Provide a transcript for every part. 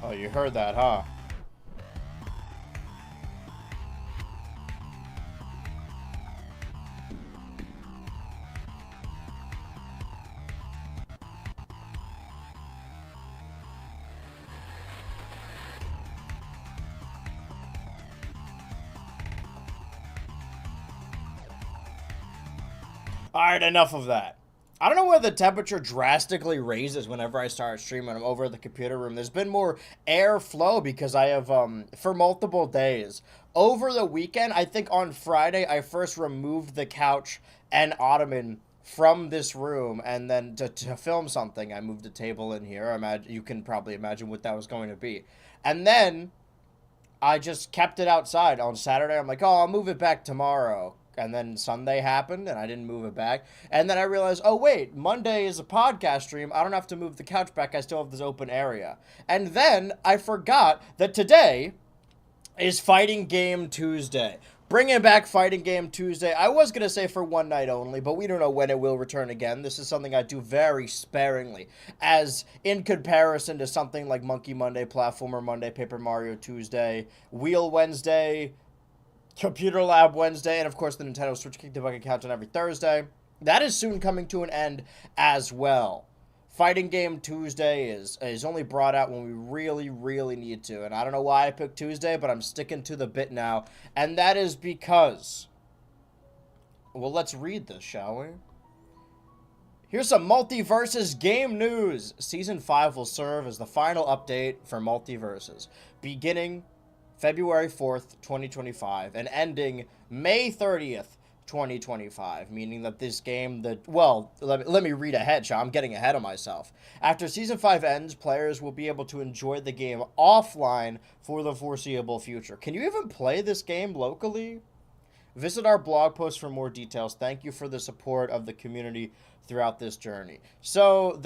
Oh, you heard that, huh? Alright, enough of that. I don't know whether the temperature drastically raises whenever I start streaming. I'm over at the computer room. There's been more airflow because I have, for multiple days. Over the weekend, I think on Friday, I first removed the couch and ottoman from this room, and then to film something, I moved a table in here. Imagine, you can probably imagine what that was going to be. And then I just kept it outside on Saturday. I'm like, oh, I'll move it back tomorrow. And then Sunday happened and I didn't move it back. And then I realized, oh, wait, Monday is a podcast stream. I don't have to move the couch back. I still have this open area. And then I forgot that today is Fighting Game Tuesday. Bringing back Fighting Game Tuesday. I was going to say for one night only, but we don't know when it will return again. This is something I do very sparingly, as in comparison to something like Monkey Monday, Platformer Monday, Paper Mario Tuesday, Wheel Wednesday, Computer Lab Wednesday, and of course the Nintendo Switch Kick the Bucket Countdown every Thursday. That is soon coming to an end as well. Fighting Game Tuesday is only brought out when we really, really need to. And I don't know why I picked Tuesday, but I'm sticking to the bit now. And that is because... Well, let's read this, shall we? Here's some Multiversus game news. Season 5 will serve as the final update for Multiversus, beginning February 4th, 2025, and ending May 30th, 2025, meaning that this game, let me read ahead, Sean. I'm getting ahead of myself. After Season 5 ends, players will be able to enjoy the game offline for the foreseeable future. Can you even play this game locally? Visit our blog post for more details. Thank you for the support of the community throughout this journey. So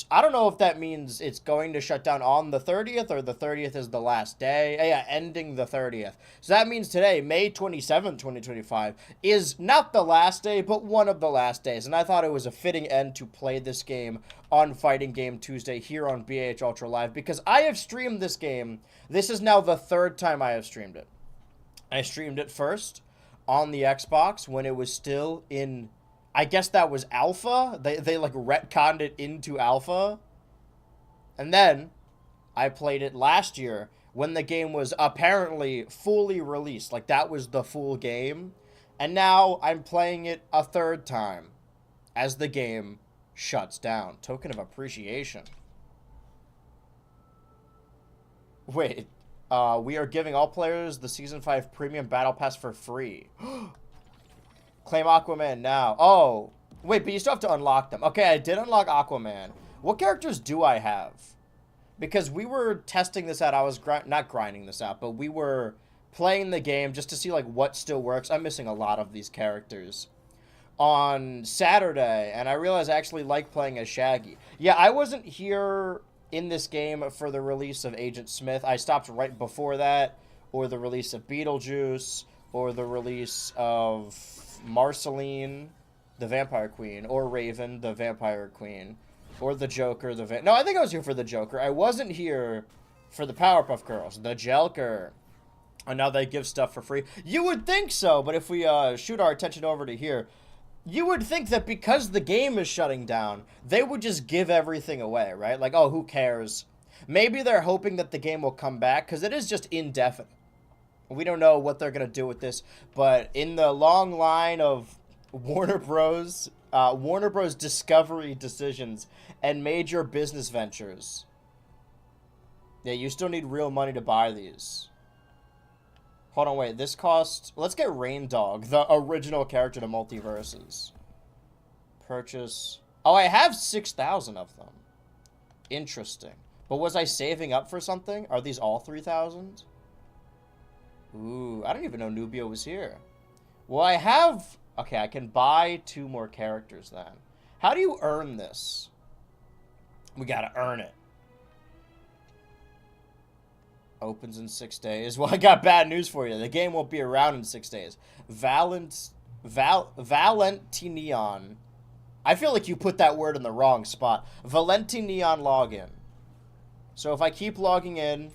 I don't know if that means it's going to shut down on the 30th or the 30th is the last day. Yeah, ending the 30th. So that means today, May 27th, 2025, is not the last day, but one of the last days. And I thought it was a fitting end to play this game on Fighting Game Tuesday here on BH Ultra Live, because I have streamed this game. This is now the third time I have streamed it. I streamed it first on the Xbox when it was still in, I guess that was alpha. They like retconned it into alpha. And then I played it last year when the game was apparently fully released. Like that was the full game. And now I'm playing it a third time as the game shuts down. Token of appreciation. Wait. We are giving all players the Season 5 Premium Battle Pass for free. Claim Aquaman now. Oh, wait, but you still have to unlock them. Okay, I did unlock Aquaman. What characters do I have? Because we were testing this out. I was not grinding this out, but we were playing the game just to see like what still works. I'm missing a lot of these characters on Saturday, and I realized I actually like playing as Shaggy. Yeah, I wasn't here in this game for the release of Agent Smith. I stopped right before that, or the release of Beetlejuice, or the release of Marceline, the Vampire Queen, or Raven, the Vampire Queen, or the Joker, No, I think I was here for the Joker. I wasn't here for the Powerpuff Girls, the Jelker. And now they give stuff for free. You would think so, but if we shoot our attention over to here, you would think that because the game is shutting down, they would just give everything away, right? Like, oh, who cares? Maybe they're hoping that the game will come back, because it is just indefinite. We don't know what they're going to do with this, but in the long line of Warner Bros. Discovery decisions and major business ventures, yeah, you still need real money to buy these. Hold on, wait. This costs... Let's get Rain Dog, the original character to Multiversus. Purchase... Oh, I have 6,000 of them. Interesting. But was I saving up for something? Are these all 3,000? Ooh, I don't even know Nubia was here. Well, I have... Okay, I can buy 2 more characters then. How do you earn this? We gotta earn it. Opens in 6 days. Well, I got bad news for you. The game won't be around in 6 days. Valentinion I feel like you put that word in the wrong spot. Valenti Neon login. So if I keep logging in,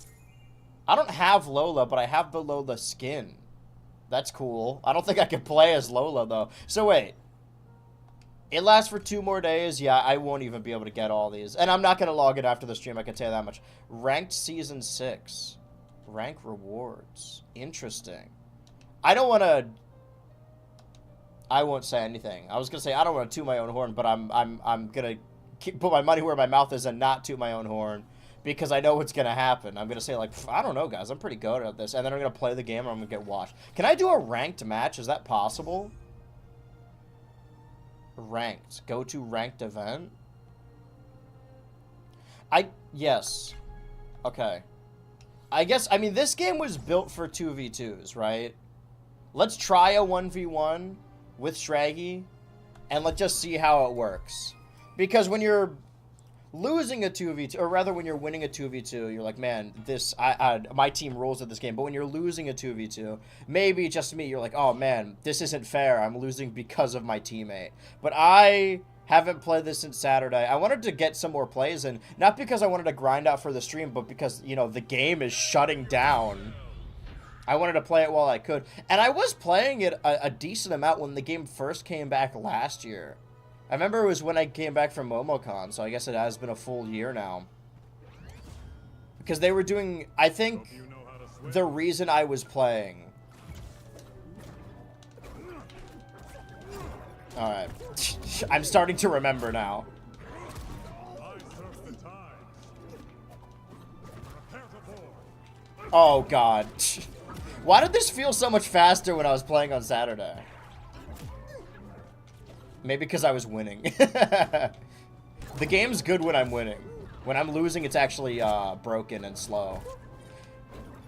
I don't have Lola, but I have the Lola skin. That's cool. I don't think I can play as Lola, though. So wait. It lasts for 2 more days. Yeah, I won't even be able to get all these. And I'm not going to log in after the stream, I can tell you that much. Ranked Season 6. Rank rewards. Interesting. I don't want to... I won't say anything. I was going to say I don't want to toot my own horn, but I'm going to put my money where my mouth is and not toot my own horn. Because I know what's going to happen. I'm going to say, like, I don't know, guys. I'm pretty good at this. And then I'm going to play the game and I'm going to get watched. Can I do a ranked match? Is that possible? Ranked. Go to ranked event? Yes. Okay. I guess, I mean, this game was built for 2v2s, right? Let's try a 1v1 with Shraggy. And let's just see how it works. Because when you're losing a 2v2, or rather when you're winning a 2v2, you're like, man, this, my team rules at this game. But when you're losing a 2v2, maybe just me, you're like, oh man, this isn't fair. I'm losing because of my teammate. But I haven't played this since Saturday. I wanted to get some more plays in, not because I wanted to grind out for the stream, but because, you know, the game is shutting down. I wanted to play it while I could. And I was playing it a decent amount when the game first came back last year. I remember it was when I came back from MomoCon, so I guess it has been a full year now. Because they were doing, I think, the reason I was playing. Alright. I'm starting to remember now. Oh, God. Why did this feel so much faster when I was playing on Saturday? Maybe because I was winning. The game's good when I'm winning. When I'm losing, it's actually broken and slow.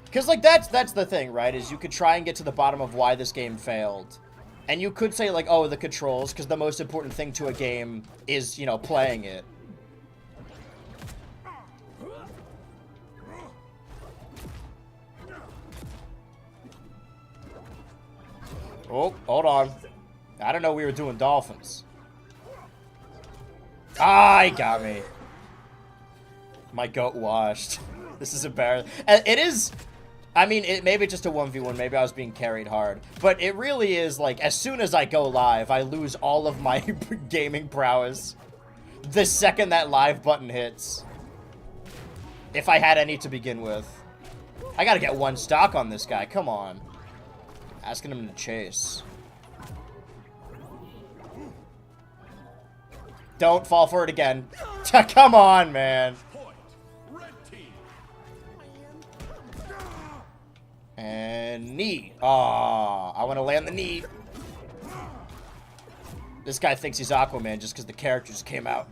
Because, like, that's the thing, right? Is you could try and get to the bottom of why this game failed. And you could say, like, oh, the controls, because the most important thing to a game is, you know, playing it. Oh, hold on. I don't know we were doing dolphins. Ah, he got me. My goat washed. This is embarrassing. It is... I mean, maybe just a 1v1. Maybe I was being carried hard. But it really is, like, as soon as I go live, I lose all of my gaming prowess. The second that live button hits. If I had any to begin with. I gotta get 1 stock on this guy. Come on. Asking him to chase. Don't fall for it again. Come on, man. And knee. Aw, I want to land the knee. This guy thinks he's Aquaman just because the characters came out.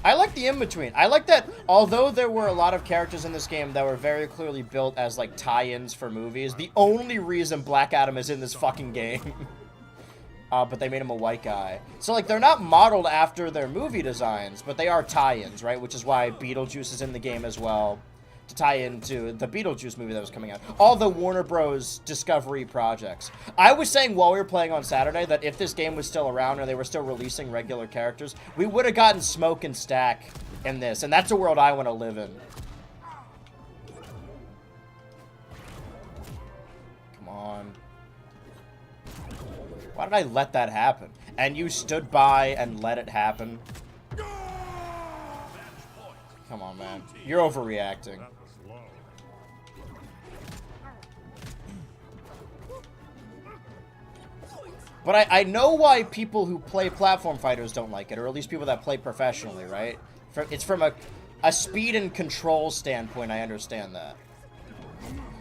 I like the in-between. I like that, although there were a lot of characters in this game that were very clearly built as, like, tie-ins for movies, the only reason Black Adam is in this fucking game... but they made him a white guy. So, like, they're not modeled after their movie designs, but they are tie-ins, right? Which is why Beetlejuice is in the game as well, to tie into the Beetlejuice movie that was coming out. All the Warner Bros. Discovery projects. I was saying while we were playing on Saturday that if this game was still around or they were still releasing regular characters, we would have gotten Smoke and Stack in this, and that's a world I want to live in. Come on. Why did I let that happen? And you stood by and let it happen? Come on, man. You're overreacting. But I know why people who play platform fighters don't like it, or at least people that play professionally, right? It's from a speed and control standpoint, I understand that.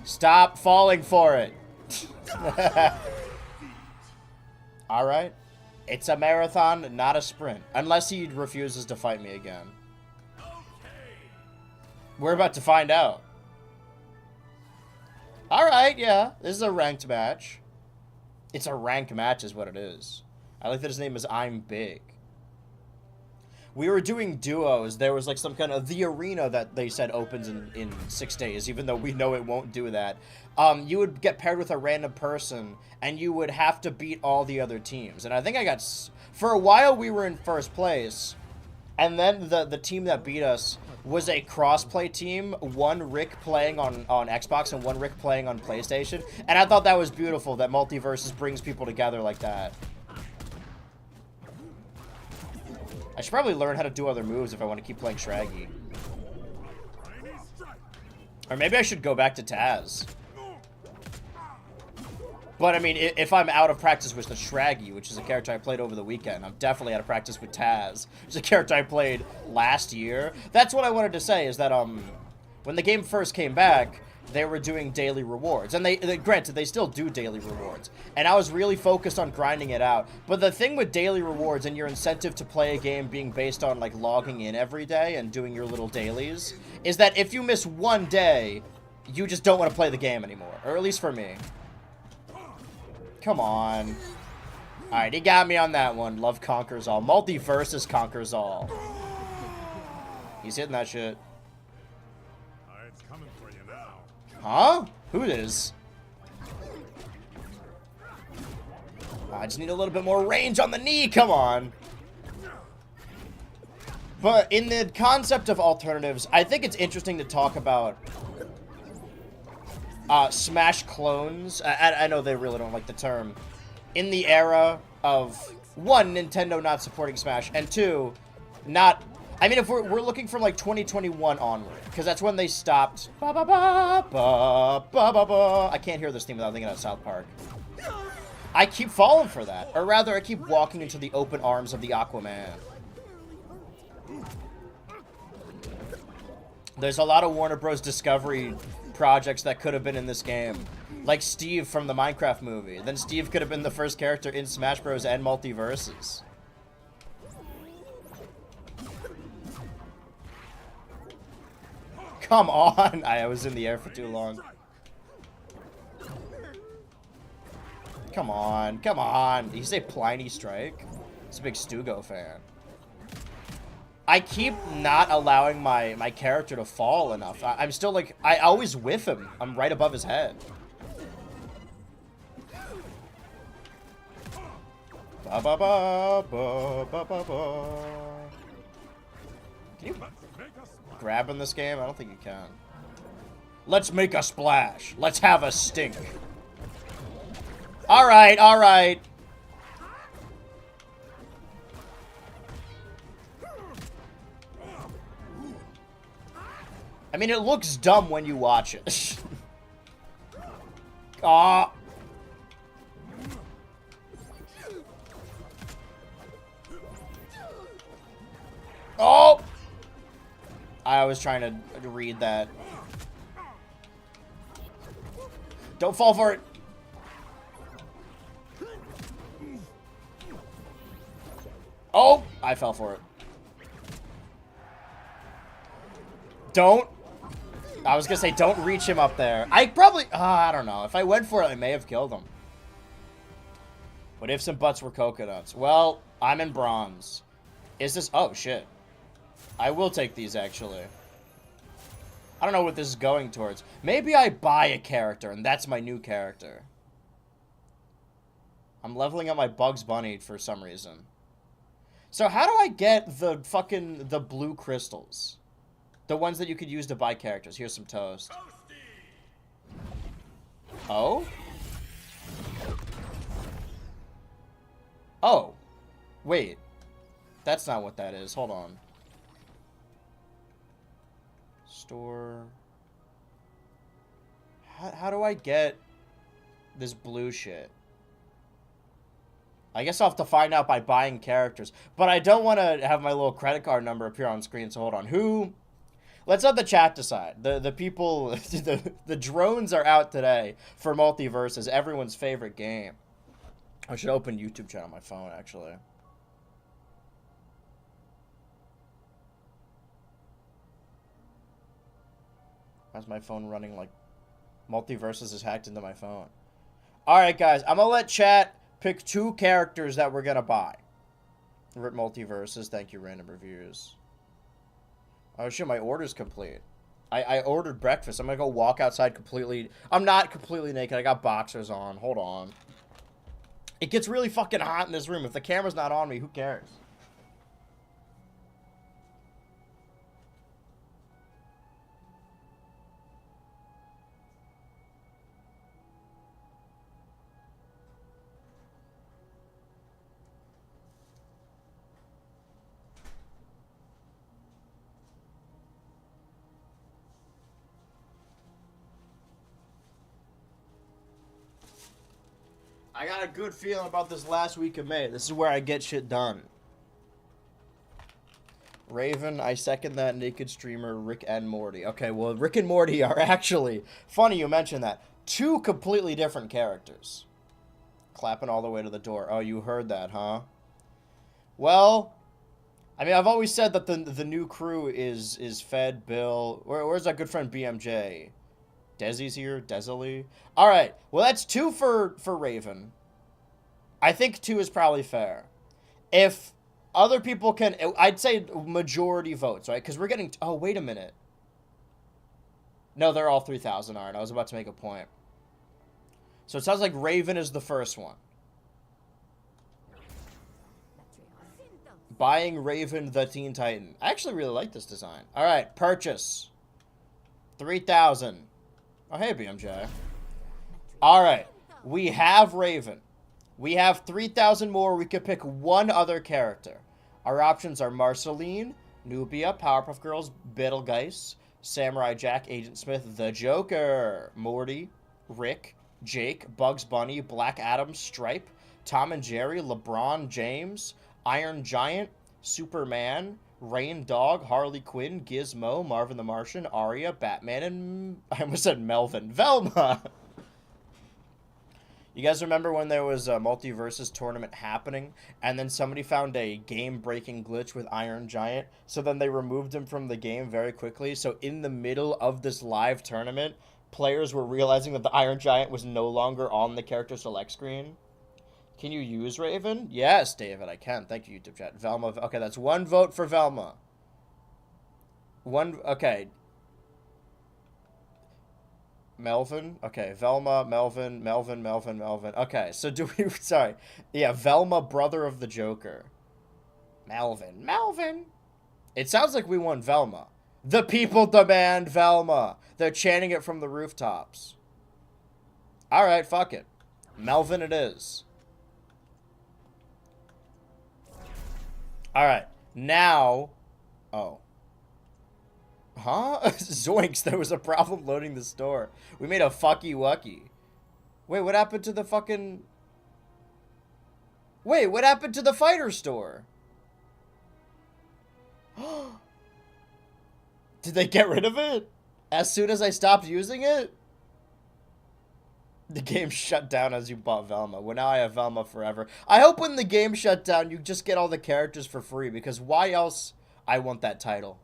Stop falling for it. Alright. It's a marathon, not a sprint. Unless he refuses to fight me again. We're about to find out. Alright, yeah. This is a ranked match. It's a ranked match is what it is. I like that his name is I'm Big. we were doing duos. There was like some kind of the arena that they said opens in 6 days, even though we know it won't do that. You would get paired with a random person, and you would have to beat all the other teams. And I think I got for a while we were in first place, and then the team that beat us was a crossplay team, one Rick playing on Xbox and one Rick playing on PlayStation, and I thought that was beautiful that Multiversus brings people together like that. I should probably learn how to do other moves if I want to keep playing Shraggy. Or maybe I should go back to Taz. But, I mean, if I'm out of practice with the Shraggy, which is a character I played over the weekend, I'm definitely out of practice with Taz, which is a character I played last year. That's what I wanted to say, is that, when the game first came back, they were doing daily rewards. And granted, they still do daily rewards. And I was really focused on grinding it out. But the thing with daily rewards and your incentive to play a game being based on, like, logging in every day and doing your little dailies, is that if you miss one day, you just don't want to play the game anymore. Or at least for me. Come on. Alright, he got me on that one. Love conquers all. Multiversus conquers all. He's hitting that shit. It's coming for you now. Huh? Who is? I just need a little bit more range on the knee. Come on. But in the concept of alternatives, I think it's interesting to talk about Smash clones. I know they really don't like the term. In the era of, one, Nintendo not supporting Smash, and two, not... I mean, if we're looking from, like, 2021 onward, because that's when they stopped... Ba, ba, ba, ba, ba, ba, ba. I can't hear this theme without thinking of South Park. I keep falling for that. Or rather, I keep walking into the open arms of the Aquaman. There's a lot of Warner Bros. Discovery projects that could have been in this game. Like Steve from the Minecraft movie. Then Steve could have been the first character in Smash Bros. And Multiversus. Come on! I was in the air for too long. Come on, come on. Did you say Pliny Strike? It's a big Stugo fan. I keep not allowing my character to fall enough. I'm still like, I always whiff him. I'm right above his head. Ba ba ba ba ba ba ba. Can you grab in this game? I don't think you can. Let's make a splash. Let's have a stink. Alright, alright. I mean, it looks dumb when you watch it. Ah. Oh! I was trying to read that. Don't fall for it. Oh! I fell for it. Don't. I was gonna say, don't reach him up there. I probably... I don't know. If I went for it, I may have killed him. What if some butts were coconuts? Well, I'm in bronze. Is this... Oh, shit. I will take these, actually. I don't know what this is going towards. Maybe I buy a character, and that's my new character. I'm leveling up my Bugs Bunny for some reason. So how do I get the blue crystals? The ones that you could use to buy characters. Here's some toast. Oh? Oh. Wait. That's not what that is. Hold on. Store. How do I get this blue shit? I guess I'll have to find out by buying characters. But I don't want to have my little credit card number appear on screen, so hold on. Who... Let's let the chat decide. The people, the drones are out today for Multiversus, everyone's favorite game. I should open YouTube channel on my phone, actually. How's my phone running like Multiversus is hacked into my phone? Alright, guys, I'm gonna let chat pick 2 characters that we're gonna buy. Rit Multiversus, thank you, random reviews. Oh shit, my order's complete. I ordered breakfast. I'm gonna go walk outside completely. I'm not completely naked. I got boxers on. Hold on. It gets really fucking hot in this room. If the camera's not on me, who cares? I got a good feeling about this last week of May. This is where I get shit done. Raven, I second that. Naked streamer, Rick and Morty. Okay, well, Rick and Morty are actually, funny you mentioned that, two completely different characters. Clapping all the way to the door. Oh, you heard that, huh? Well, I mean, I've always said that the new crew is Fed, Bill. Where's our good friend BMJ? Desi's here? Desily? Alright, well, that's two for Raven. I think two is probably fair. If other people can... I'd say majority votes, right? Because we're getting... Oh, wait a minute. No, they're all 3,000, aren't I? was about to make a point. So it sounds like Raven is the first one. Buying Raven the Teen Titan. I actually really like this design. Alright, purchase. 3,000. Oh, hey, BMJ. Alright, we have Raven. We have 3,000 more. We could pick one other character. Our options are Marceline, Nubia, Powerpuff Girls, Betelgeuse, Samurai Jack, Agent Smith, The Joker, Morty, Rick, Jake, Bugs Bunny, Black Adam, Stripe, Tom and Jerry, LeBron James, Iron Giant, Superman, Rain Dog, Harley Quinn, Gizmo, Marvin the Martian, Arya, Batman, and... I almost said Melvin. Velma! You guys remember when there was a Multiversus tournament happening, and then somebody found a game-breaking glitch with Iron Giant, so then they removed him from the game very quickly, so in the middle of this live tournament, players were realizing that the Iron Giant was no longer on the character select screen? Can you use Raven? Yes, David, I can. Thank you, YouTube chat. Velma. Okay, that's one vote for Velma. One. Okay. Melvin. Okay, Velma, Melvin, Melvin, Melvin, Melvin. Okay, so do we... Sorry. Yeah, Velma, brother of the Joker. Melvin. Melvin. It sounds like we won Velma. The people demand Velma. They're chanting it from the rooftops. Alright, fuck it. Melvin it is. Alright, now... Oh. Huh? Zoinks, there was a problem loading the store. We made a fucky wucky. Wait, what happened to the fucking... Wait, what happened to the fighter store? Did they get rid of it? As soon as I stopped using it? The game shut down as you bought Velma. Well, now I have Velma forever. I hope when the game shut down, you just get all the characters for free. Because why else? I want that title.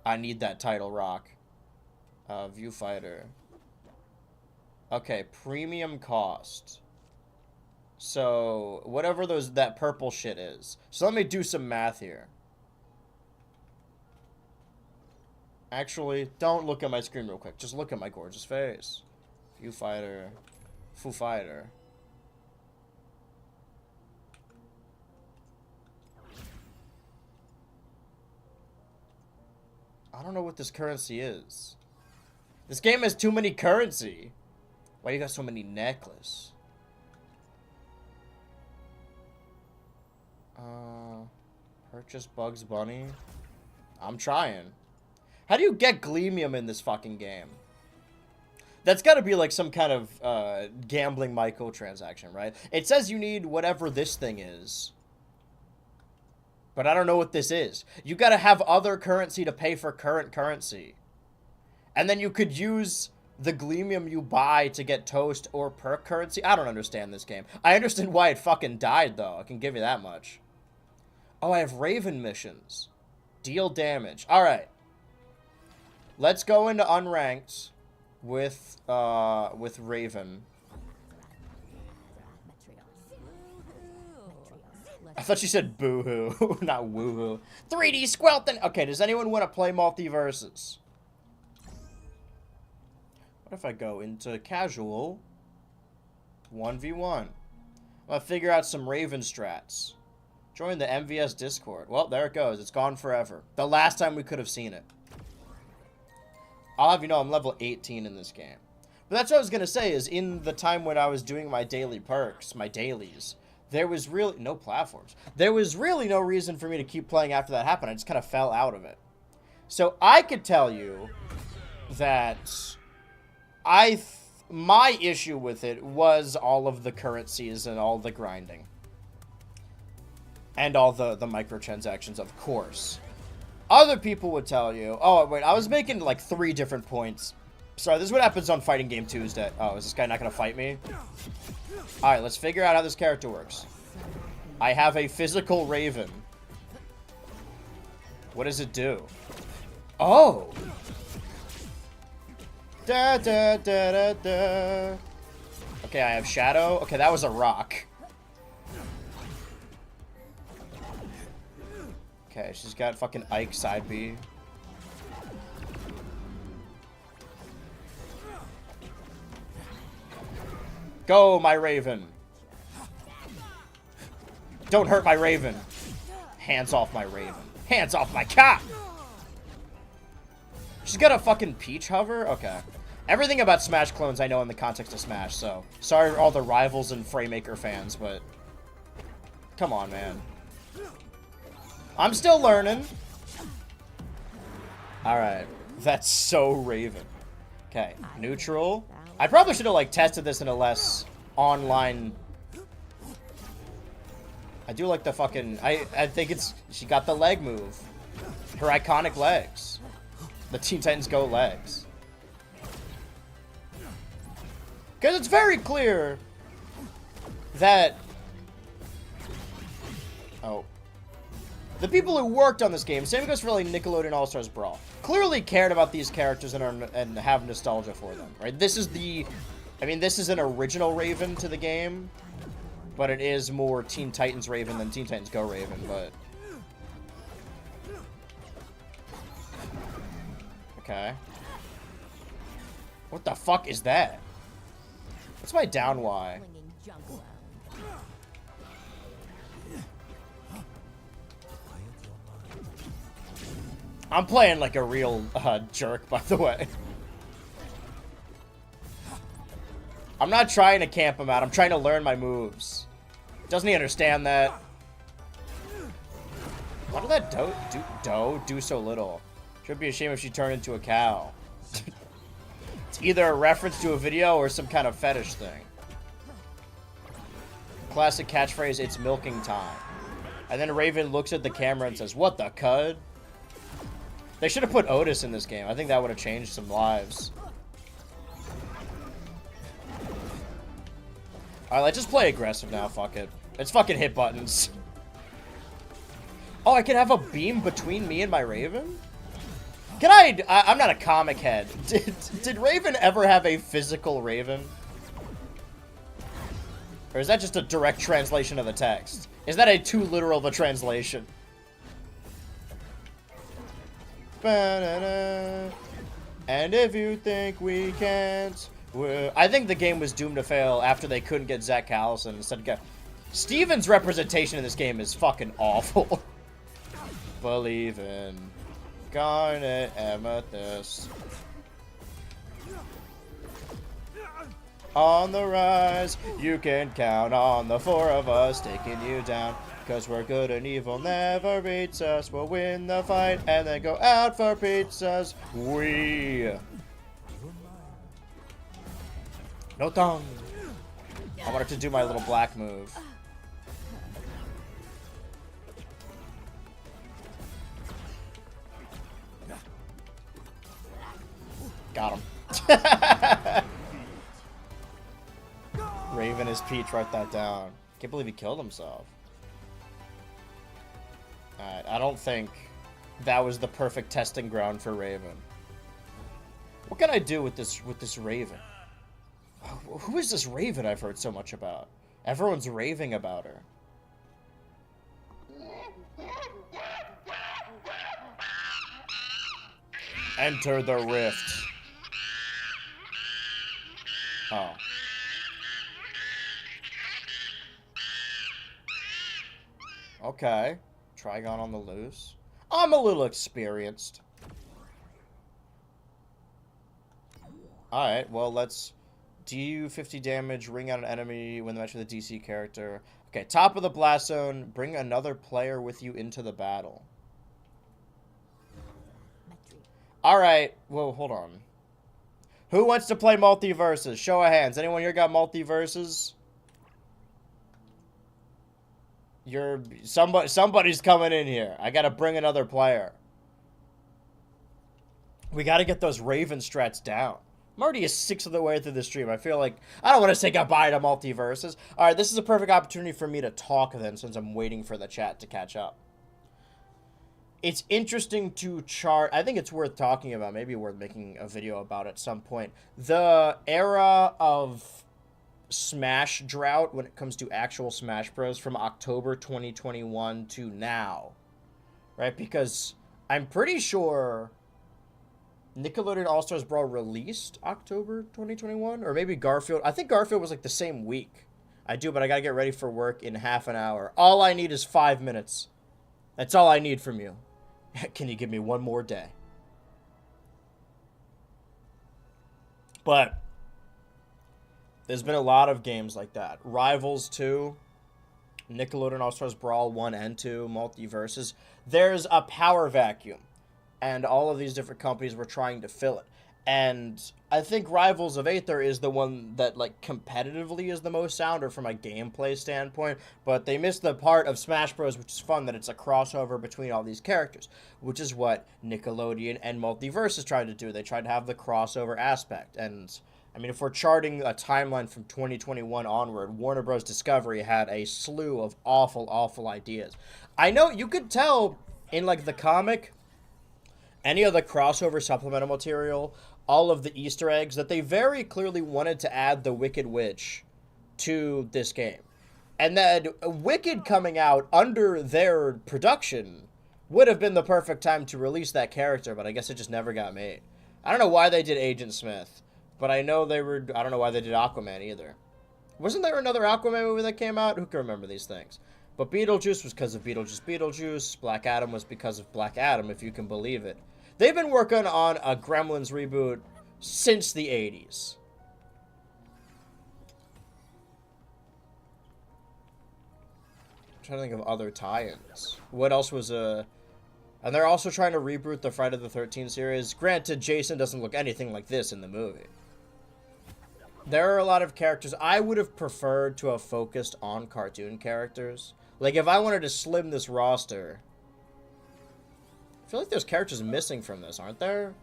I need that title, Rock. Viewfighter. Okay, premium cost. So, whatever that purple shit is. So let me do some math here. Actually, don't look at my screen real quick. Just look at my gorgeous face. Viewfighter. Foo Fighter. I don't know what this currency is. This game has too many currency. Why you got so many necklace? Purchase Bugs Bunny. I'm trying. How do you get Gleamium in this fucking game? That's got to be like some kind of gambling microtransaction, right? It says you need whatever this thing is. But I don't know what this is. You got to have other currency to pay for current currency. And then you could use the Gleamium you buy to get toast or perk currency. I don't understand this game. I understand why it fucking died, though. I can give you that much. Oh, I have Raven missions. Deal damage. All right. Let's go into unranked with Raven. I thought she said boo-hoo, not woo-hoo. 3D Squelton! Okay, does anyone want to play Multiversus? What if I go into casual 1v1? I'm gonna figure out some Raven strats. Join the MVS Discord. Well, there it goes. It's gone forever. The last time we could have seen it. I'll have you know I'm level 18 in this game. But that's what I was gonna say, is in the time when I was doing my daily perks, my dailies, there was really no platforms. There was really no reason for me to keep playing after that happened. I just kind of fell out of it. So I could tell you that my issue with it was all of the currencies and all the grinding. And all the microtransactions, of course. Other people would tell you, oh, wait, I was making like 3 different points. Sorry, this is what happens on Fighting Game Tuesday. Oh, is this guy not going to fight me? Alright, let's figure out how this character works. I have a physical Raven. What does it do? Oh! Da da da da da. Okay, I have Shadow. Okay, that was a rock. Okay, she's got fucking Ike side B. Go, my Raven. Don't hurt my Raven. Hands off my Raven. Hands off my cat! She's got a fucking Peach hover? Okay. Everything about Smash clones I know in the context of Smash, so... Sorry all the Rivals and Fraymaker fans, but... Come on, man. I'm still learning. Alright. That's so Raven. Okay. Neutral. I probably should have, like, tested this in a less online... I do like the fucking... I think it's... She got the leg move. Her iconic legs. The Teen Titans Go legs. Because it's very clear that... Oh. The people who worked on this game, same goes for like Nickelodeon All-Stars Brawl, clearly cared about these characters and have nostalgia for them, right? This is the... I mean, this is an original Raven to the game, but it is more Teen Titans Raven than Teen Titans Go Raven, but... Okay. What the fuck is that? What's my down Y? I'm playing like a real jerk, by the way. I'm not trying to camp him out. I'm trying to learn my moves. Doesn't he understand that? Why did that do so little? Should be a shame if she turned into a cow. It's either a reference to a video or some kind of fetish thing. Classic catchphrase, it's milking time. And then Raven looks at the camera and says, what the cud? They should have put Otis in this game. I think that would have changed some lives. Alright, let's just play aggressive now, fuck it. It's fucking hit buttons. Oh, I can have a beam between me and my Raven? Can I'm not a comic head. Did Raven ever have a physical Raven? Or is that just a direct translation of the text? Is that a too literal of a translation? Ba-da-da. And if you think we can't... I think the game was doomed to fail after they couldn't get Zach Callison. Instead of Steven's representation in this game is fucking awful. Believe in Garnet Amethyst. On the rise, you can count on the 4 of us taking you down. Cause we're good and evil never beats us. We'll win the fight and then go out for pizzas. No tongue. I wanted to do my little black move. Got him. Raven is Peach, write that down. Can't believe he killed himself. Alright, I don't think that was the perfect testing ground for Raven. What can I do with this Raven? Who is this Raven I've heard so much about? Everyone's raving about her. Enter the rift. Oh. Okay. Trigon on the loose. I'm a little experienced. Alright, well, let's do 50 damage, ring out an enemy when the match with a DC character. Okay, top of the blast zone, bring another player with you into the battle. Alright, well, hold on. Who wants to play Multiversus? Show of hands. Anyone here got Multiversus? Somebody's coming in here. I gotta bring another player. We gotta get those Raven strats down. I'm already a sixth of the way through the stream. I feel like I don't want to say goodbye to Multiversus. Alright, this is a perfect opportunity for me to talk then, since I'm waiting for the chat to catch up. It's interesting to chart. I think it's worth talking about. Maybe worth making a video about at some point. The era of Smash drought when it comes to actual Smash Bros. From October 2021 to now. Right? Because I'm pretty sure Nickelodeon All-Stars Brawl released October 2021. Or maybe Garfield. I think Garfield was like the same week. I do, but I gotta get ready for work in half an hour. All I need is 5 minutes. That's all I need from you. Can you give me one more day? But there's been a lot of games like that. Rivals 2, Nickelodeon All-Stars Brawl 1 and 2, Multiversus. There's a power vacuum, and all of these different companies were trying to fill it. And I think Rivals of Aether is the one that, like, competitively is the most sound, or from a gameplay standpoint, but they missed the part of Smash Bros, which is fun, that it's a crossover between all these characters, which is what Nickelodeon and Multiversus tried to do. They tried to have the crossover aspect, and I mean, if we're charting a timeline from 2021 onward, Warner Bros. Discovery had a slew of awful, awful ideas. I know you could tell in, like, the comic, any of the crossover supplemental material, all of the Easter eggs, that they very clearly wanted to add the Wicked Witch to this game. And that Wicked coming out under their production would have been the perfect time to release that character, but I guess it just never got made. I don't know why they did Agent Smith, but I know they were... I don't know why they did Aquaman either. Wasn't there another Aquaman movie that came out? Who can remember these things? But Beetlejuice was because of Beetlejuice. Black Adam was because of Black Adam, if you can believe it. They've been working on a Gremlins reboot since the 80s. I'm trying to think of other tie-ins. What else was a... And they're also trying to reboot the Friday the 13th series. Granted, Jason doesn't look anything like this in the movie. There are a lot of characters I would have preferred to have focused on cartoon characters. Like, if I wanted to slim this roster... I feel like there's characters missing from this, aren't there?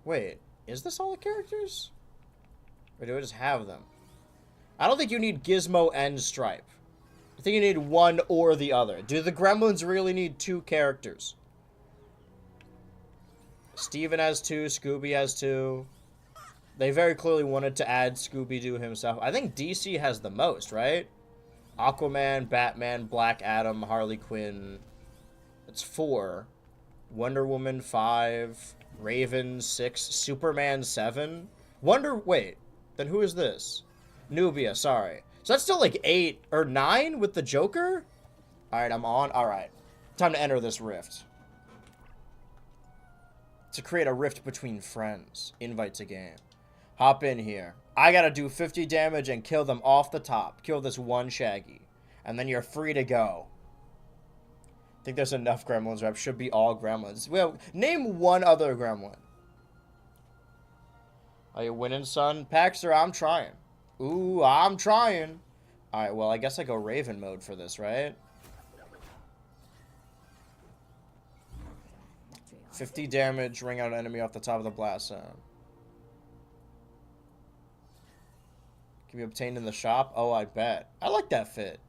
Wait, is this all the characters? Or do I just have them? I don't think you need Gizmo and Stripe. I think you need one or the other. Do the Gremlins really need 2 characters? Steven has 2, Scooby has 2. They very clearly wanted to add Scooby-Doo himself. I think DC has the most, right? Aquaman, Batman, Black Adam, Harley Quinn... It's 4. Wonder Woman 5. Raven 6. Superman 7. Wait. Then who is this? Nubia, sorry. So that's still like 8 or 9 with the Joker? Alright, I'm on. Alright. Time to enter this rift. To create a rift between friends. Invite to game. Hop in here. I gotta do 50 damage and kill them off the top. Kill this one Shaggy. And then you're free to go. I think there's enough Gremlins reps. Should be all Gremlins. Well, name one other Gremlin. Are you winning, son? Paxter, I'm trying. Ooh, I'm trying. Alright, well, I guess I go Raven mode for this, right? 50 damage, ring out an enemy off the top of the blast zone. Can be obtained in the shop? Oh, I bet. I like that fit.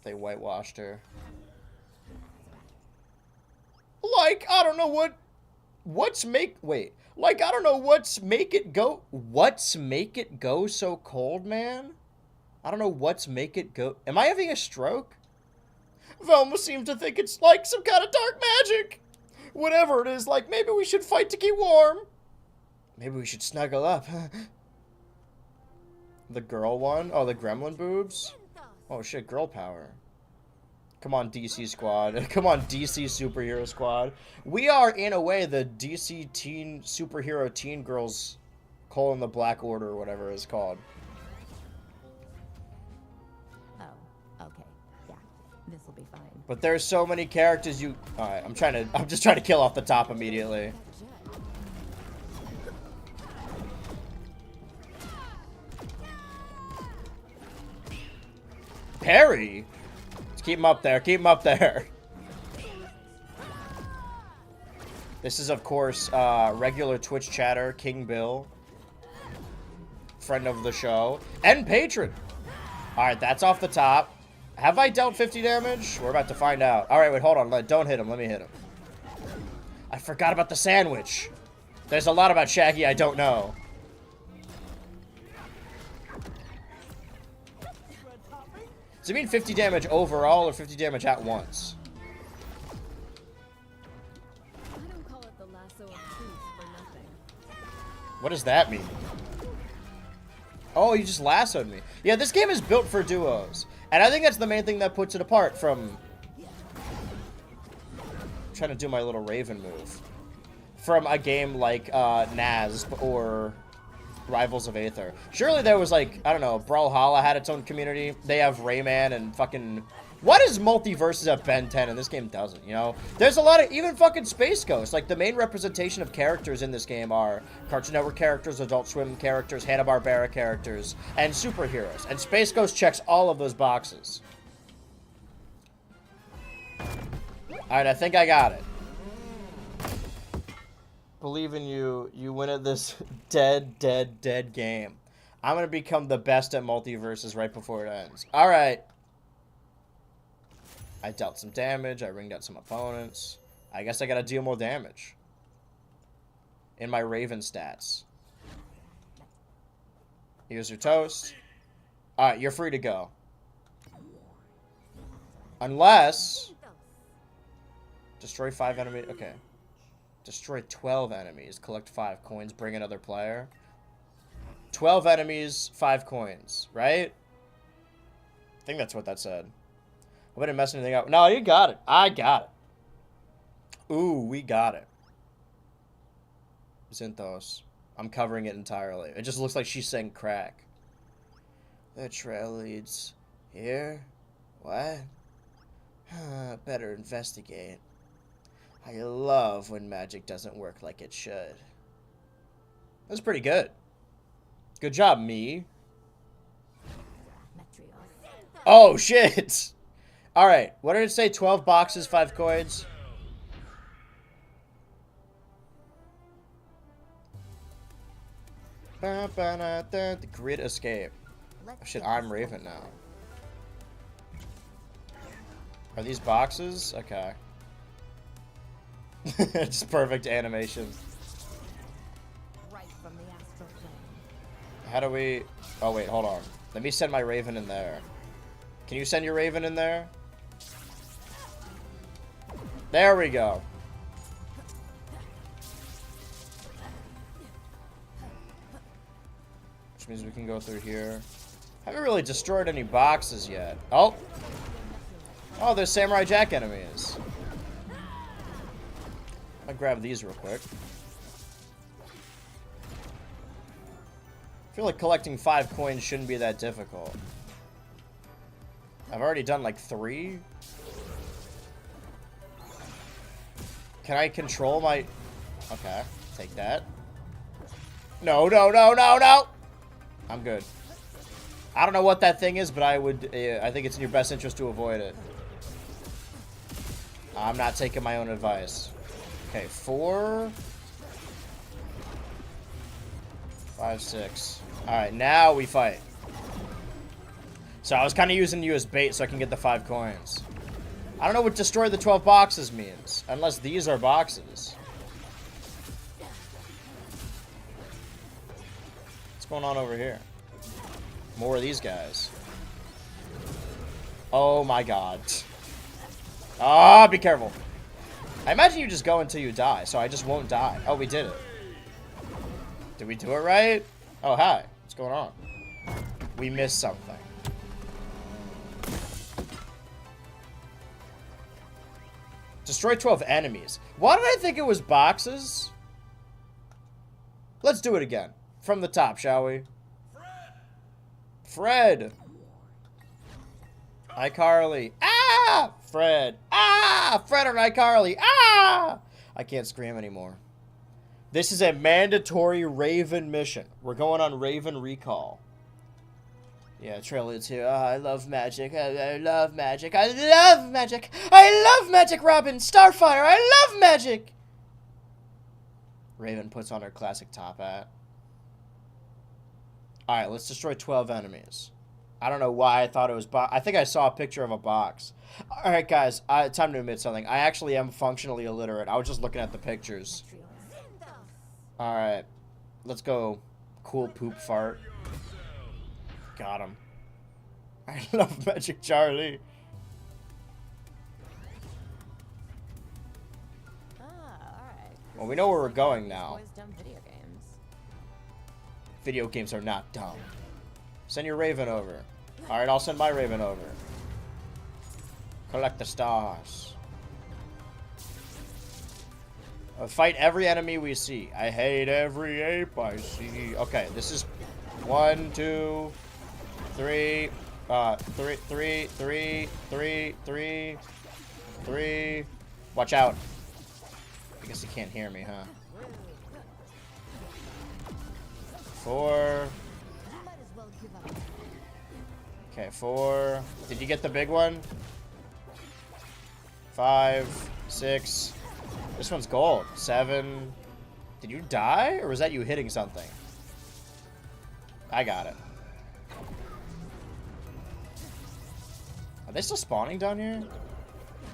They whitewashed her. Like, I don't know what's make it go so cold, man? I don't know what's make it go. Am I having a stroke? Velma seemed to think it's like some kind of dark magic. Whatever it is, like, maybe we should fight to keep warm. Maybe we should snuggle up. The girl one? Oh, the gremlin boobs? Oh shit, girl power. Come on, DC squad. Come on, DC superhero squad. We are, in a way, the DC teen superhero teen girls colon the Black Order or whatever it's called. Oh, okay. Yeah, this will be fine. But there's so many characters you... Alright, I'm just trying to kill off the top immediately. Parry? Let's keep him up there. Keep him up there. This is, of course, regular Twitch chatter, King Bill. Friend of the show. And patron. Alright, that's off the top. Have I dealt 50 damage? We're about to find out. Alright, wait, hold on. Don't hit him. Let me hit him. I forgot about the sandwich. There's a lot about Shaggy I don't know. Does it mean 50 damage overall or 50 damage at once? I don't call it the lasso of truth for nothing. What does that mean? Oh, you just lassoed me. Yeah, this game is built for duos. And I think that's the main thing that puts it apart from... I'm trying to do my little Raven move. From a game like NASB or Rivals of Aether. Surely there was like, I don't know, Brawlhalla had its own community. They have Rayman and fucking... What is Multiversus at Ben 10 and this game doesn't, you know? There's a lot of, even fucking Space Ghost. Like, the main representation of characters in this game are Cartoon Network characters, Adult Swim characters, Hanna-Barbera characters, and superheroes. And Space Ghost checks all of those boxes. Alright, I think I got it. Believe in you. You win at this dead game. I'm gonna become the best at Multiversus right before it ends. Alright. I dealt some damage. I ringed out some opponents. I guess I gotta deal more damage. In my Raven stats. Here's your toast. Alright, you're free to go. Unless... Destroy 5 enemies. Okay. Destroy 12 enemies. Collect 5 coins. Bring another player. 12 enemies, 5 coins. Right? I think that's what that said. I didn't mess anything up. No, you got it. I got it. Ooh, we got it. Zinthos. I'm covering it entirely. It just looks like she's saying crack. The trail leads here? What? Better investigate. I love when magic doesn't work like it should. That's pretty good. Good job, me. Oh, shit! Alright, what did it say? 12 boxes, 5 coins? The grid escape. Oh shit, I'm Raven now. Are these boxes? Okay. Just perfect animation. Right from the astral plane. How do we... Oh wait, hold on. Let me send my Raven in there. Can you send your Raven in there? There we go. Which means we can go through here. Haven't really destroyed any boxes yet. Oh! Oh, there's Samurai Jack enemies. I'll grab these real quick. I feel like collecting 5 coins shouldn't be that difficult. I've already done like 3. Can I control my... Okay, take that. No, no, no, no, no! I'm good. I don't know what that thing is, but I think it's in your best interest to avoid it. I'm not taking my own advice. Okay, 4... 5, 6. Alright, now we fight. So I was kind of using you as bait so I can get the 5 coins. I don't know what destroy the 12 boxes means. Unless these are boxes. What's going on over here? More of these guys. Oh my god. Ah, be careful. I imagine you just go until you die, so I just won't die. Oh, we did it. Did we do it right? Oh, hi. What's going on? We missed something. Destroy 12 enemies. Why did I think it was boxes? Let's do it again. From the top, shall we? Fred! iCarly. Ah! Fred. Ah! Fred and iCarly. Ah! I can't scream anymore. This is a mandatory Raven mission. We're going on Raven Recall. Yeah, Trailer 2. Oh, I love magic. I love magic. I love magic. I love magic, Robin. Starfire. I love magic. Raven puts on her classic top hat. Alright, let's destroy 12 enemies. I don't know why I thought it was I think I saw a picture of a box. Alright, guys. Time to admit something. I actually am functionally illiterate. I was just looking at the pictures. Alright. Let's go. Cool poop fart. Got him. I love Magic Charlie. Alright. Well, we know where we're going now. Always dumb video games. Video games are not dumb. Send your Raven over. Alright, I'll send my Raven over. Collect the stars. Fight every enemy we see. I hate every ape I see. Okay, this is 1, 2, 3. 3. Watch out. I guess he can't hear me, huh? 4. Okay, 4. Did you get the big one? 5, 6. This one's gold. 7. Did you die? Or was that you hitting something? I got it. Are they still spawning down here?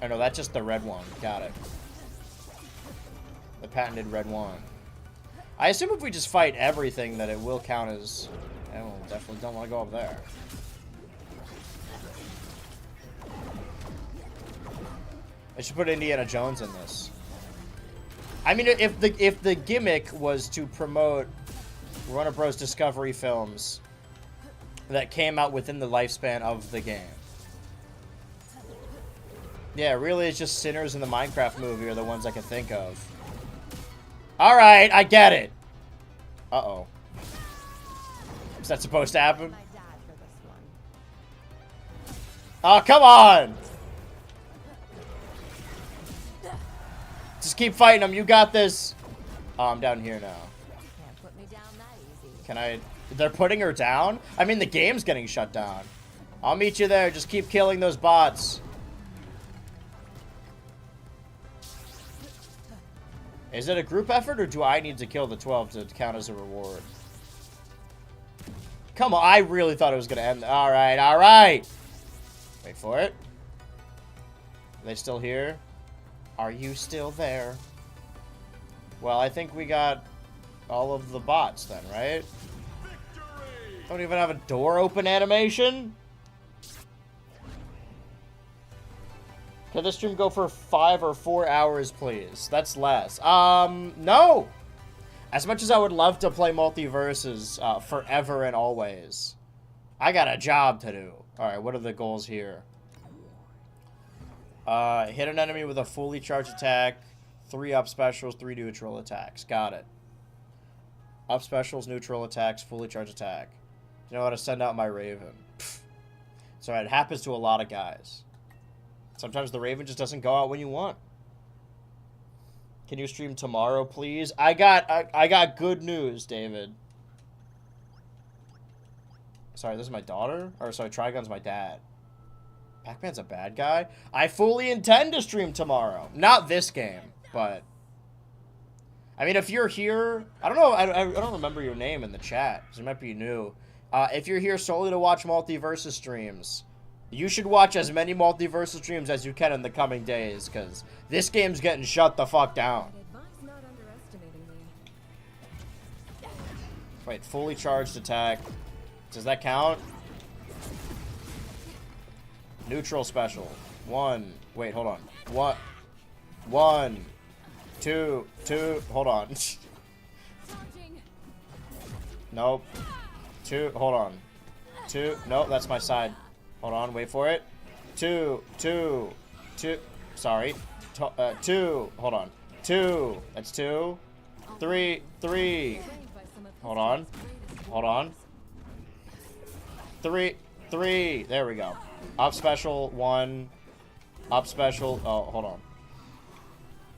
Oh no, that's just the red one. Got it. The patented red one. I assume if we just fight everything that it will count as... I definitely don't want to go up there. I should put Indiana Jones in this. I mean, if the gimmick was to promote Warner Bros. Discovery films that came out within the lifespan of the game. Yeah, really, it's just Sinners in the Minecraft movie are the ones I can think of. Alright, I get it. Uh-oh. Is that supposed to happen? Oh, come on! Just keep fighting them. You got this. Oh, I'm down here now. Can't put me down that easy. Can I... They're putting her down? I mean, the game's getting shut down. I'll meet you there. Just keep killing those bots. Is it a group effort, or do I need to kill the 12 to count as a reward? Come on. I really thought it was going to end. All right. All right. Wait for it. Are they still here? Are you still there? Well, I think we got all of the bots then, right? Victory! Don't even have a door open animation? Can this stream go for 5 or 4 hours, please? That's less. No! As much as I would love to play Multiversus forever and always, I got a job to do. Alright, what are the goals here? Hit an enemy with a fully charged attack, 3 up specials, 3 neutral attacks. Got it. Up specials, neutral attacks, fully charged attack. You know how to send out my Raven. So it happens to a lot of guys. Sometimes the Raven just doesn't go out when you want. Can you stream tomorrow, please? I got good news, David. Sorry, this is my daughter? Or sorry, Trigun's my dad. Pac-Man's a bad guy? I fully intend to stream tomorrow. Not this game, but... I mean, if you're here... I don't know, I don't remember your name in the chat, so it might be new. If you're here solely to watch Multiversus streams, you should watch as many Multiversus streams as you can in the coming days, because this game's getting shut the fuck down. I'd advise not underestimating me. Wait, fully charged attack. Does that count? Neutral special. 1. Wait, hold on. What? 1, 2, 2. Hold on. Charging. Nope. 2. Hold on. 2. Nope, that's my side. Hold on. Wait for it. 2, 2, 2. Sorry. 2. Hold on. 2. That's 2. 3, 3. Trained by some of Hold on. history's greatest Hold on. 3, 3. There we go. Up special 1. Up special. Oh, hold on.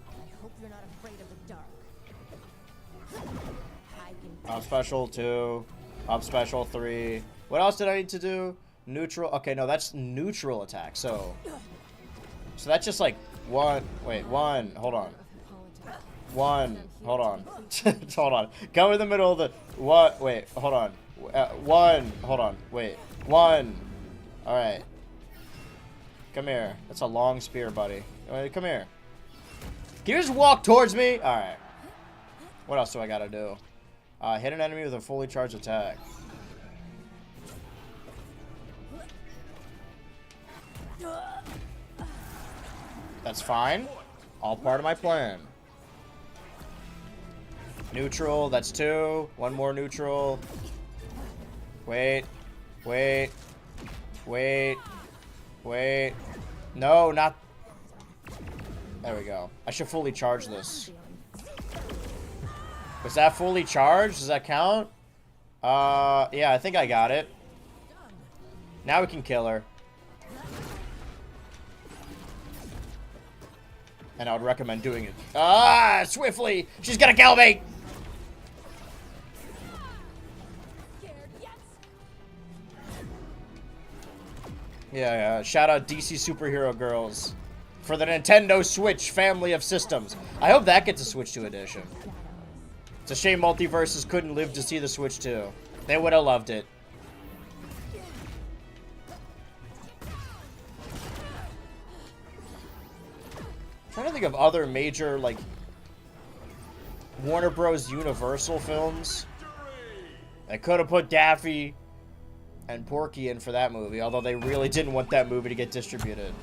I hope you're not afraid of the dark. I can Up special 2. Up special 3. What else did I need to do? Neutral. Okay, no, that's neutral attack. So that's just like 1. Wait, 1. Hold on. apologize. 1. Hold on. Hold on. Go in the middle of the. What? Wait. Hold on. 1. Hold on. Wait. 1. All right. Come here. That's a long spear, buddy. Come here. Can you just walk towards me? All right. What else do I gotta do? Hit an enemy with a fully charged attack. That's fine. All part of my plan. Neutral, that's 2. 1 more neutral. Wait. Wait. Wait. Wait. No, not... There we go. I should fully charge this. Was that fully charged? Does that count? Yeah, I think I got it. Now we can kill her. And I would recommend doing it. Swiftly! She's gonna kill me! Yeah. Shout out DC Superhero Girls for the Nintendo Switch family of systems. I hope that gets a Switch 2 edition. It's a shame Multiversus couldn't live to see the Switch 2. They would have loved it. I'm trying to think of other major, like, Warner Bros. Universal films. They could have put Daffy and Porky in for that movie, although they really didn't want that movie to get distributed.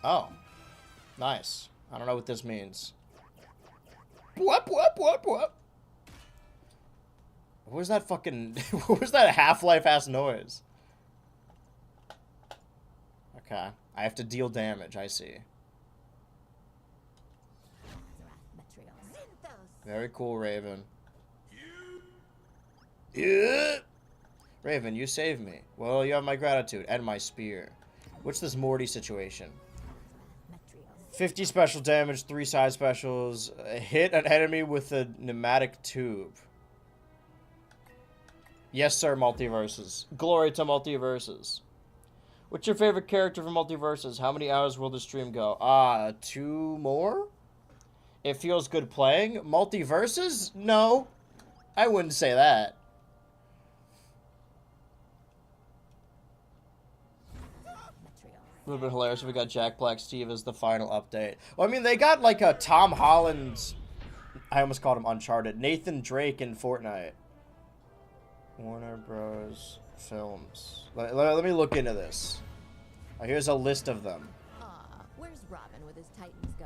Oh. Nice. I don't know what this means. What was that fucking... what was that Half-Life ass noise? Okay. I have to deal damage, I see. Very cool, Raven. Yeah. Raven, you saved me. Well, you have my gratitude and my spear. What's this Morty situation? 50 special damage, 3 side specials. Hit an enemy with a pneumatic tube. Yes, sir, Multiversus. Glory to Multiversus. What's your favorite character from Multiversus? How many hours will the stream go? 2 more? It feels good playing. Multiversus? No. I wouldn't say that. Would have been hilarious if we got Jack Black Steve as the final update. Well, I mean, they got like a Tom Holland's... I almost called him Uncharted. Nathan Drake in Fortnite. Warner Bros. Films. Let me look into this. Here's a list of them. Where's Robin with his Titans go?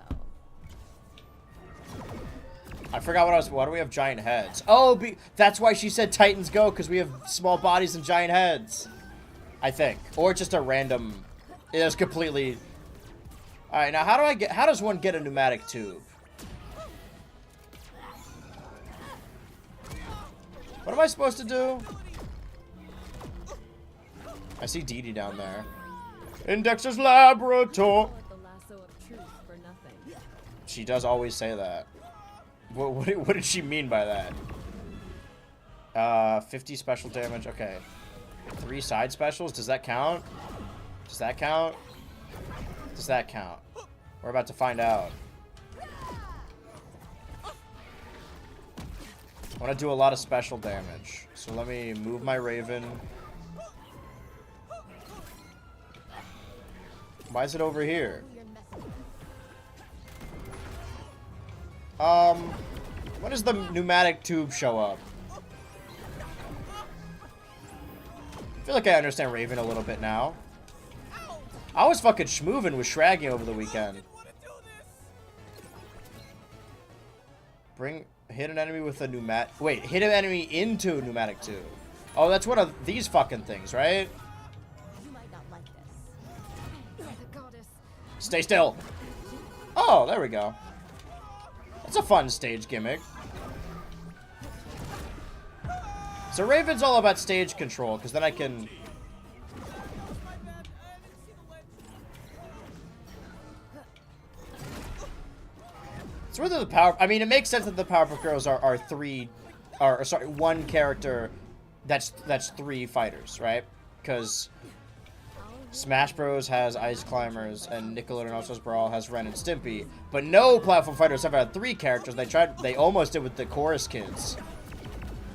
I forgot what I was... Why do we have giant heads? Oh, that's why she said Titans go, because we have small bodies and giant heads. I think. Or just a random... It was completely... Alright, now how does one get a pneumatic tube? What am I supposed to do? I see Dee Dee down there. In Dexter's laboratory. Call it the lasso of truth for nothing. She does always say that. What did she mean by that? 50 special damage. Okay. 3 side specials. Does that count? Does that count? Does that count? We're about to find out. I want to do a lot of special damage. So let me move my Raven. Why is it over here? When does the pneumatic tube show up? I feel like I understand Raven a little bit now. I was fucking schmoovin' with Shraggy over the weekend. Hit an enemy with a pneumatic. Wait, hit an enemy into pneumatic 2. Oh, that's one of these fucking things, right? You might not like this. The goddess. Stay still. Oh, there we go. That's a fun stage gimmick. So Raven's all about stage control, because then I can... It's whether the power... I mean, it makes sense that the Powerpuff Girls are one character that's 3 fighters, right? Because Smash Bros. Has Ice Climbers, and Nickelodeon All-Stars Brawl has Ren and Stimpy. But no platform fighters ever had 3 characters. They almost did with the Chorus Kids.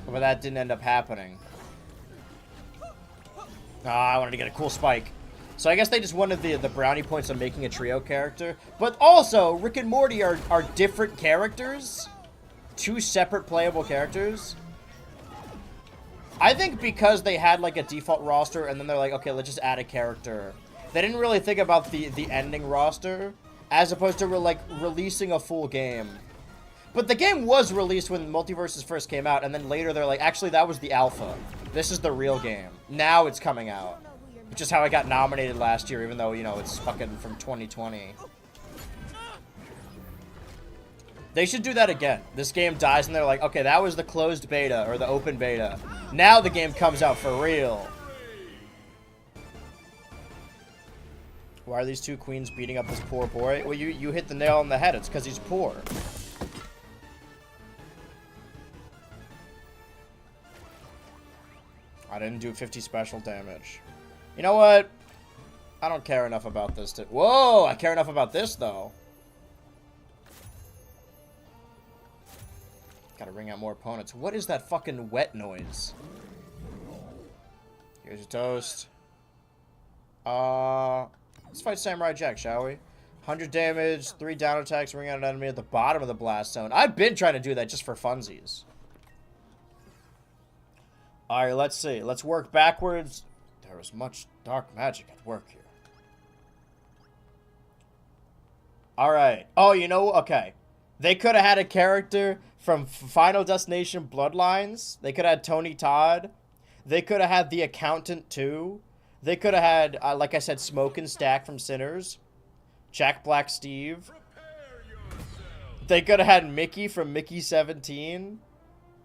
But that didn't end up happening. I wanted to get a cool spike. So I guess they just wanted the brownie points of making a trio character. But also, Rick and Morty are different characters. 2 separate playable characters. I think because they had like a default roster and then they're like, okay, let's just add a character. They didn't really think about the ending roster as opposed to releasing a full game. But the game was released when Multiversus first came out, and then later they're like, actually, that was the alpha. This is the real game. Now it's coming out. Which is how I got nominated last year, even though, you know, it's fucking from 2020. They should do that again. This game dies, and they're like, okay, that was the closed beta, or the open beta. Now the game comes out for real. Why are these 2 queens beating up this poor boy? Well, you hit the nail on the head. It's because he's poor. I didn't do 50 special damage. You know what? I don't care enough about this to... Whoa! I care enough about this, though. Gotta bring out more opponents. What is that fucking wet noise? Here's your toast. Let's fight Samurai Jack, shall we? 100 damage, 3 down attacks, bring out an enemy at the bottom of the blast zone. I've been trying to do that just for funsies. Alright, let's see. Let's work backwards. There is much dark magic at work here. Alright. Oh, you know, okay. They could have had a character from Final Destination Bloodlines. They could have had Tony Todd. They could have had the Accountant, too. They could have had, like I said, Smoke and Stack from Sinners. Jack Black Steve. They could have had Mickey from Mickey 17.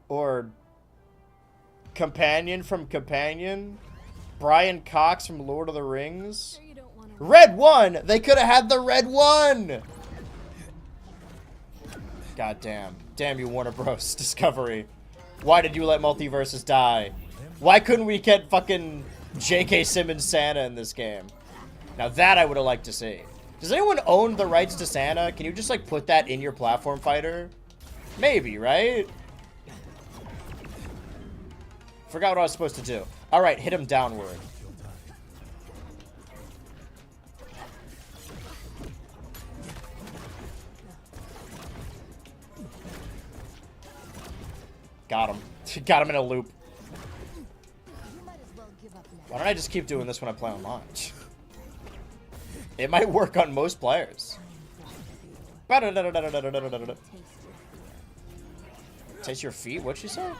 Or Companion from Companion. Brian Cox from Lord of the Rings. Red 1! They could have had the Red 1! God damn. Damn you, Warner Bros. Discovery. Why did you let Multiversus die? Why couldn't we get fucking J.K. Simmons Santa in this game? Now that I would have liked to see. Does anyone own the rights to Santa? Can you just like put that in your platform fighter? Maybe, right? Forgot what I was supposed to do. Alright, hit him downward. Got him. Got him in a loop. Why don't I just keep doing this when I play online? It might work on most players. Taste your feet? What'd she say?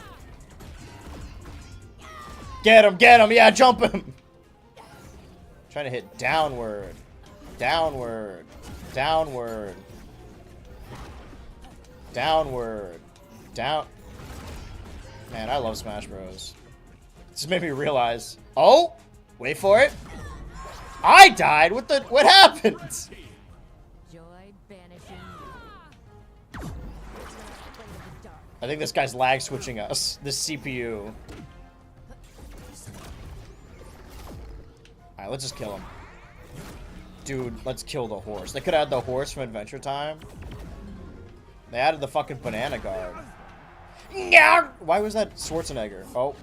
Get him! Get him! Yeah, jump him! Trying to hit downward. Downward. Downward. Downward. Down. Man, I love Smash Bros. This made me realize. Oh! Wait for it. I died? What happened? Joy banishing. I think this guy's lag switching us. This CPU. Alright, let's just kill him. Dude, let's kill the horse. They could have had the horse from Adventure Time. They added the fucking banana guard. Why was that Schwarzenegger? Oh.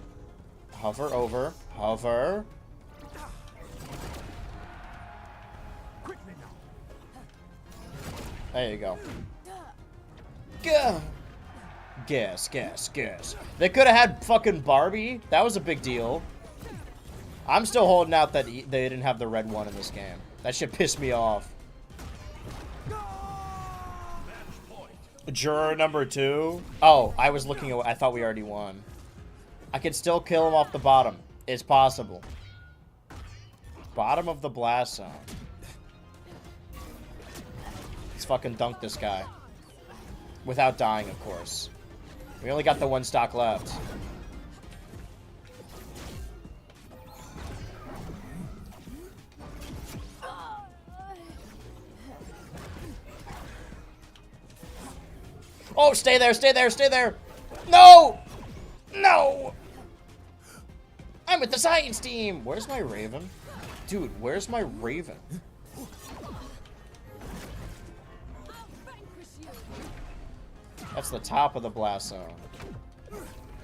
Hover over. Hover. There you go. Go. Guess. They could have had fucking Barbie. That was a big deal. I'm still holding out that they didn't have the Red 1 in this game. That shit pissed me off. Juror number 2. Oh, I was looking away. I thought we already won. I could still kill him off the bottom. It's possible. Bottom of the blast zone. Let's fucking dunk this guy. Without dying, of course. We only got the 1 stock left. Oh, stay there, stay there, stay there! No! No! I'm with the science team! Where's my Raven? Dude, where's my Raven? That's the top of the blast zone.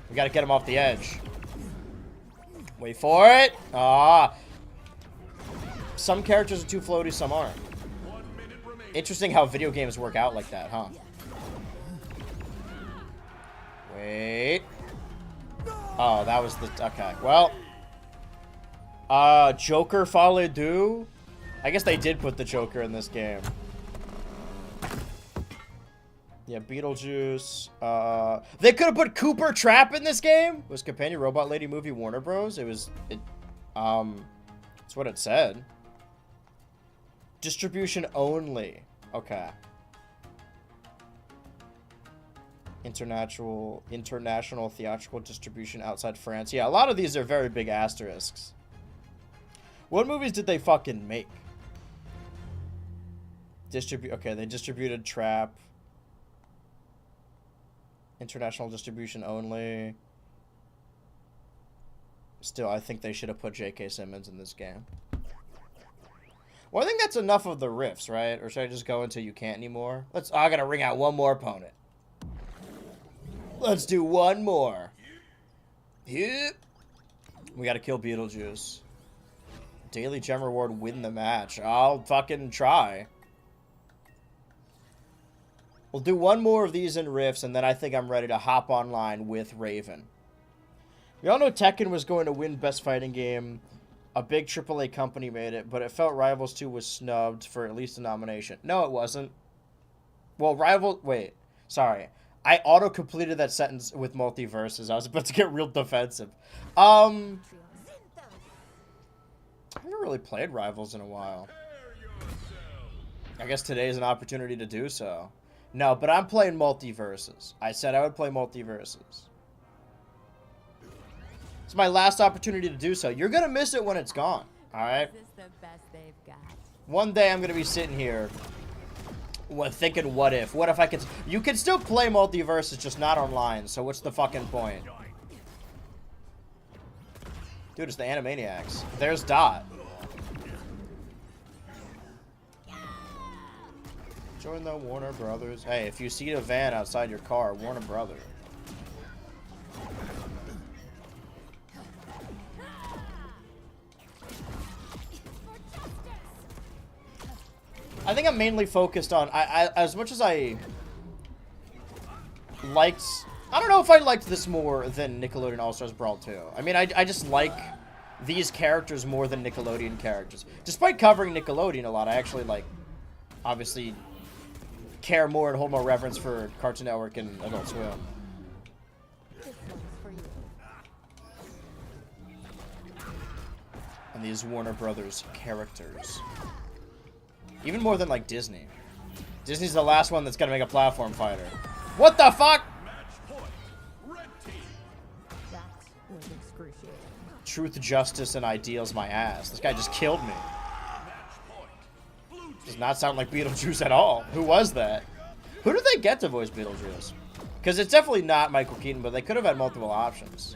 We gotta get him off the edge. Wait for it! Ah! Some characters are too floaty, some aren't. Interesting how video games work out like that, huh? Wait. Oh, that was the... Okay, well. Joker Folle Do? I guess they did put the Joker in this game. Yeah, Beetlejuice. They could have put Cooper Trap in this game? Was Companion Robot Lady movie Warner Bros? That's what it said. Distribution only. Okay. International theatrical distribution outside France. Yeah, a lot of these are very big asterisks. What movies did they fucking make? Okay, they distributed Trap. International distribution only. Still, I think they should have put J.K. Simmons in this game. Well, I think that's enough of the riffs, right? Or should I just go until you can't anymore? I gotta ring out one more opponent. Let's do one more. Yep. We gotta kill Beetlejuice. Daily Gem Reward, win the match. I'll fucking try. We'll do one more of these in Rifts, and then I think I'm ready to hop online with Raven. We all know Tekken was going to win Best Fighting Game. A big AAA company made it, but it felt Rivals 2 was snubbed for at least a nomination. No, it wasn't. Well, Wait. Sorry. I auto-completed that sentence with Multiversus. I was about to get real defensive. I haven't really played Rivals in a while. I guess today is an opportunity to do so. No, but I'm playing Multiversus. I said I would play Multiversus. It's my last opportunity to do so. You're going to miss it when it's gone. Alright? One day I'm going to be sitting here thinking, what if? What if I could... You can still play Multiversus, just not online. So what's the fucking point? Dude, it's the Animaniacs. There's Dot. Join the Warner Brothers. Hey, if you see a van outside your car, Warner Brothers. I think I'm mainly focused on... as much as I liked... I don't know if I liked this more than Nickelodeon All-Stars Brawl 2. I mean, I just like these characters more than Nickelodeon characters. Despite covering Nickelodeon a lot, I actually, like, obviously care more and hold more reverence for Cartoon Network and Adult Swim. And these Warner Brothers characters. Even more than, like, Disney. Disney's the last one that's gonna make a platform fighter. What the fuck? Truth, justice, and ideals my ass. This guy just killed me. Does not sound like Beetlejuice at all. Who was that? Who did they get to voice Beetlejuice? Because it's definitely not Michael Keaton, but they could have had multiple options.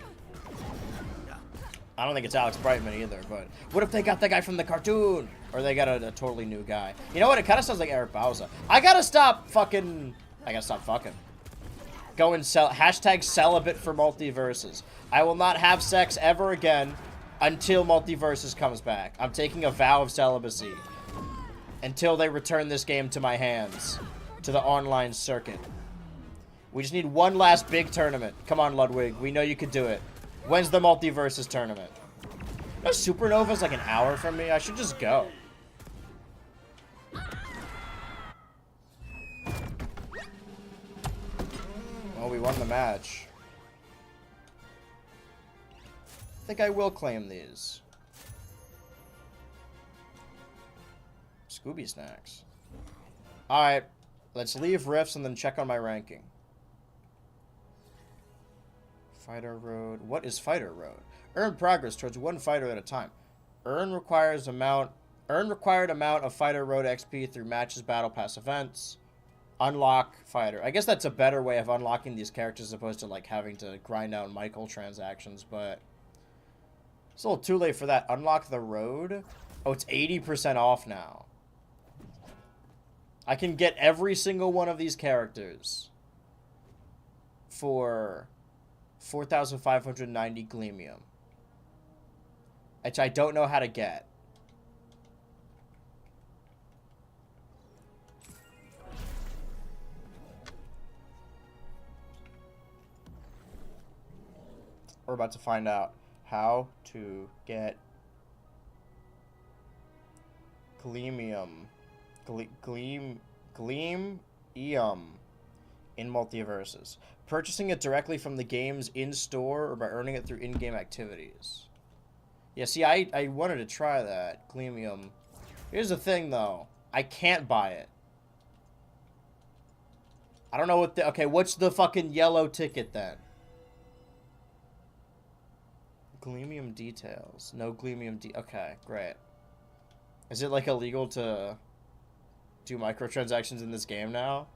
I don't think it's Alex Brightman either, but what if they got the guy from the cartoon? Or they got a totally new guy? You know what? It kind of sounds like Eric Bauza. I gotta stop fucking... Go and hashtag celibate for Multiversus. I will not have sex ever again until Multiversus comes back. I'm taking a vow of celibacy. Until they return this game to my hands. To the online circuit. We just need one last big tournament. Come on, Ludwig. We know you could do it. When's the Multiversus tournament? No, Supernova's like an hour from me. I should just go. won the match. I think I will claim these. Scooby snacks. Alright, let's leave Rifts and then check on my ranking. Fighter Road. What is Fighter Road? Earn progress towards one fighter at a time. Earn required amount of Fighter Road XP through matches, battle pass events. Unlock fighter. I guess that's a better way of unlocking these characters as opposed to like having to grind out microtransactions, but it's a little too late for that. Unlock the road. Oh, it's 80% off now. I can get every single one of these characters for 4,590 Gleamium, which I don't know how to get. We're about to find out how to get Gleamium. Gleamium in Multiversus. Purchasing it directly from the game's in-store or by earning it through in-game activities. Yeah, see, I wanted to try that. Gleamium. Here's the thing, though. I can't buy it. I don't know what the... Okay, what's the fucking yellow ticket, then? Gleamium details. No Gleamium okay, great. Is it, like, illegal to do microtransactions in this game now?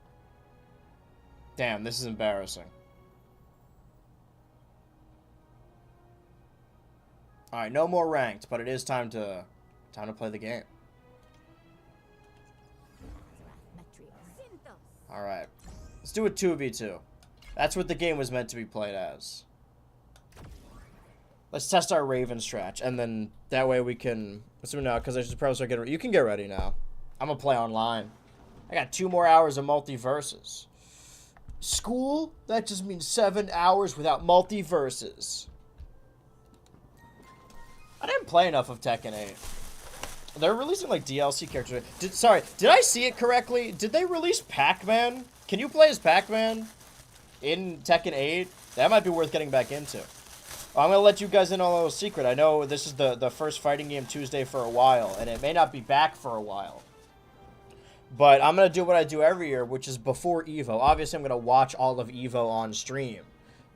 Damn, this is embarrassing. Alright, no more ranked, but it is time to play the game. Alright. Let's do a 2v2. That's what the game was meant to be played as. Let's test our Raven stretch, and then that way we can... Let's do it now, because I should probably start getting... You can get ready now. I'm gonna play online. I got 2 more hours of Multiversus. School? That just means 7 hours without Multiversus. I didn't play enough of Tekken 8. They're releasing, like, DLC characters. Did I see it correctly? Did they release Pac-Man? Can you play as Pac-Man in Tekken 8? That might be worth getting back into. I'm going to let you guys in on a little secret. I know this is the first Fighting Game Tuesday for a while, and it may not be back for a while. But I'm going to do what I do every year, which is before EVO. Obviously, I'm going to watch all of EVO on stream.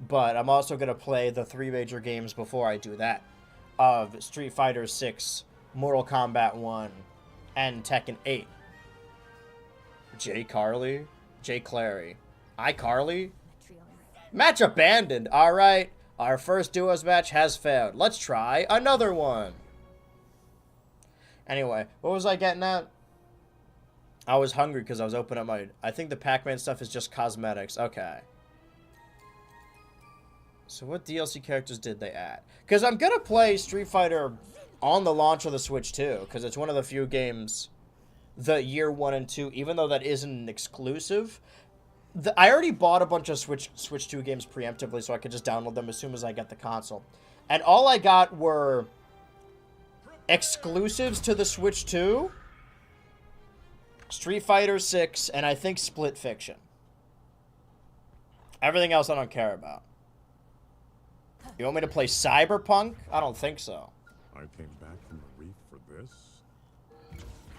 But I'm also going to play the 3 major games before I do that. Of Street Fighter 6, Mortal Kombat 1, and Tekken 8. Jay Carly? Jay Clary. iCarly? Match abandoned. Alright. Our first duos match has failed. Let's try another one. Anyway, what was I getting at? I was hungry because I was opening up my... I think the Pac-Man stuff is just cosmetics. Okay. So what DLC characters did they add? Because I'm going to play Street Fighter on the launch of the Switch too. Because it's one of the few games, the year 1 and 2, even though that isn't an exclusive... I already bought a bunch of Switch 2 games preemptively, so I could just download them as soon as I get the console. And all I got were exclusives to the Switch 2, Street Fighter 6, and I think Split Fiction. Everything else I don't care about. You want me to play Cyberpunk? I don't think so. I came back from the reef for this.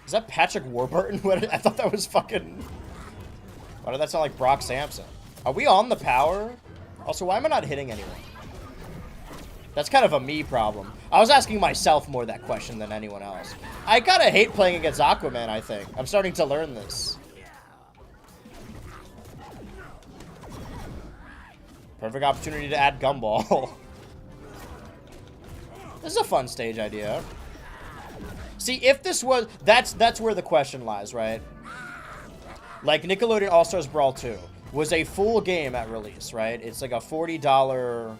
Is that Patrick Warburton? I thought that was fucking... Why did that sound like Brock Sampson? Are we on the power? Also, why am I not hitting anyone? That's kind of a me problem. I was asking myself more that question than anyone else. I gotta hate playing against Aquaman, I think. I'm starting to learn this. Perfect opportunity to add Gumball. This is a fun stage idea. See, if this was... That's where the question lies, right? Like, Nickelodeon All-Stars Brawl 2 was a full game at release, right? It's like a $40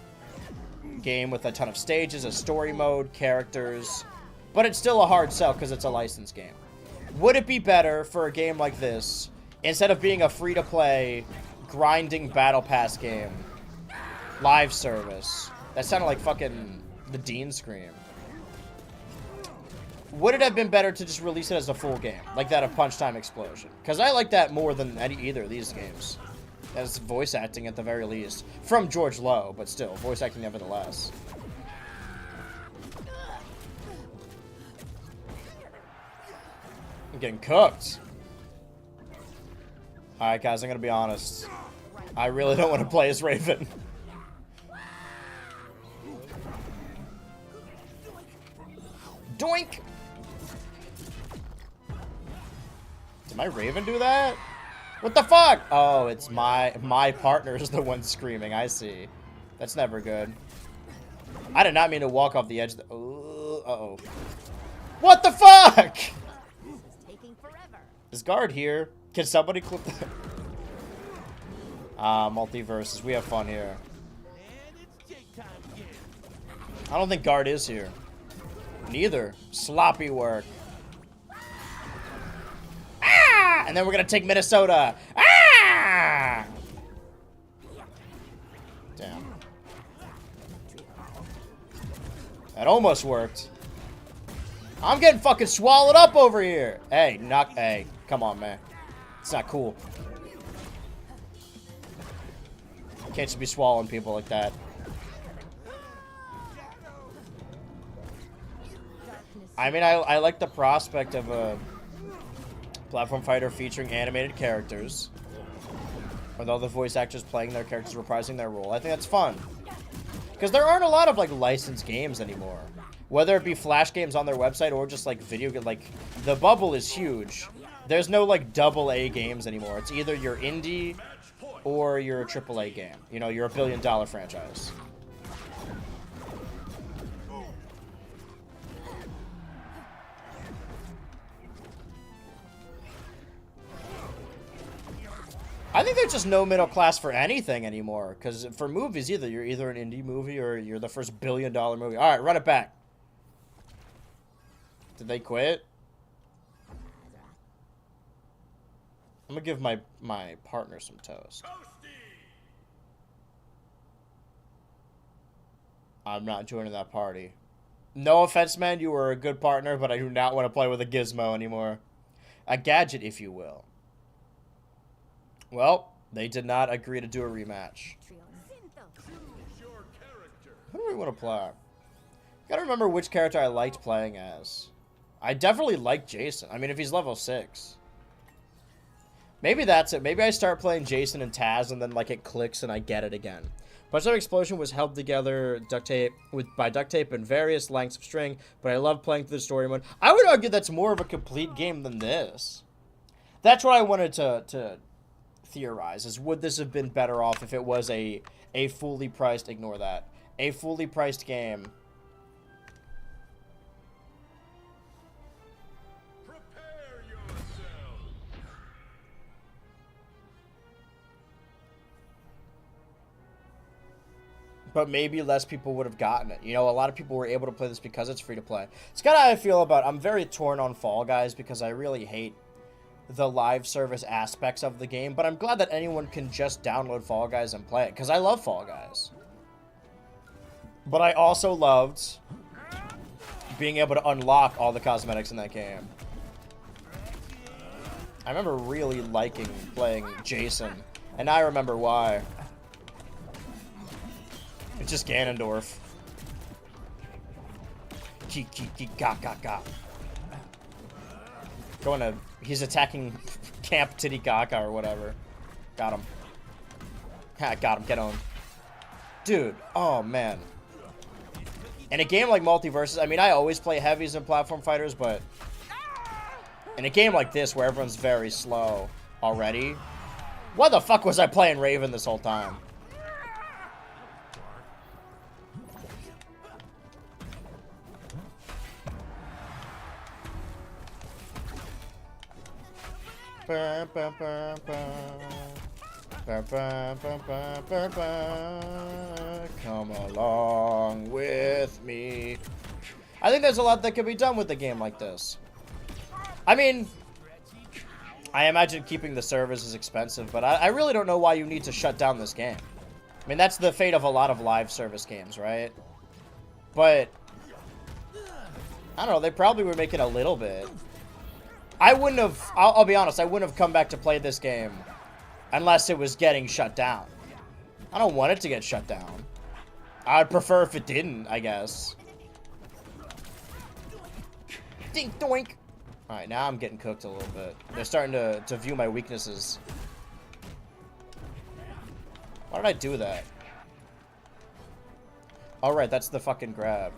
game with a ton of stages, a story mode, characters, but it's still a hard sell because it's a licensed game. Would it be better for a game like this, instead of being a free-to-play, grinding battle pass game, live service? That sounded like fucking the Dean Scream. Would it have been better to just release it as a full game? Like that of Punch Time Explosion? Because I like that more than either of these games. As voice acting at the very least. From George Lowe, but still, voice acting nevertheless. I'm getting cooked. Alright, guys, I'm gonna be honest. I really don't want to play as Raven. Doink! Did my Raven do that? What the fuck? Oh, it's my partner is the one screaming. I see. That's never good. I did not mean to walk off the edge. Uh-oh. What the fuck? Is guard here? Can somebody clip that? Multiversus. We have fun here. I don't think guard is here. Neither. Sloppy work. Ah! And then we're gonna take Minnesota. Ah! Damn. That almost worked. I'm getting fucking swallowed up over here. Hey, hey, come on, man. It's not cool. Can't just be swallowing people like that. I mean, I like the prospect of a platform fighter featuring animated characters, with all the voice actors playing their characters, reprising their role. I think that's fun. Because there aren't a lot of, like, licensed games anymore. Whether it be Flash games on their website or just, like, video game. Like, the bubble is huge. There's no, like, AA games anymore. It's either you're indie or you're a AAA game. You know, you're a billion-dollar franchise. I think there's just no middle class for anything anymore. Because for movies, you're either an indie movie or you're the first billion-dollar movie. All right, run it back. Did they quit? I'm gonna give my partner some toast. I'm not joining that party. No offense, man. You were a good partner, but I do not want to play with a gizmo anymore. A gadget, if you will. Well, they did not agree to do a rematch. Who do we want to play? Gotta remember which character I liked playing as. I definitely like Jason. I mean, if he's level 6. Maybe that's it. Maybe I start playing Jason and Taz, and then, like, it clicks and I get it again. Punch-Up Explosion was held together by duct tape and various lengths of string, but I love playing through the story mode. I would argue that's more of a complete game than this. That's what I wanted to theorize, is would this have been better off if it was a fully priced, ignore that, a fully priced game. Prepare yourself. But maybe less people would have gotten it. You know, a lot of people were able to play this because it's free to play. It's kind of how I feel about, I'm very torn on Fall Guys because I really hate the live service aspects of the game, but I'm glad that anyone can just download Fall Guys and play it, because I love Fall Guys. But I also loved being able to unlock all the cosmetics in that game. I remember really liking playing Jason, and now I remember why. It's just Ganondorf. Going to... He's attacking Camp Titicaca or whatever. Got him. Ha, got him. Get on. Dude, oh man. In a game like Multiversus, I mean, I always play heavies and platform fighters, but in a game like this where everyone's very slow already, why the fuck was I playing Raven this whole time? Come along with me. I think there's a lot that could be done with a game like this. I mean, I imagine keeping the servers is expensive, but I really don't know why you need to shut down this game. I mean, that's the fate of a lot of live service games, right? But I don't know, they probably were making a little bit. I wouldn't have, I'll be honest, I wouldn't have come back to play this game Unless it was getting shut down. I don't want it to get shut down. I'd prefer if it didn't, I guess. Dink doink. Alright, now I'm getting cooked a little bit. They're starting to view my weaknesses. Why did I do that? Alright, that's the fucking grab.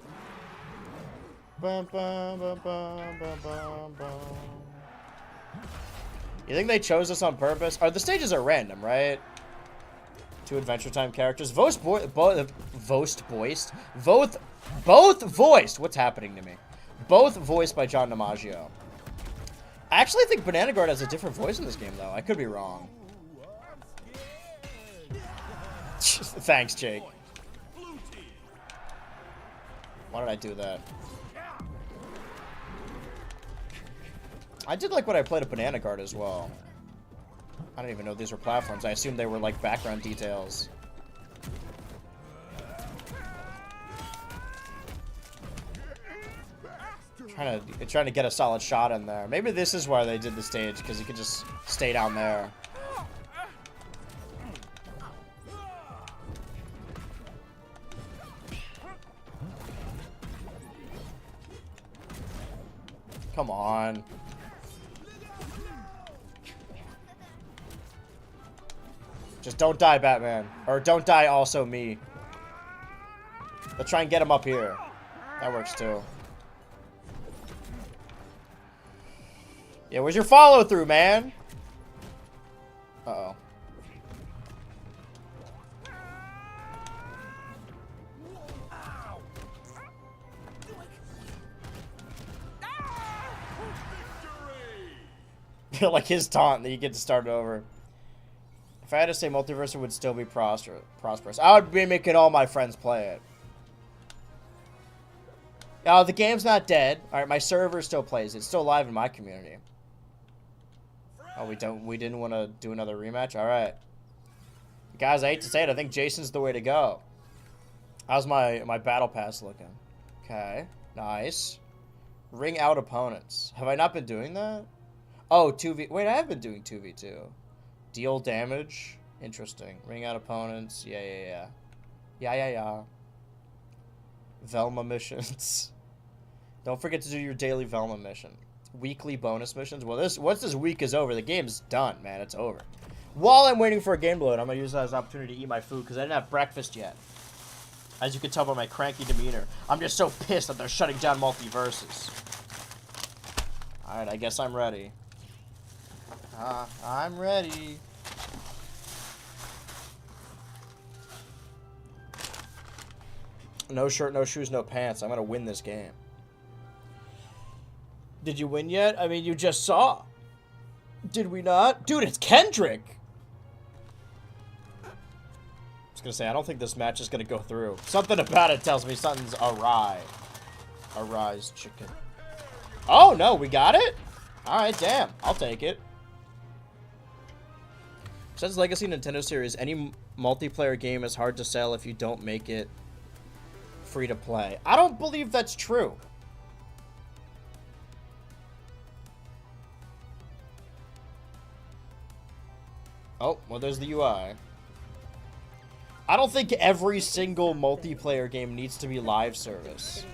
Bum, bum, bum, bum, bum, bum, bum. You think they chose this on purpose? The stages are random, right? 2 Adventure Time characters. Both voiced. What's happening to me? Both voiced by John DiMaggio. I actually think Banana Guard has a different voice in this game, though. I could be wrong. Thanks, Jake. Why did I do that? I did like when I played a Banana Guard as well. I don't even know these were platforms. I assumed they were like background details. Trying to get a solid shot in there. Maybe this is why they did the stage, because you could just stay down there. Come on. Just don't die, Batman. Or don't die also me. Let's try and get him up here. That works too. Yeah, where's your follow through, man? Uh-oh. Like his taunt that you get to start over. If I had to say Multiversus would still be prosperous, I would be making all my friends play it. Oh, the game's not dead. Alright, my server still plays. It's still live in my community. Oh, we didn't want to do another rematch? Alright. Guys, I hate to say it, I think Jason's the way to go. How's my battle pass looking? Okay, nice. Ring out opponents. Have I not been doing that? Oh, 2v... Wait, I have been doing 2v2. Deal damage. Interesting. Ring out opponents. Yeah. Velma missions. Don't forget to do your daily Velma mission. Weekly bonus missions. Well, once this week is over, the game's done, man. It's over. While I'm waiting for a game to load, I'm going to use that as an opportunity to eat my food because I didn't have breakfast yet. As you can tell by my cranky demeanor. I'm just so pissed that they're shutting down Multiversus. Alright, I guess I'm ready. I'm ready. No shirt, no shoes, no pants. I'm gonna win this game. Did you win yet? I mean, you just saw. Did we not? Dude, it's Kendrick! I was gonna say, I don't think this match is gonna go through. Something about it tells me something's awry. Arise, chicken. Oh, no, we got it? Alright, damn. I'll take it. Says Legacy Nintendo Series, any multiplayer game is hard to sell if you don't make it free to play. I don't believe that's true. Oh, well, there's the UI. I don't think every single multiplayer game needs to be live service.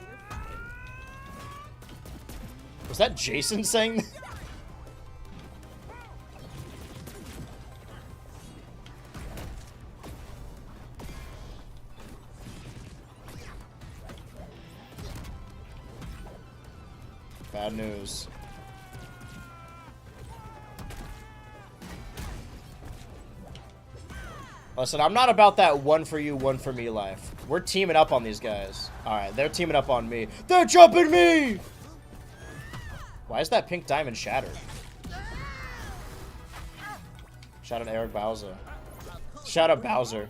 Was that Jason saying that? Bad news. Listen, I'm not about that one for you, one for me life. We're teaming up on these guys. Alright, they're teaming up on me. They're jumping me! Why is that pink diamond shattered? Shout out Eric Bowser. Shout out Bowser.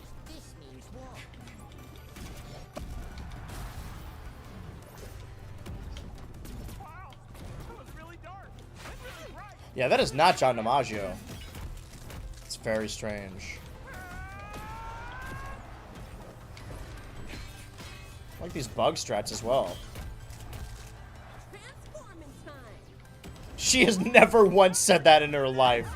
Yeah, that is not John DiMaggio. It's very strange. I like these bug strats as well. She has never once said that in her life.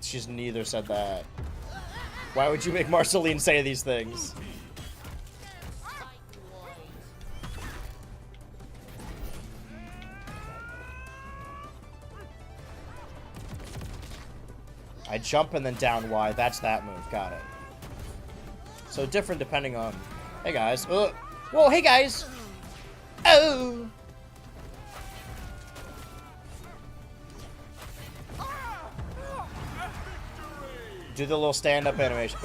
She's neither said that. Why would you make Marceline say these things? I jump and then down Y. That's that move. Got it. So different depending on... Hey, guys. Whoa, hey, guys. Oh. Do the little stand-up animation.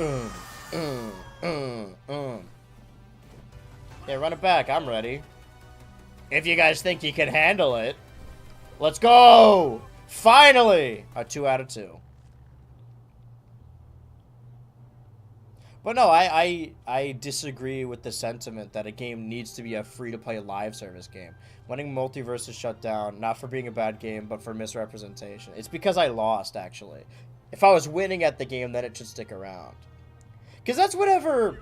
Yeah, run it back. I'm ready. If you guys think you can handle it. Let's go! Finally! A 2 out of 2. But no, I disagree with the sentiment that a game needs to be a free-to-play live service game. Winning Multiversus shut down, not for being a bad game, but for misrepresentation. It's because I lost, actually. If I was winning at the game, then it should stick around. Because that's whenever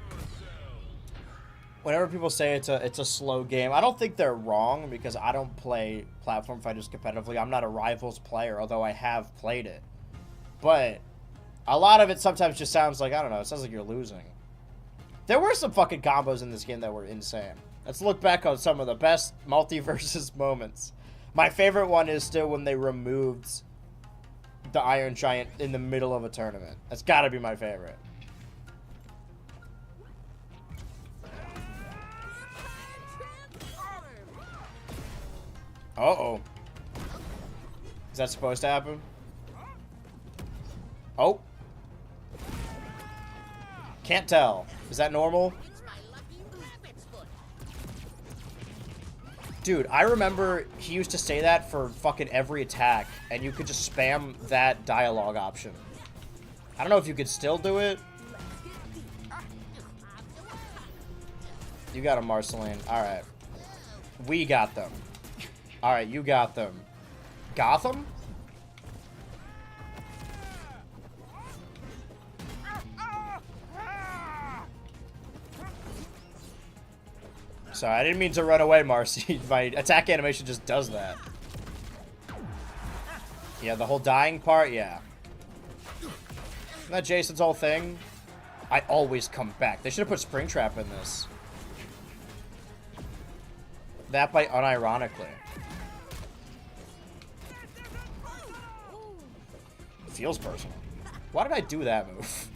people say it's a slow game, I don't think they're wrong, because I don't play platform fighters competitively. I'm not a Rivals player, although I have played it. But a lot of it sometimes just sounds like, I don't know, it sounds like you're losing. There were some fucking combos in this game that were insane. Let's look back on some of the best Multiversus moments. My favorite one is still when they removed the Iron Giant in the middle of a tournament. That's gotta be my favorite. Uh-oh. Is that supposed to happen? Oh. Can't tell. Is that normal? Dude, I remember he used to say that for fucking every attack, and you could just spam that dialogue option. I don't know if you could still do it. You got him, Marceline. Alright. We got them. Alright, you got them. Gotham? Sorry, I didn't mean to run away, Marcy. My attack animation just does that. Yeah, the whole dying part, yeah. Isn't that Jason's whole thing? I always come back. They should have put Springtrap in this. That by unironically. Feels personal. Why did I do that move?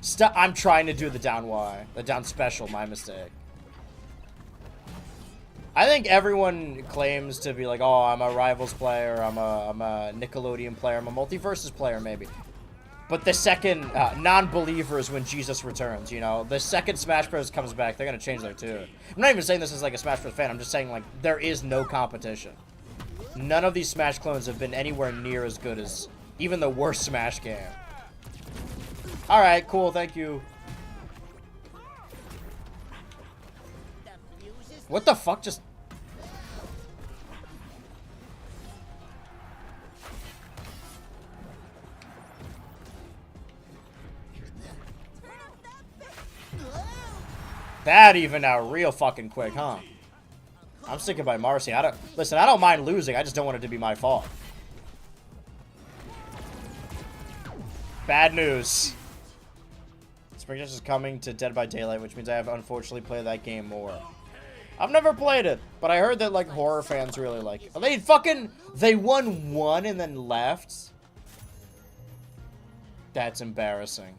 Stop! I'm trying to do the down Y. The down special, my mistake. I think everyone claims to be like, oh, I'm a Rivals player, I'm a Nickelodeon player, I'm a Multiversus player, maybe. But the second, non-believer is when Jesus returns, you know? The second Smash Bros. Comes back, they're gonna change their tune. I'm not even saying this as like a Smash Bros. Fan, I'm just saying, like, there is no competition. None of these Smash clones have been anywhere near as good as even the worst Smash game. Alright, cool, thank you. What the fuck just... That even out real fucking quick, huh? I'm sticking by Marcy. Listen, I don't mind losing. I just don't want it to be my fault. Bad news. Spring Dash is coming to Dead by Daylight, which means I have unfortunately played that game more. I've never played it, but I heard that like horror fans really like it. They won one and then left. That's embarrassing.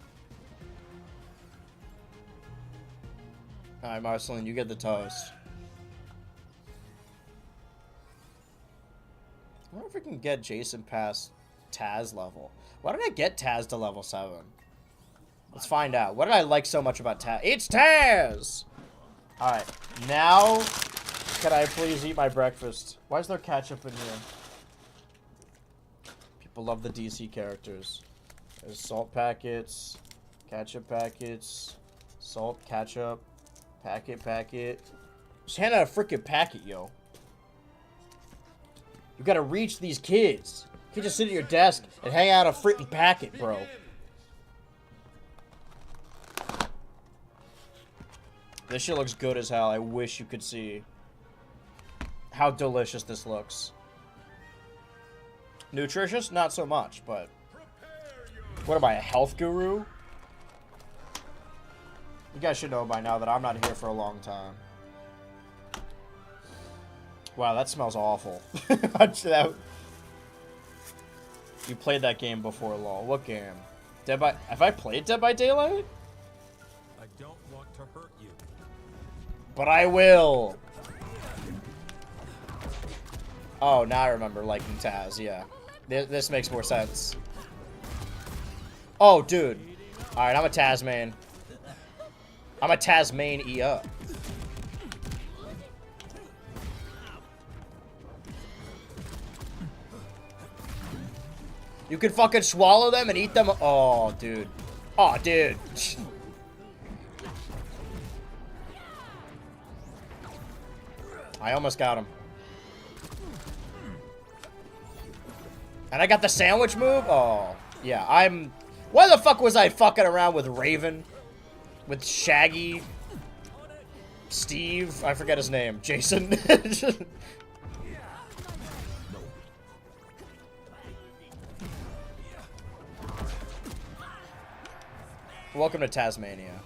Alright, Marceline, you get the toast. I wonder if we can get Jason past Taz level. Why did I get Taz to level 7? Let's find out. What did I like so much about Taz? It's Taz! Alright, now can I please eat my breakfast? Why is there ketchup in here? People love the DC characters. There's salt packets, ketchup packets, salt, ketchup. Packet. Just hand out a freaking packet, yo. You gotta reach these kids. You can't just sit at your desk and hang out a freaking packet, bro. This shit looks good as hell. I wish you could see how delicious this looks. Nutritious? Not so much, but What am I, a health guru? You guys should know by now that I'm not here for a long time. Wow, that smells awful. You played that game before, lol. What game? Have I played Dead by Daylight? I don't want to hurt you. But I will. Oh, now I remember liking Taz, yeah. This makes more sense. Oh, dude. Alright, I'm a Taz main. I'm a Taz main E-up. You can fucking swallow them and eat them. Oh, dude. Oh, dude. I almost got him. And I got the sandwich move? Oh, yeah. Why the fuck was I fucking around with Raven? With Shaggy? Steve? I forget his name. Jason? Welcome to Tasmania.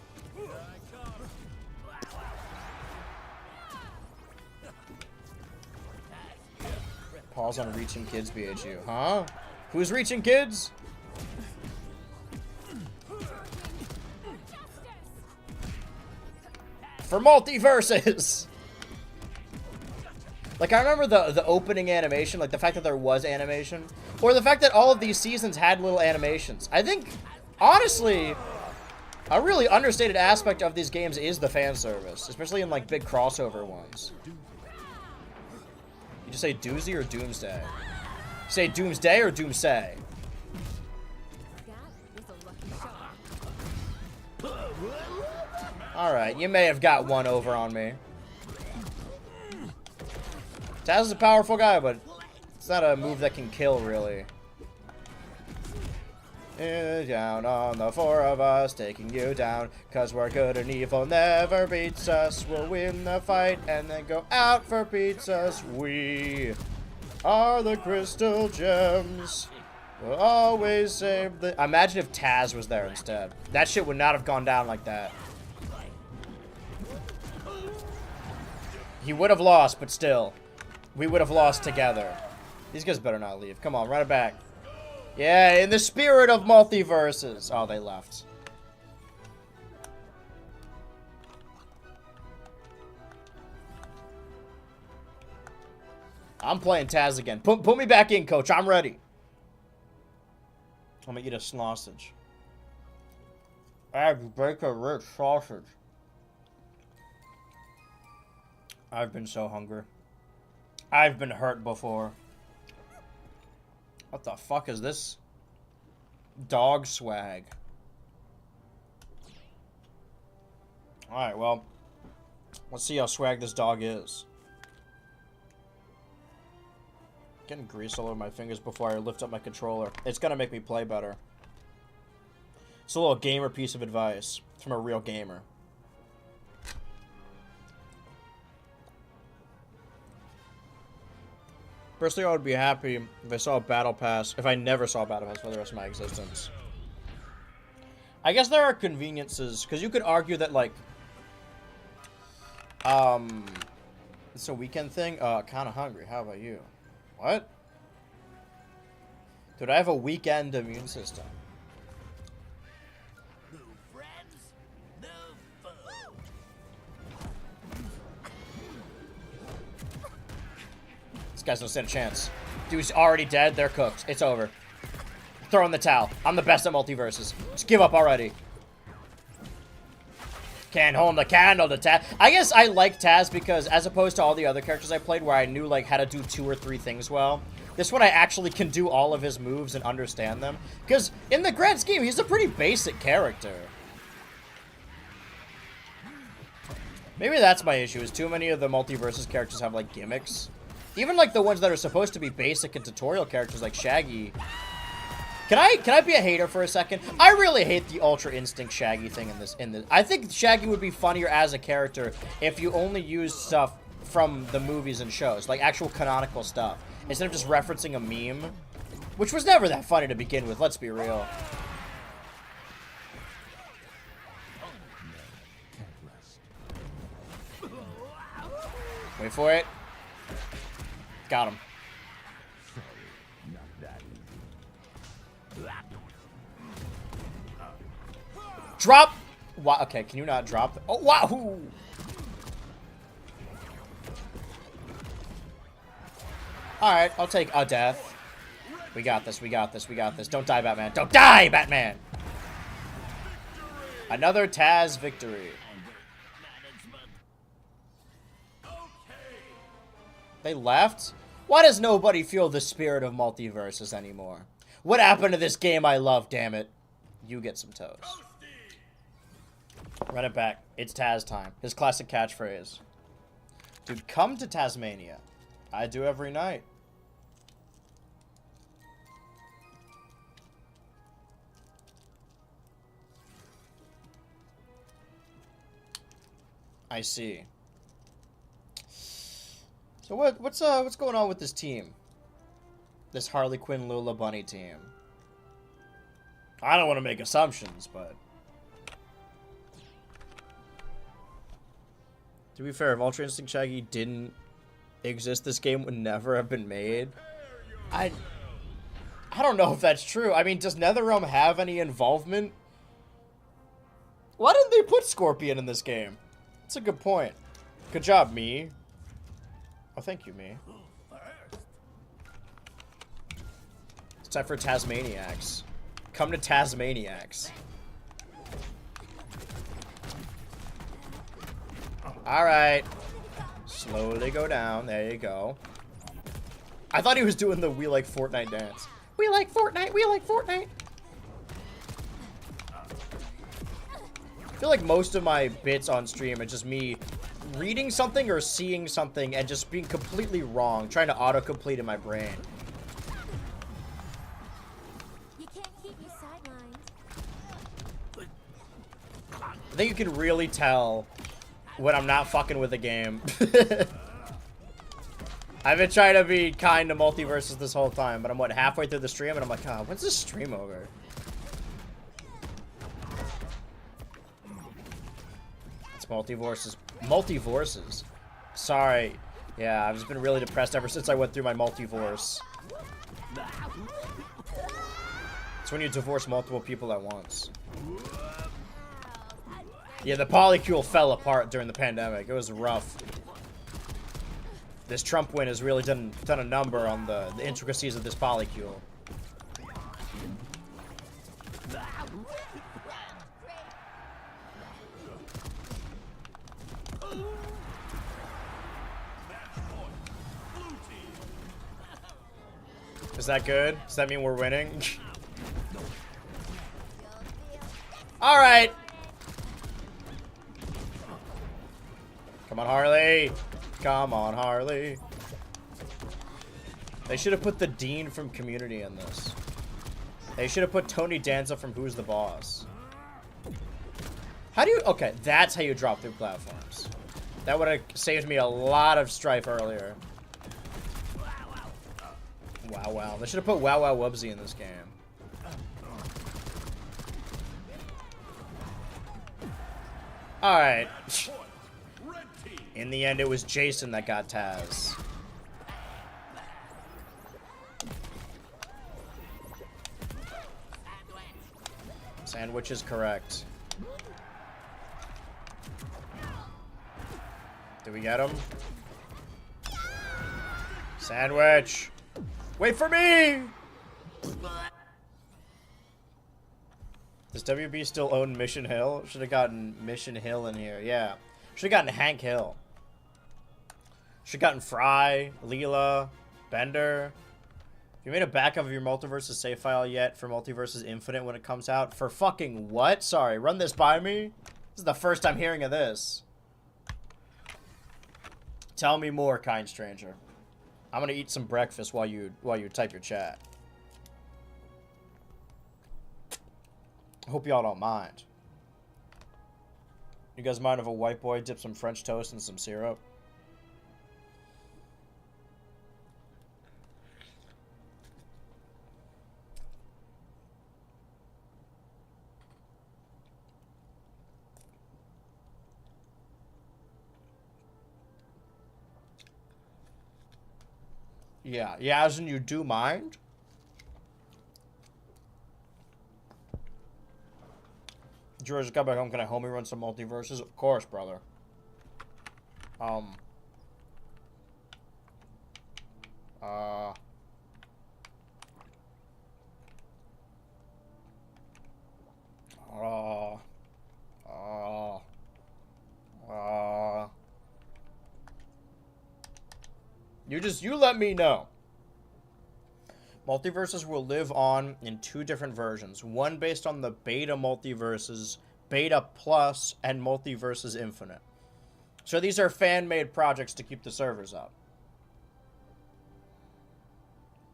Pause on reaching kids, BHU. Huh? Who's reaching kids? For Multiversus! Like, I remember the opening animation, like the fact that there was animation, or the fact that all of these seasons had little animations. I think, honestly, a really understated aspect of these games is the fan service, especially in, like, big crossover ones. You just say doozy or doomsday? You say doomsday or doomsay? Alright, you may have got one over on me. Taz is a powerful guy, but it's not a move that can kill, really. Down on the four of us, taking you down, 'cause we're good and evil never beats us. We'll win the fight and then go out for pizzas. We are the crystal gems. We'll always save the... Imagine if Taz was there instead. That shit would not have gone down like that. He would have lost, but still. We would have lost together. These guys better not leave. Come on, run it back. Yeah, in the spirit of multiverses. Oh, they left. I'm playing Taz again. Put me back in, coach. I'm ready. I'm gonna eat a sausage. Eggs, bacon, rich sausage. I've been so hungry. I've been hurt before. What the fuck is this? Dog swag. Alright, well. Let's see how swag this dog is. Getting grease all over my fingers before I lift up my controller. It's gonna make me play better. It's a little gamer piece of advice from a real gamer. Personally, I would be happy if I saw a battle pass, if I never saw a battle pass for the rest of my existence. I guess there are conveniences, because you could argue that, like, it's a weekend thing. Kind of hungry. How about you? What? Dude, I have a weekend immune system. These guys don't stand a chance. Dude's already dead. They're cooked. It's over. Throw in the towel. I'm the best at multiverses. Just give up already. Can't hold the candle to Taz. I guess I like Taz because, as opposed to all the other characters I played where I knew, like, how to do 2 or 3 things well, this one I actually can do all of his moves and understand them. Because, in the grand scheme, he's a pretty basic character. Maybe that's my issue, is too many of the multiverses characters have, like, gimmicks. Even, like, the ones that are supposed to be basic and tutorial characters, like Shaggy. Can I be a hater for a second? I really hate the Ultra Instinct Shaggy thing in this. I think Shaggy would be funnier as a character if you only used stuff from the movies and shows, like actual canonical stuff, instead of just referencing a meme, which was never that funny to begin with, let's be real. Wait for it. Got him. Drop! Wow, okay, can you not drop? Oh, wow! Alright, I'll take a death. We got this, we got this, we got this. Don't die, Batman. Don't die, Batman! Another Taz victory. They left? Why does nobody feel the spirit of Multiversus anymore? What happened to this game I love, damn it? You get some toast. Run it back. It's Taz time. His classic catchphrase. Dude, come to Tasmania. I do every night. I see. So what's going on with this team? This Harley Quinn Lula Bunny team. I don't want to make assumptions, but to be fair, if Ultra Instinct Shaggy didn't exist, this game would never have been made. I don't know if that's true. I mean, does NetherRealm have any involvement? Why didn't they put Scorpion in this game? That's a good point. Good job, me. Oh, thank you, me. It's time for Tasmaniacs. Come to Tasmaniacs. Alright. Slowly go down. There you go. I thought he was doing the We Like Fortnite dance. We like Fortnite. We like Fortnite. I feel like most of my bits on stream are just me reading something or seeing something and just being completely wrong, trying to autocomplete in my brain. You can't keep me sidelined. I think you can really tell when I'm not fucking with the game. I've been trying to be kind to Multiversus this whole time, but I'm, what, halfway through the stream, and I'm like, oh, when's this stream over? It's Multiversus. Multiversus. Sorry. Yeah, I've just been really depressed ever since I went through my multiverse. It's when you divorce multiple people at once. Yeah, the polycule fell apart during the pandemic. It was rough. This Trump win has really done a number on the intricacies of this polycule. Is that good? Does that mean we're winning? Alright! Come on, Harley! Come on, Harley! They should have put the Dean from Community in this. They should have put Tony Danza from Who's the Boss. How do you... Okay, that's how you drop through platforms. That would have saved me a lot of strife earlier. Wow, wow. They should have put Wow Wow Wubsy in this game. Alright. In the end, it was Jason that got Taz. Sandwich is correct. Did we get him? Sandwich! Wait for me! Does WB still own Mission Hill? Should have gotten Mission Hill in here. Yeah. Should have gotten Hank Hill. Should have gotten Fry, Leela, Bender. You made a backup of your Multiversus save file yet for Multiversus Infinite when it comes out? For fucking what? Sorry, run this by me? This is the first time hearing of this. Tell me more, kind stranger. I'm gonna eat some breakfast while you type your chat. Hope y'all don't mind. You guys mind if a white boy dips some French toast in some syrup? Yeah, yeah, as in you do mind? George, got back home. Can I homie run some multiverses? Of course, brother. Um. Uh. Uh. Uh. Uh. You let me know. Multiverses will live on in 2 different versions. One based on the beta multiverses, Beta Plus, and Multiversus Infinite. So these are fan-made projects to keep the servers up.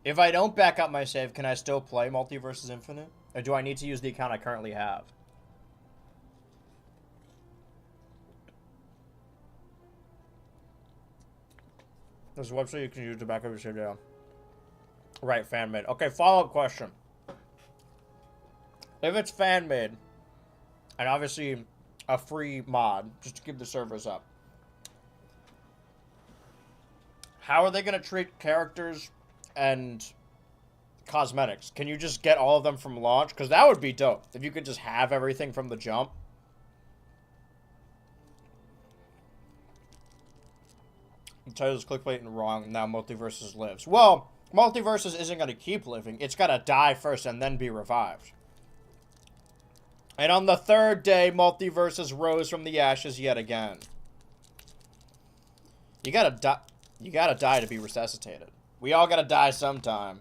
If I don't back up my save, can I still play Multiversus Infinite? Or do I need to use the account I currently have? There's a website you can use to back up your save down. Right, fan-made. Okay, follow-up question. If it's fan-made, and obviously a free mod, just to keep the servers up, how are they going to treat characters and cosmetics? Can you just get all of them from launch? Because that would be dope, if you could just have everything from the jump. The title's clickbait and wrong, now Multiversus lives. Well, Multiversus isn't going to keep living. It's got to die first and then be revived. And on the 3rd day, Multiversus rose from the ashes yet again. You gotta die. You gotta die to be resuscitated. We all gotta die sometime.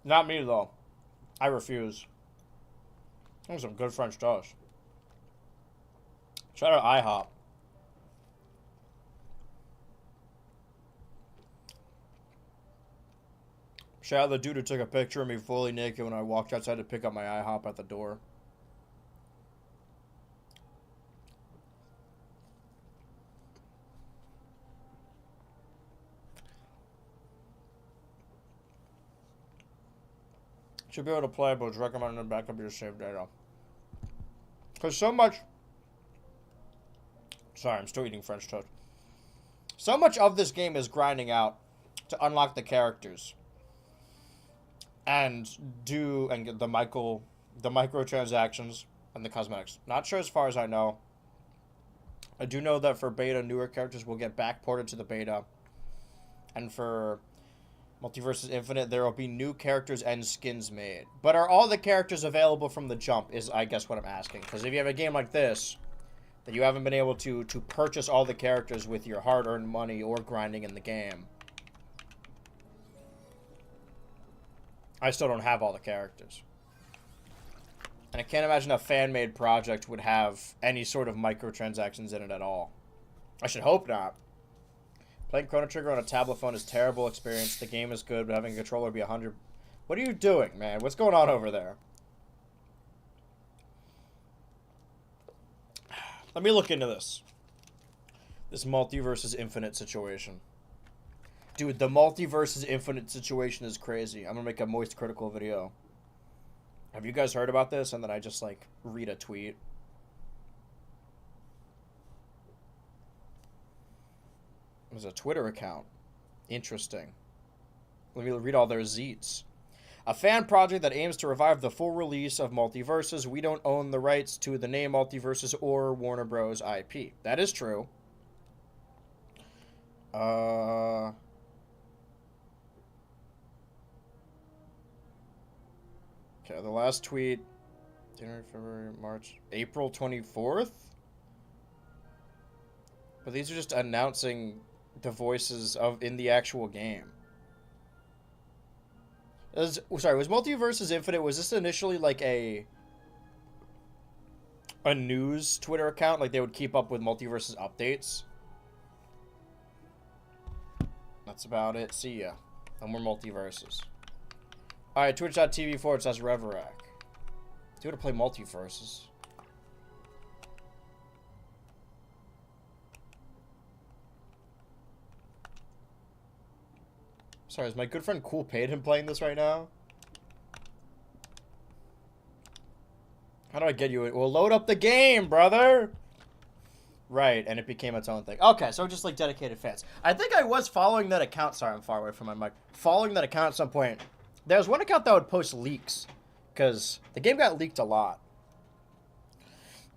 Not me, though. I refuse. That was some good French toast. Shout out IHOP. Shout out the dude who took a picture of me fully naked when I walked outside to pick up my IHOP at the door. Should be able to play, but it's recommended to back up your save data. Because so much... Sorry, I'm still eating French toast. So much of this game is grinding out to unlock the characters. And get the microtransactions and the cosmetics. Not sure as far as I know. I do know that for beta, newer characters will get backported to the beta. And for Multiversus Infinite, there will be new characters and skins made. But are all the characters available from the jump is, I guess, what I'm asking. Because if you have a game like this, that you haven't been able to purchase all the characters with your hard-earned money or grinding in the game, I still don't have all the characters. And I can't imagine a fan-made project would have any sort of microtransactions in it at all. I should hope not. Playing Chrono Trigger on a tablet phone is a terrible experience. The game is good, but having a controller be 100... What are you doing, man? What's going on over there? Let me look into this. This Multiversus Infinite situation. Dude, the Multiversus Infinite situation is crazy. I'm gonna make a moist critical video. Have you guys heard about this? And then I just, like, read a tweet. There's a Twitter account. Interesting. Let me read all their zeets. A fan project that aims to revive the full release of Multiversus. We don't own the rights to the name Multiversus or Warner Bros. IP. That is true. Okay, the last tweet, January, February, March, April 24th? But these are just announcing the voices in the actual game. Sorry, was Multiversus Infinite, was this initially like a news Twitter account? Like they would keep up with Multiversus updates? That's about it. See ya. No more Multiverses. Alright, twitch.tv/Reverac. Do you want to play Multiverses? Sorry, is my good friend Cool Paid him playing this right now? How do I get you in? Well, load up the game, brother! Right, and it became its own thing. Okay, so just like dedicated fans. I think I was following that account. Sorry, I'm far away from my mic. Following that account at some point. There was one account that would post leaks, because the game got leaked a lot.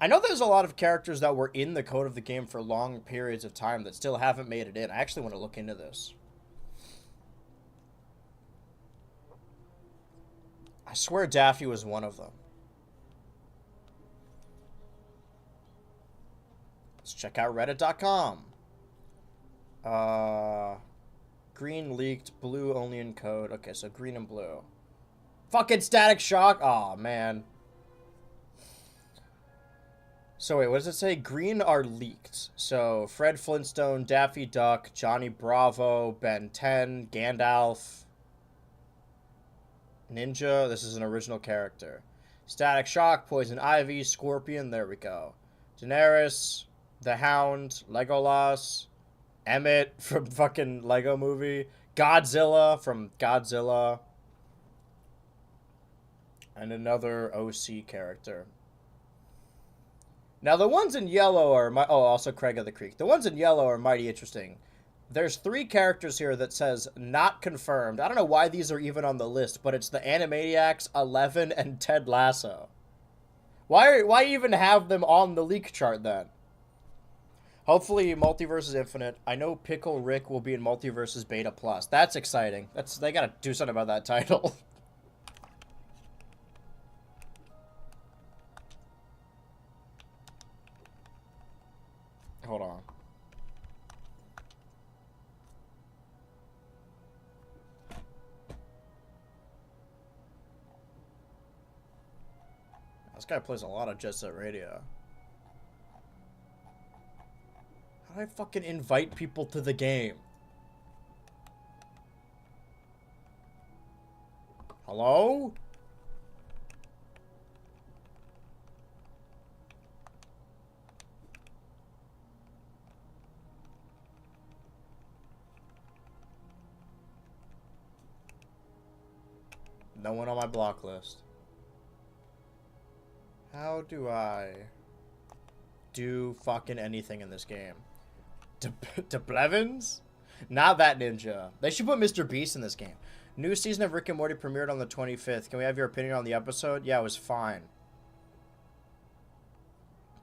I know there's a lot of characters that were in the code of the game for long periods of time that still haven't made it in. I actually want to look into this. I swear Daffy was one of them. Let's check out reddit.com. Green leaked, blue only in code. Okay, so green and blue. Fucking Static Shock. Aw, man. So wait, what does it say? Green are leaked. So Fred Flintstone, Daffy Duck, Johnny Bravo, Ben 10, Gandalf, Ninja. This is an original character. Static Shock, Poison Ivy, Scorpion. There we go. Daenerys, the Hound, Legolas, Emmett from fucking Lego Movie, Godzilla from Godzilla, and another OC character. Now, the ones in yellow are... also Craig of the Creek. The ones in yellow are mighty interesting. There's 3 characters here that says not confirmed. I don't know why these are even on the list, but it's the Animaniacs, 11, and Ted Lasso. Why even have them on the leak chart, then? Hopefully, Multiversus Infinite. I know Pickle Rick will be in Multiversus Beta Plus. That's exciting. They gotta do something about that title. Hold on. This guy plays a lot of Jet Set Radio. How do I fucking invite people to the game? Hello? No one on my block list. How do I do fucking anything in this game? To Blevins? Not that ninja. They should put Mr. Beast in this game. New season of Rick and Morty premiered on the 25th. Can we have your opinion on the episode? Yeah, it was fine.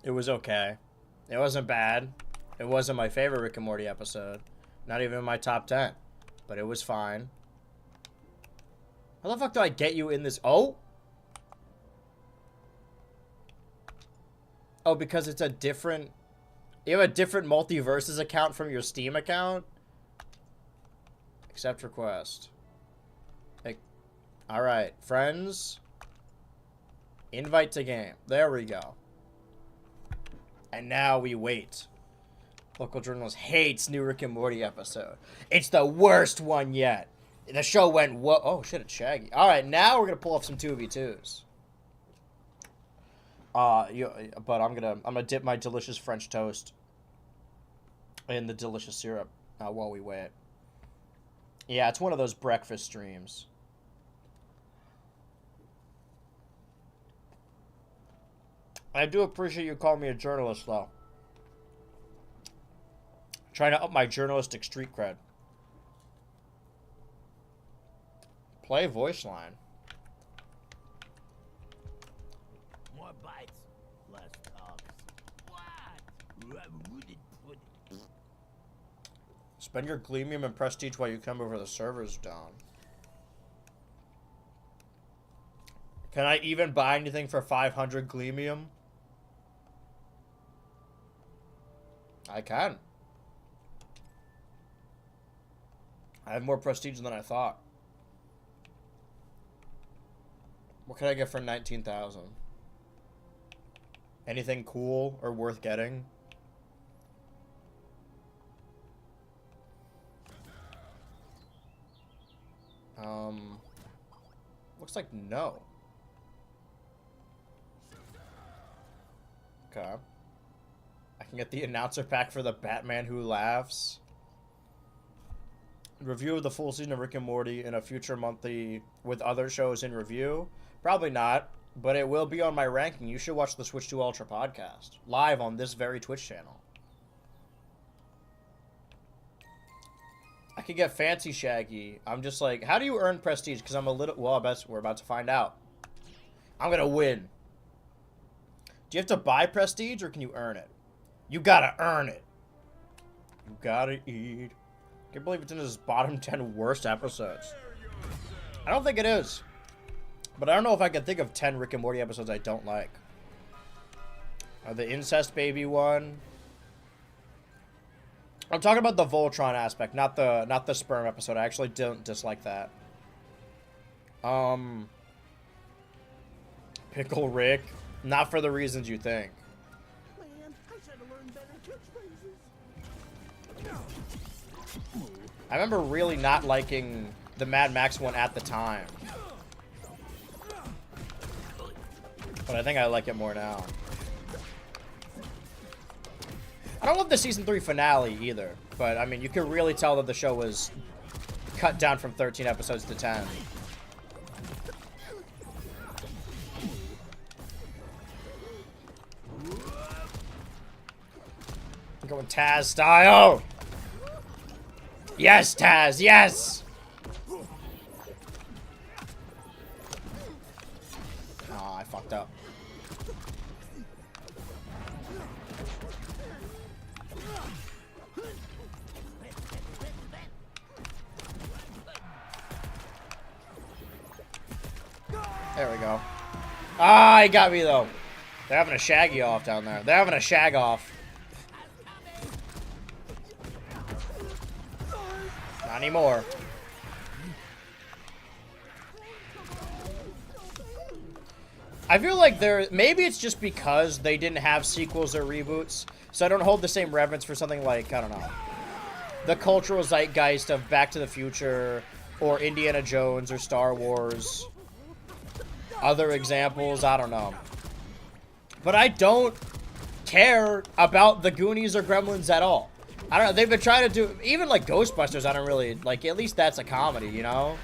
It was okay. It wasn't bad. It wasn't my favorite Rick and Morty episode. Not even in my top 10. But it was fine. How the fuck do I get you in this? Oh? Oh, because it's a different... You have a different Multiversus account from your Steam account? Accept request. Like, alright, friends. Invite to game. There we go. And now we wait. Local journalist hates new Rick and Morty episode. It's the worst one yet. The show went, whoa. Oh, shit, it's Shaggy. Alright, now we're going to pull off some 2v2s. But I'm gonna dip my delicious French toast in the delicious syrup while we wait. Yeah, it's one of those breakfast streams. I do appreciate you calling me a journalist, though. Trying to up my journalistic street cred. Play voice line. More bites, less talks. What? Spend your Gleamium and Prestige while you come over the server's down. Can I even buy anything for 500 Gleamium? I can. I have more Prestige than I thought. What can I get for 19,000? Anything cool or worth getting? Looks like no. Okay. I can get the announcer pack for the Batman Who Laughs. Review of the full season of Rick and Morty in a future monthly with other shows in review. Probably not, but it will be on my ranking. You should watch the Switch 2 Ultra podcast live on this very Twitch channel. I could get fancy Shaggy. I'm just like, how do you earn prestige? Because I'm a little... Well, I bet we're about to find out. I'm going to win. Do you have to buy prestige or can you earn it? You gotta earn it. You gotta eat. I can't believe it's in his bottom 10 worst episodes. I don't think it is. But I don't know if I can think of 10 Rick and Morty episodes I don't like. The incest baby one. I'm talking about the Voltron aspect, not the sperm episode. I actually don't dislike that. Pickle Rick. Not for the reasons you think. Man, I should have learned better catchphrases. I remember really not liking the Mad Max one at the time. But I think I like it more now. I don't love the season 3 finale either. But, I mean, you can really tell that the show was cut down from 13 episodes to 10. I'm going Taz style. Yes, Taz, yes. Oh, I fucked up. There we go. Ah, he got me though. They're having a shaggy off down there. They're having a shag off. Not anymore. I feel like maybe it's just because they didn't have sequels or reboots, so I don't hold the same reverence for something like, I don't know, the cultural zeitgeist of Back to the Future or Indiana Jones or Star Wars. Other examples, I don't know. But I don't care about the Goonies or Gremlins at all. I don't know, they've been trying to do, even like Ghostbusters, I don't really, like, at least that's a comedy, you know?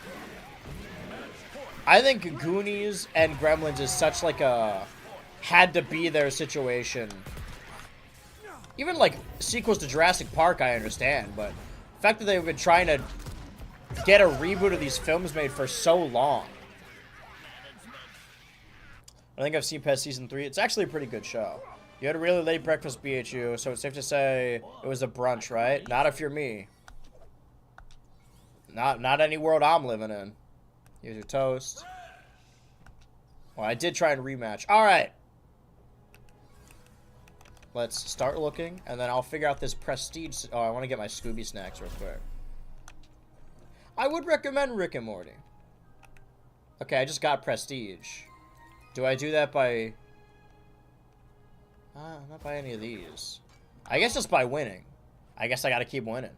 I think Goonies and Gremlins is such like a had-to-be-there situation. Even like sequels to Jurassic Park, I understand, but the fact that they've been trying to get a reboot of these films made for so long. I think I've seen past season 3. It's actually a pretty good show. You had a really late breakfast, BHU, so it's safe to say it was a brunch, right? Not if you're me. Not any world I'm living in. Here's your toast. Well, I did try and rematch. All right. Let's start looking, and then I'll figure out this prestige. Oh, I want to get my Scooby snacks real quick. I would recommend Rick and Morty. Okay, I just got prestige. Do I do that by... not by any of these. I guess just by winning. I guess I gotta keep winning.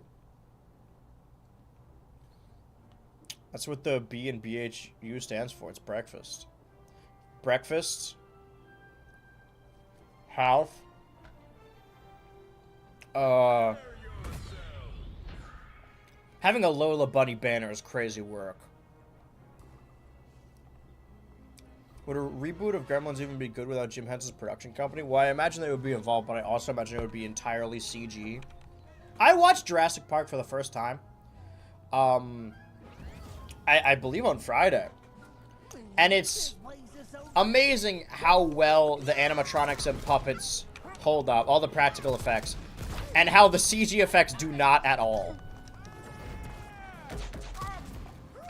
That's what the B and BHU stands for. It's breakfast. Breakfast. Health. Having a Lola Bunny banner is crazy work. Would a reboot of Gremlins even be good without Jim Henson's production company? Well, I imagine they would be involved, but I also imagine it would be entirely CG. I watched Jurassic Park for the first time. I believe on Friday. And it's amazing how well the animatronics and puppets hold up, all the practical effects, and how the CG effects do not at all.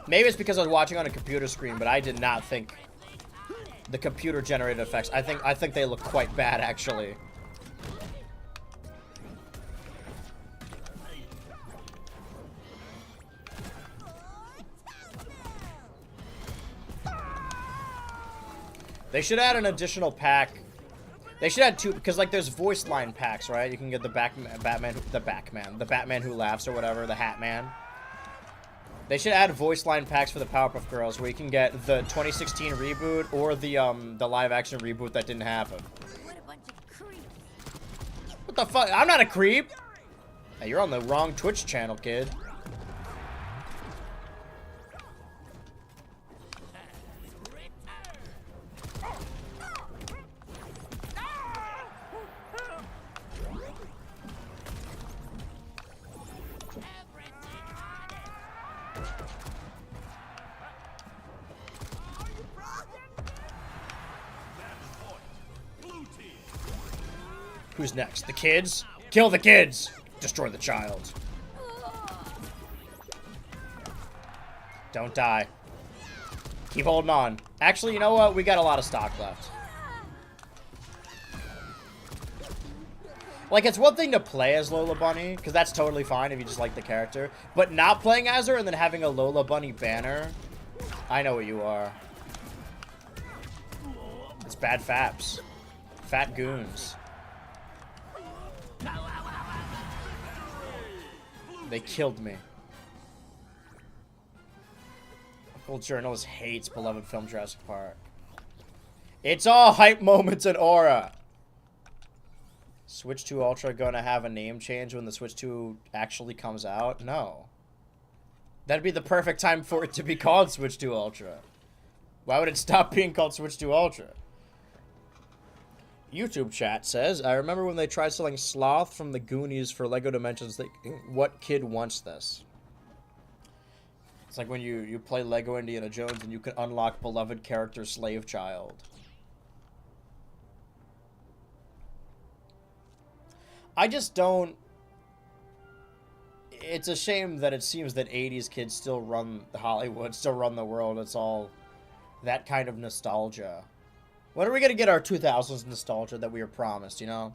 Maybe it's because I was watching on a computer screen, but I did not think the computer generated effects. I think they look quite bad, actually. They should add an additional pack. They should add 2, because like there's voice line packs, right? You can get the Batman who laughs or whatever, the Hat Man. They should add voice line packs for the Powerpuff Girls, where you can get the 2016 reboot or the live action reboot that didn't happen. What a bunch of creeps. What the fuck? I'm not a creep. Hey, you're on the wrong Twitch channel, kid. Who's next? The kids? Kill the kids! Destroy the child. Don't die. Keep holding on. Actually, you know what? We got a lot of stock left. Like, it's one thing to play as Lola Bunny, because that's totally fine if you just like the character. But not playing as her and then having a Lola Bunny banner, I know what you are. It's bad faps. Fat goons. They killed me. Local journalist hates beloved film Jurassic Park. It's all hype moments and aura. Switch 2 Ultra gonna have a name change when the Switch 2 actually comes out? No. That'd be the perfect time for it to be called Switch 2 Ultra. Why would it stop being called Switch 2 Ultra? YouTube chat says, I remember when they tried selling Sloth from the Goonies for LEGO Dimensions. What kid wants this? It's like when you play LEGO Indiana Jones and you can unlock beloved character Slave Child. I just don't... It's a shame that it seems that 80s kids still run Hollywood, still run the world. It's all that kind of nostalgia. When are we going to get our 2000s nostalgia that we were promised, you know?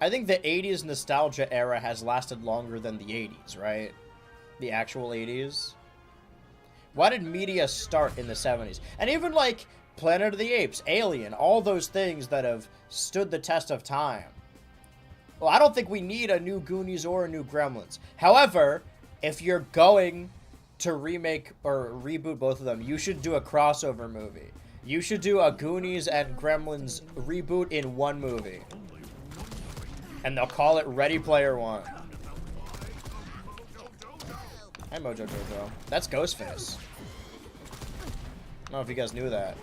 I think the 80s nostalgia era has lasted longer than the 80s, right? The actual 80s. Why did media start in the 70s? And even, like, Planet of the Apes, Alien, all those things that have stood the test of time. Well, I don't think we need a new Goonies or a new Gremlins. However, if you're going to remake or reboot both of them, you should do a crossover movie. You should do a Goonies and Gremlins reboot in one movie. And they'll call it Ready Player One. Hi, Mojo Jojo. That's Ghostface. I don't know if you guys knew that.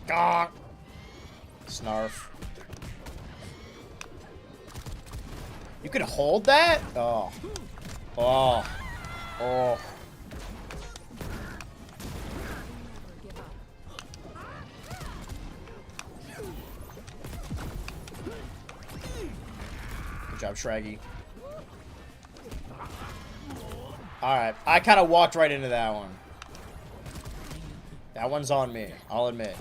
Gah! Snarf. You could hold that? Oh. Oh. Oh. Good job, Shraggy. Alright, I kind of walked right into that one. That one's on me, I'll admit.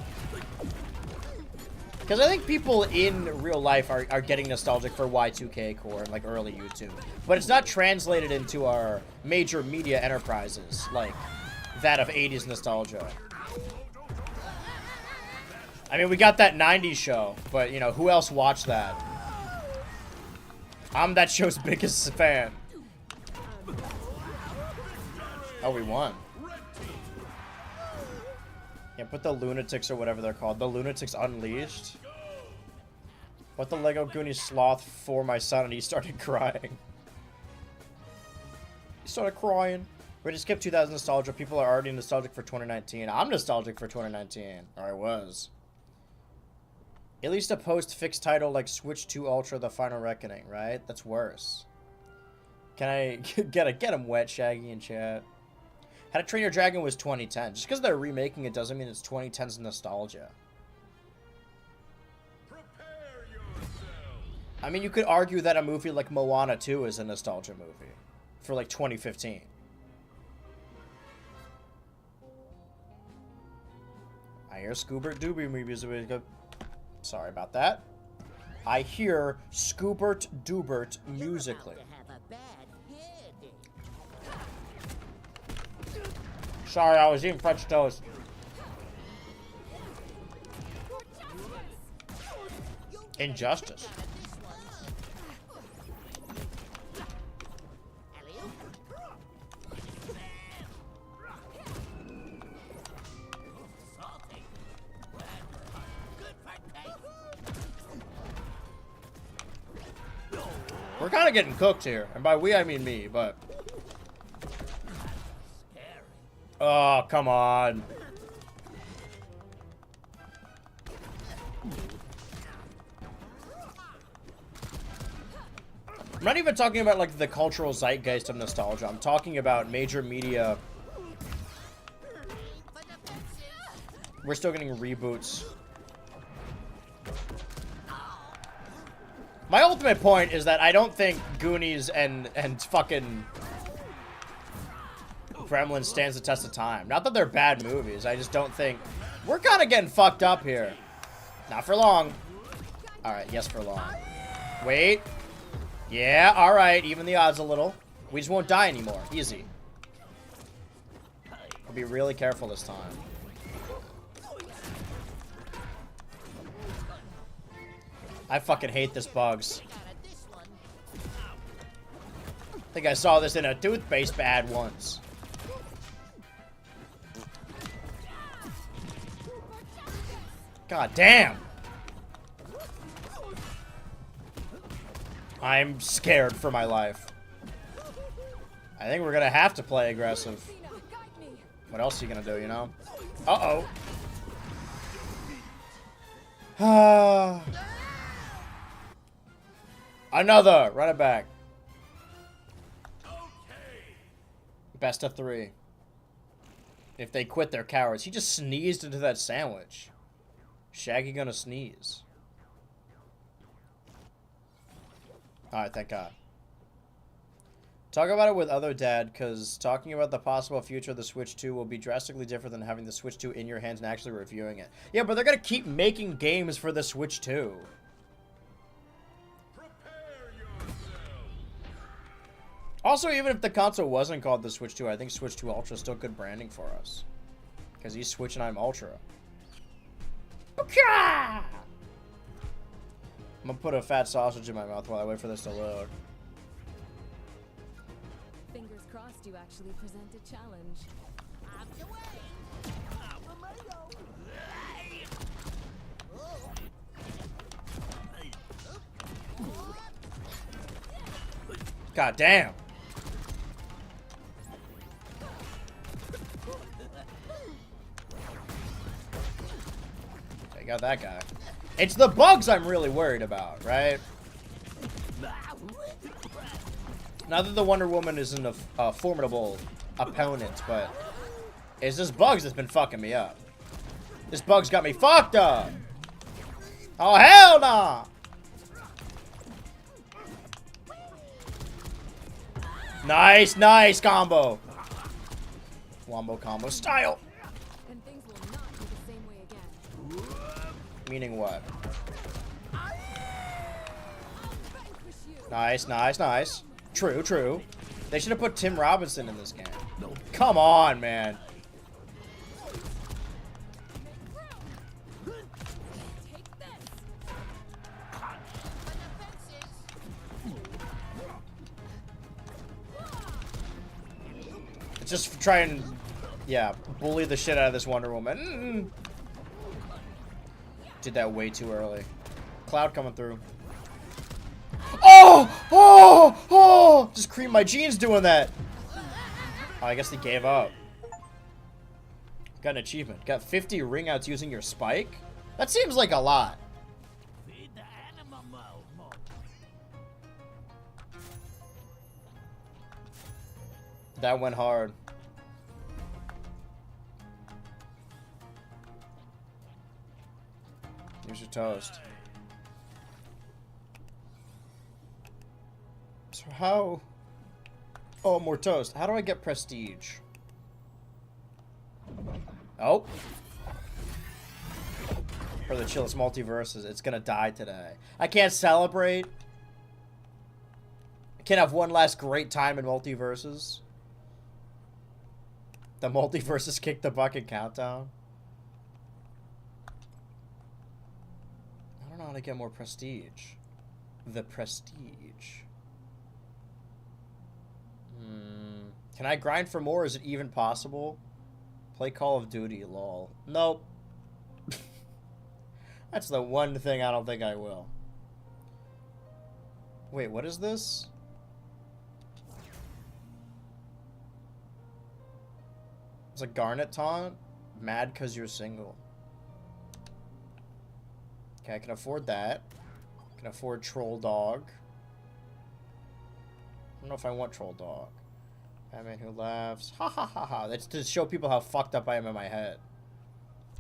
Because I think people in real life are getting nostalgic for Y2K core and like early YouTube. But it's not translated into our major media enterprises like that of 80s nostalgia. I mean, we got that 90s show, but you know, who else watched that? I'm that show's biggest fan. Oh, we won. Yeah, put the Lunatics or whatever they're called. The Lunatics Unleashed. What the Lego Goonies Sloth for my son, and he started crying. He started crying. We're to skip 2000 nostalgia. People are already nostalgic for 2019. I'm nostalgic for 2019. Or I was. At least a post-fixed title like Switch 2 Ultra The Final Reckoning, right? That's worse. Can I get him wet, Shaggy, in chat? How to Train Your Dragon was 2010. Just because they're remaking it doesn't mean it's 2010's nostalgia. I mean, you could argue that a movie like Moana 2 is a nostalgia movie. For like 2015. I hear Scoobert Doobie music. Sorry about that. I hear Scoobert Doobert musically. Sorry, I was eating French toast. Injustice. We're kind of getting cooked here. And by we, I mean me, but... Oh, come on. I'm not even talking about, like, the cultural zeitgeist of nostalgia. I'm talking about major media... We're still getting reboots. My ultimate point is that I don't think Goonies and fucking Gremlins stands the test of time. Not that they're bad movies. I just don't think... We're kind of getting fucked up here. Not for long. Alright, yes for long. Wait. Yeah, alright. Even the odds a little. We just won't die anymore. Easy. I'll be really careful this time. I fucking hate this bugs. I think I saw this in a toothpaste ad once. God damn. I'm scared for my life. I think we're gonna have to play aggressive. What else are you gonna do, you know? Uh-oh. Another! Run it back. Best of 3. If they quit, they're cowards. He just sneezed into that sandwich. Shaggy gonna sneeze. Alright, thank God. Talk about it with other dad, because talking about the possible future of the Switch 2 will be drastically different than having the Switch 2 in your hands and actually reviewing it. Yeah, but they're gonna keep making games for the Switch 2. Also, even if the console wasn't called the Switch 2, I think Switch 2 Ultra is still good branding for us. Because he's Switch and I'm Ultra. Okay. I'm gonna put a fat sausage in my mouth while I wait for this to load. Fingers crossed you actually present a challenge. Out the way! God damn. I got that guy. It's the bugs I'm really worried about, right? Not that the Wonder Woman isn't a formidable opponent, but it's just bugs that's been fucking me up. This bug's got me fucked up. Oh, hell nah. Nice, nice combo. Wombo combo style. And things will not be the same way again. Meaning what? I'll vanquish you. Nice, nice, nice. True, true. They should have put Tim Robinson in this game. Come on, man. Take this. Just try and, yeah, bully the shit out of this Wonder Woman. Did that way too early. Cloud coming through. Oh! Oh! Oh! Just cream my jeans doing that. Oh, I guess he gave up. Got an achievement. Got 50 ring outs using your spike? That seems like a lot. Feed the animal more. That went hard. Here's your toast. So how... Oh, more toast. How do I get prestige? Oh. For the chillest multiverses, it's gonna die today. I can't celebrate. I can't have one last great time in multiverses. The multiverses kick the bucket countdown. I don't know how to get more prestige. The prestige. Can I grind for more? Is it even possible? Play Call of Duty, lol. Nope. That's the one thing I don't think I will. Wait, what is this? It's a Garnet taunt? Mad 'cause you're single. Okay, I can afford that. I can afford Troll Dog. I don't know if I want Troll Dog. Batman who laughs. Ha ha ha ha. That's to show people how fucked up I am in my head.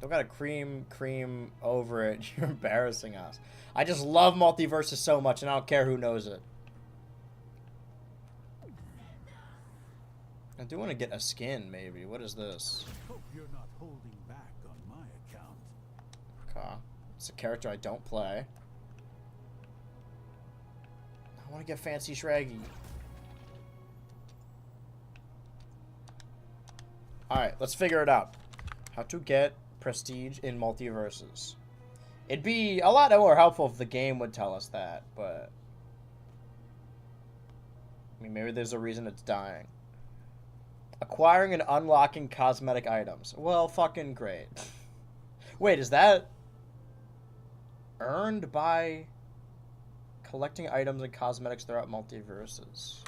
Don't gotta cream over it. You're embarrassing us. I just love Multiversus so much, and I don't care who knows it. I do want to get a skin, maybe. What is this? Hope you're not holding back on my account. Okay. It's a character I don't play. I want to get Fancy Shraggy. Alright, let's figure it out. How to get prestige in Multiversus. It'd be a lot more helpful if the game would tell us that, but... I mean, maybe there's a reason it's dying. Acquiring and unlocking cosmetic items. Well, fucking great. Wait, is that... earned by collecting items and cosmetics throughout Multiverses?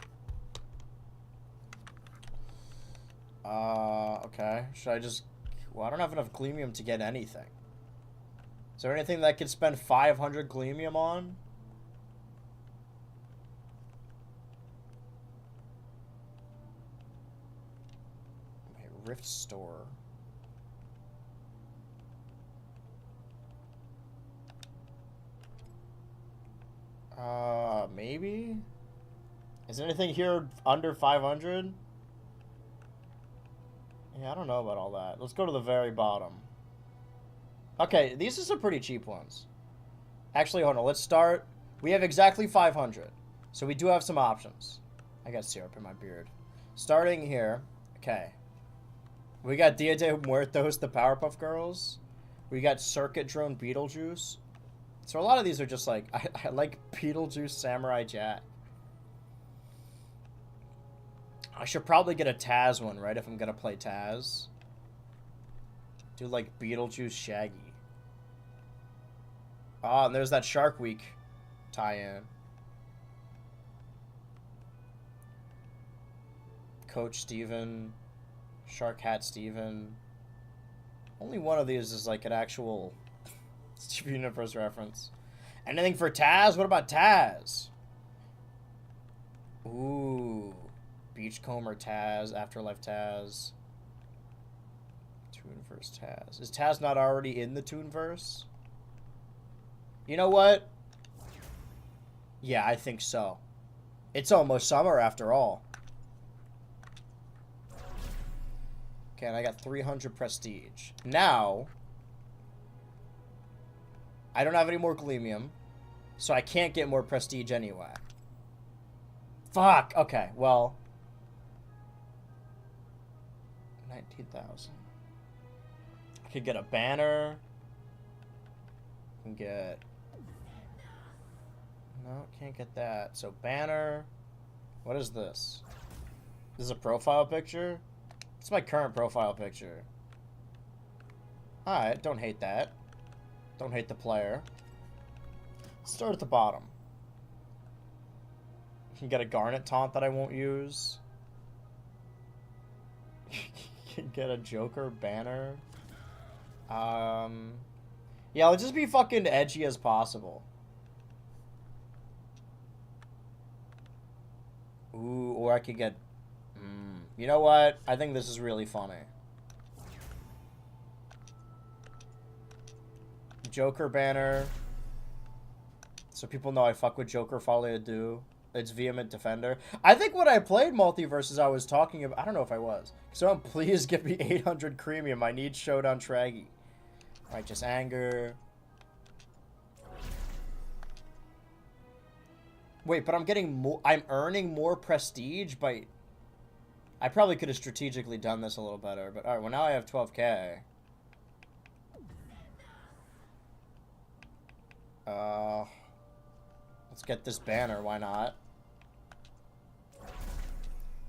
Okay. Should I just... Well, I don't have enough Gleamium to get anything. Is there anything that I could spend 500 Gleamium on? Okay, Rift Store. Maybe? Is there anything here under 500? Yeah, I don't know about all that. Let's go to the very bottom. Okay, these are some pretty cheap ones. Actually, hold on. Let's start. We have exactly 500. So we do have some options. I got syrup in my beard. Starting here. Okay. We got Dia de Muertos, the Powerpuff Girls. We got Circuit Drone Beetlejuice. So a lot of these are just like... I like Beetlejuice Samurai Jack. I should probably get a Taz one, right? If I'm gonna play Taz. Do like Beetlejuice Shaggy. Oh, and there's that Shark Week tie-in. Coach Steven. Shark Hat Steven. Only one of these is like an actual Steven Universe reference. Anything for Taz? What about Taz? Ooh. Beachcomber Taz. Afterlife Taz. Toonverse Taz. Is Taz not already in the Toonverse? You know what? Yeah, I think so. It's almost summer after all. Okay, and I got 300 prestige. Now, I don't have any more Gleamium, so I can't get more prestige anyway. Fuck! Okay, well... 19,000. I could get a banner. I can get... No, can't get that. So, banner. What is this? This is a profile picture? It's my current profile picture. Alright, don't hate that. Don't hate the player. Start at the bottom. You can get a Garnet taunt that I won't use. You can get a Joker banner. Yeah, let's just be fucking edgy as possible. Ooh, or I could get... You know what? I think this is really funny. Joker banner. So people know I fuck with Joker Folie à Deux. It's Vehement Defender. I think when I played Multiversus, I was talking about... I don't know if I was. Someone please give me 800 Creamium. I need Showdown Traggy. Righteous Anger. Wait, but I'm getting more... I'm earning more prestige by... I probably could have strategically done this a little better, but alright, well now I have 12k. Let's get this banner, why not?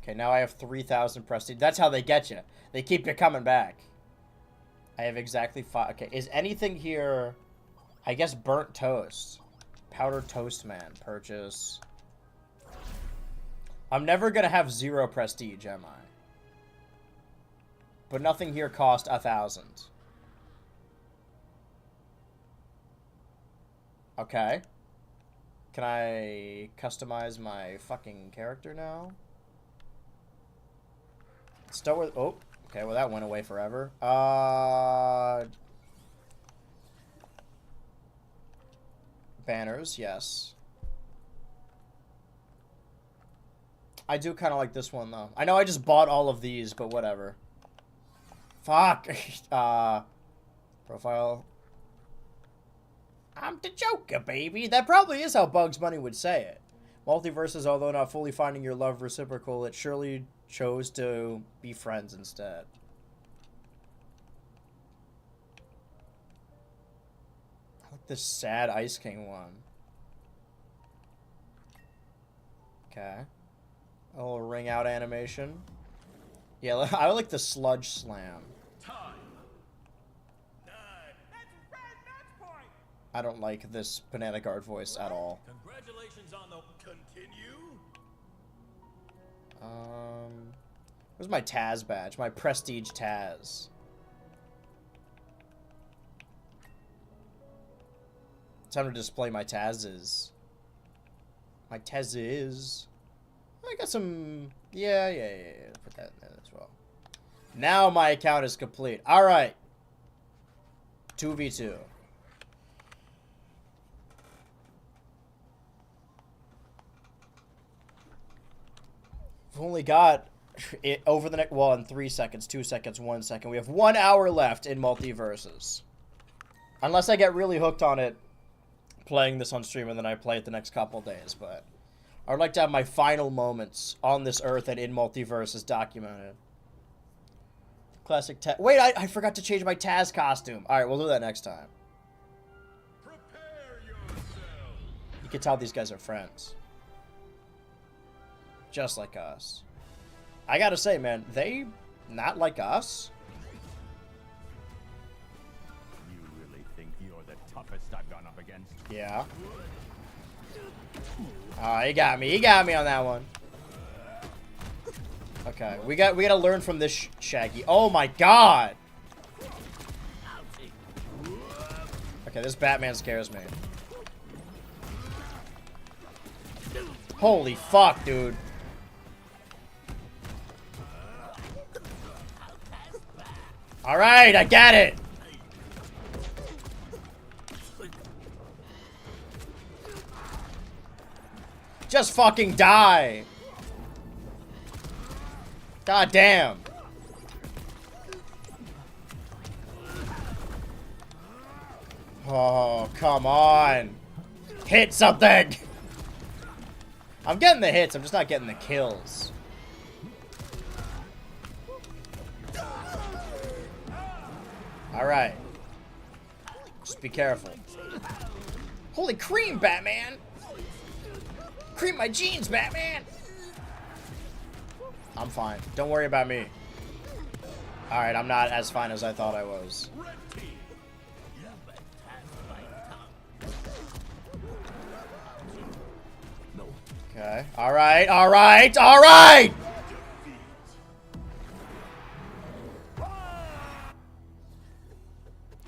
Okay, now I have 3,000 prestige. That's how they get you. They keep you coming back. I have exactly 5. Okay, is anything here... I guess burnt toast. Powdered toast man. Purchase. I'm never gonna have 0 prestige, am I? But nothing here cost 1,000. Okay. Can I customize my fucking character now? Start with... Oh, okay, well that went away forever. Banners, yes. I do kind of like this one, though. I know I just bought all of these, but whatever. Fuck. Profile. I'm the Joker, baby. That probably is how Bugs Bunny would say it. Multiversus, although not fully finding your love reciprocal, it surely chose to be friends instead. I like this sad Ice King one. Okay. A little ring out animation. Yeah, I like the sludge slam. I don't like this Banana Guard voice at all. Congratulations on the continue. Where's my Taz badge? My Prestige Taz. Time to display my Tazes. My Tazes. I got some... Yeah. Put that in there as well. Now my account is complete. Alright. 2v2. We've only got it over the next... Well, in 3 seconds, 2 seconds, 1 second. We have 1 hour left in Multiversus. Unless I get really hooked on it playing this on stream and then I play it the next couple days, but... I would like to have my final moments on this earth and in Multiversus documented. Classic Taz. Wait, I forgot to change my Taz costume. Alright, we'll do that next time. Prepare yourself. You can tell these guys are friends. Just like us. I gotta say, man, they not like us. You really think you're the toughest I've gone up against? Yeah. Oh, he got me. He got me on that one. Okay, we gotta learn from this Shaggy. Oh my god. Okay, this Batman scares me. Holy fuck, dude. Alright, I get it. Just fucking die. God damn. Oh, come on. Hit something. I'm getting the hits, I'm just not getting the kills. Alright. Just be careful. Holy cream, Batman! Cream my jeans, Batman! I'm fine. Don't worry about me. Alright, I'm not as fine as I thought I was. Okay. Alright, alright, alright!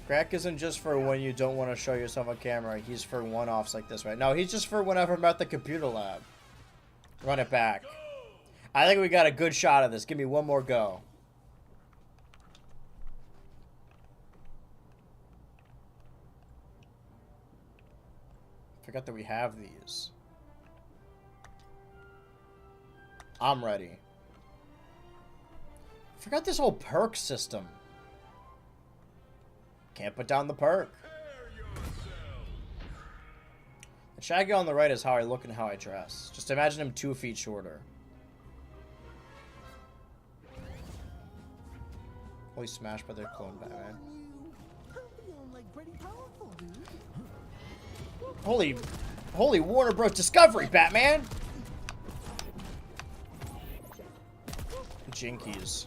Crack isn't just for when you don't want to show yourself on camera. He's for one-offs like this, right? No, he's just for whenever I'm at the computer lab. Run it back. I think we got a good shot of this. Give me one more go. Forgot that we have these. I'm ready. Forgot this whole perk system. Can't put down the perk. The Shaggy on the right is how I look and how I dress. Just imagine him 2 feet shorter. Holy smash by their clone Batman. Holy Warner Bros. Discovery, Batman! Jinkies.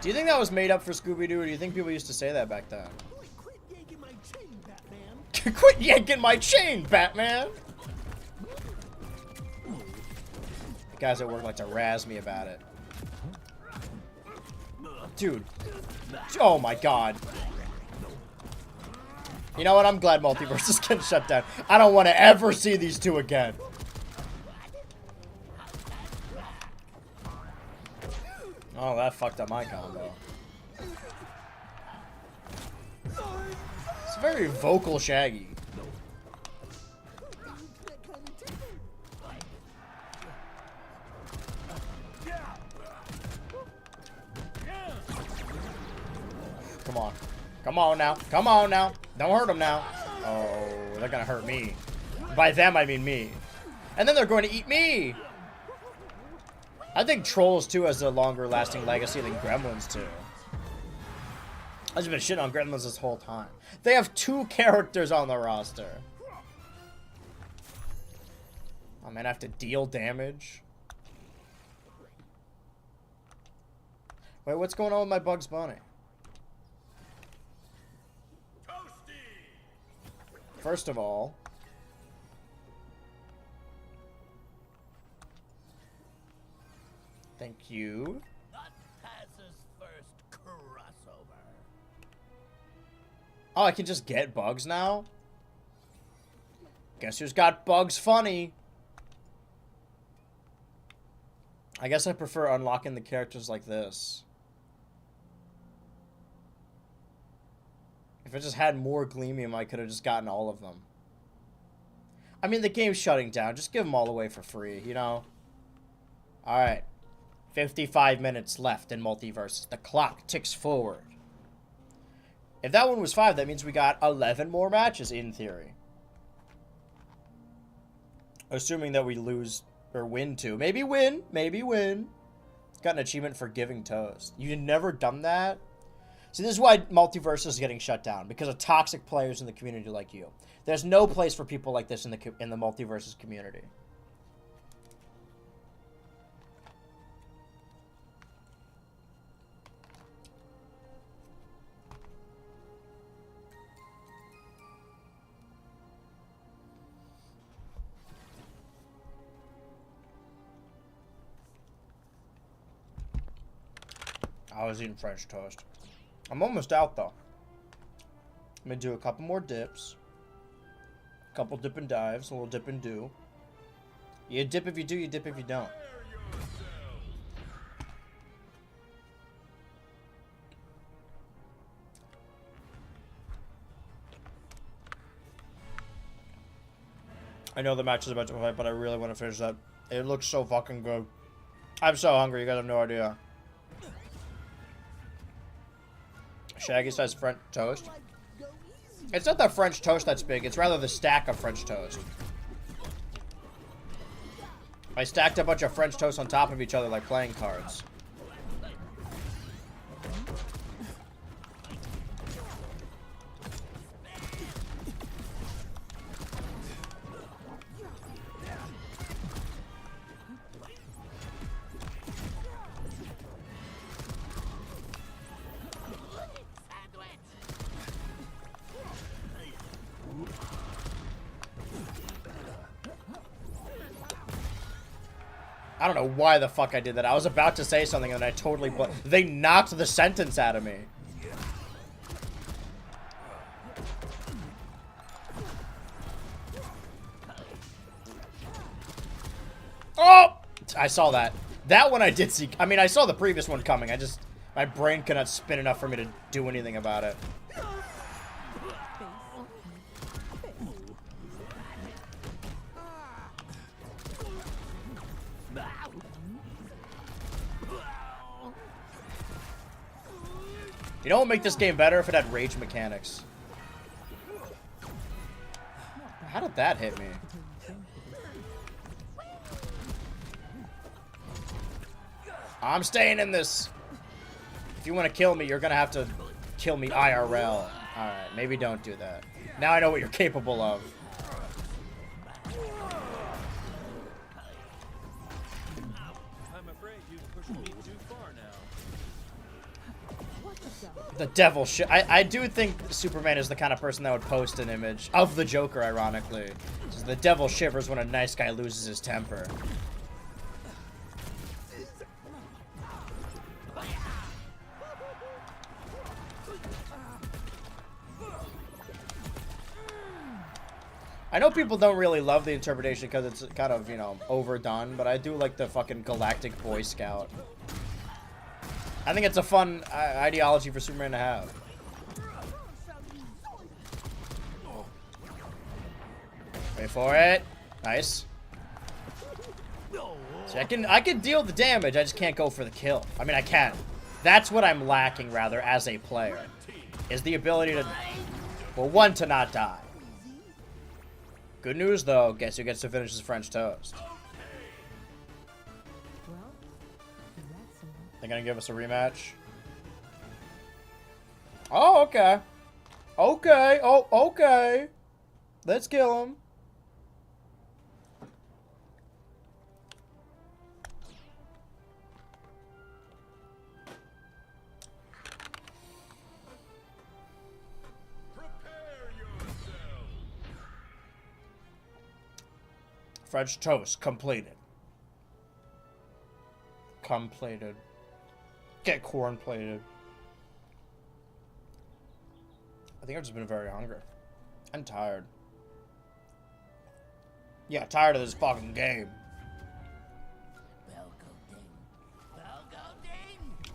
Do you think that was made up for Scooby-Doo, or do you think people used to say that back then? Quit yanking my chain, Batman. Quit yanking my chain, Batman! The guys at work like to razz me about it. Dude. Oh my god. You know what? I'm glad Multiverse is getting shut down. I don't want to ever see these two again. Oh, that fucked up my combo. It's very vocal Shaggy. Come on. Come on now. Come on now. Don't hurt them now. Oh, they're gonna hurt me. By them, I mean me. And then they're going to eat me. I think Trolls 2 has a longer lasting legacy than Gremlins 2. I've just been shitting on Gremlins this whole time. They have 2 characters on the roster. Oh man, I have to deal damage. Wait, what's going on with my Bugs Bunny? First of all, thank you. Not Taz's first crossover. Oh, I can just get Bugs now? Guess who's got Bugs Funny? I guess I prefer unlocking the characters like this. If I just had more Gleamium, I could have just gotten all of them. I mean, the game's shutting down. Just give them all away for free, you know? Alright. 55 minutes left in Multiversus. The clock ticks forward. If that one was 5, that means we got 11 more matches, in theory. Assuming that we lose or win 2. Maybe win. Maybe win. Got an achievement for giving toast. You've never done that? See, this is why Multiversus is getting shut down. Because of toxic players in the community like you. There's no place for people like this in the Multiversus community. I was eating French toast. I'm almost out, though. I'm going to do a couple more dips. A couple dip and dives. A little dip and do. You dip if you do, you dip if you don't. I know the match is about to fight, but I really want to finish that. It looks so fucking good. I'm so hungry, you guys have no idea. Shaggy says French toast. It's not the French toast that's big, it's rather the stack of French toast. I stacked a bunch of French toast on top of each other like playing cards. I don't know why the fuck I did that. I was about to say something and I totally... They knocked the sentence out of me. Oh! I saw that. That one I did see... I mean, I saw the previous one coming. I just... My brain could not spin enough for me to do anything about it. You know what would make this game better? If it had rage mechanics. How did that hit me? I'm staying in this. If you want to kill me, you're gonna have to kill me IRL. Alright, maybe don't do that. Now I know what you're capable of. I'm afraid you've pushed me too far now. The devil shit. I do think Superman is the kind of person that would post an image of the Joker, ironically. So the devil shivers when a nice guy loses his temper. I know people don't really love the interpretation because it's kind of, you know, overdone, but I do like the fucking Galactic Boy Scout. I think it's a fun ideology for Superman to have. Wait for it. Nice. See, I can deal the damage, I just can't go for the kill. I mean, I can. That's what I'm lacking, rather, as a player. Is the ability to... Well, one, to not die. Good news, though. Guess who gets to finish his French toast? They're gonna give us a rematch. Oh, okay. Okay. Oh, okay. Let's kill him. French toast completed. Completed. Get corn plated. I think I've just been very hungry. I'm tired. Yeah, tired of this fucking game.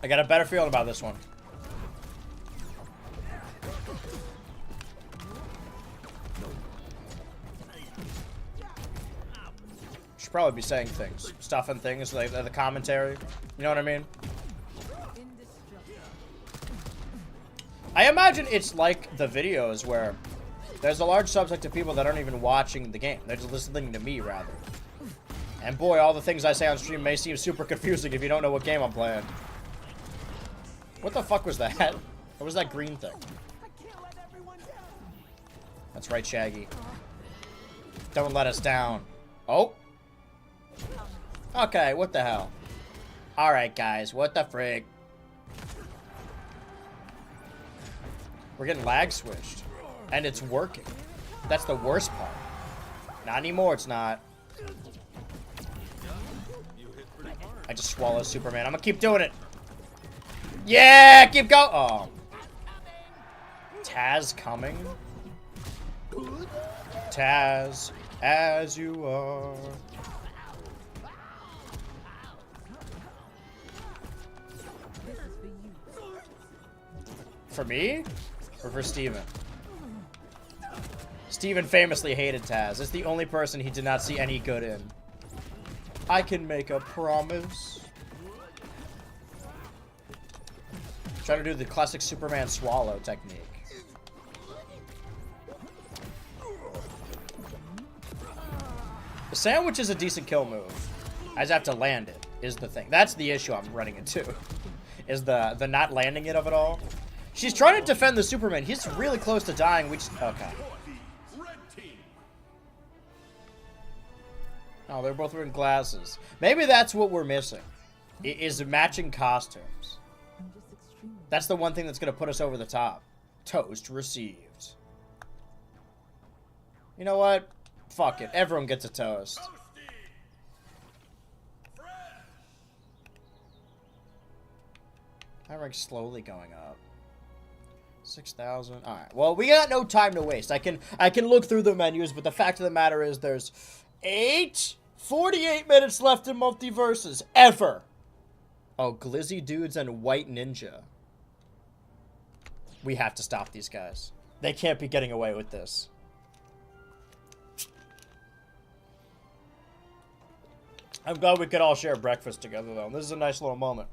I got a better feeling about this one. Should probably be saying things. Stuff and things, like the commentary. You know what I mean? I imagine it's like the videos where there's a large subset of people that aren't even watching the game. They're just listening to me, rather. And boy, all the things I say on stream may seem super confusing if you don't know what game I'm playing. What the fuck was that? What was that green thing? That's right, Shaggy. Don't let us down. Oh. Okay, what the hell? Alright, guys, what the frig? We're getting lag switched. And it's working. That's the worst part. Not anymore, it's not. I just swallowed Superman. I'm gonna keep doing it. Yeah, keep going. Oh. Taz coming? Taz, as you are. For me? Or for Steven? Steven famously hated Taz. It's the only person he did not see any good in. I can make a promise. Try to do the classic Superman swallow technique. The sandwich is a decent kill move. I just have to land it, is the thing. That's the issue I'm running into. Is the not landing it of it all. She's trying to defend the Superman. He's really close to dying. Okay. Oh, they're both wearing glasses. Maybe that's what we're missing. Is matching costumes. That's the one thing that's going to put us over the top. Toast received. You know what? Fuck it. Everyone gets a toast. My rank's slowly going up. 6,000. All right. Well, we got no time to waste. I can look through the menus, but the fact of the matter is there's 48 minutes left in Multiversus ever. Oh, Glizzy Dudes and White Ninja. We have to stop these guys. They can't be getting away with this. I'm glad we could all share breakfast together, though. This is a nice little moment.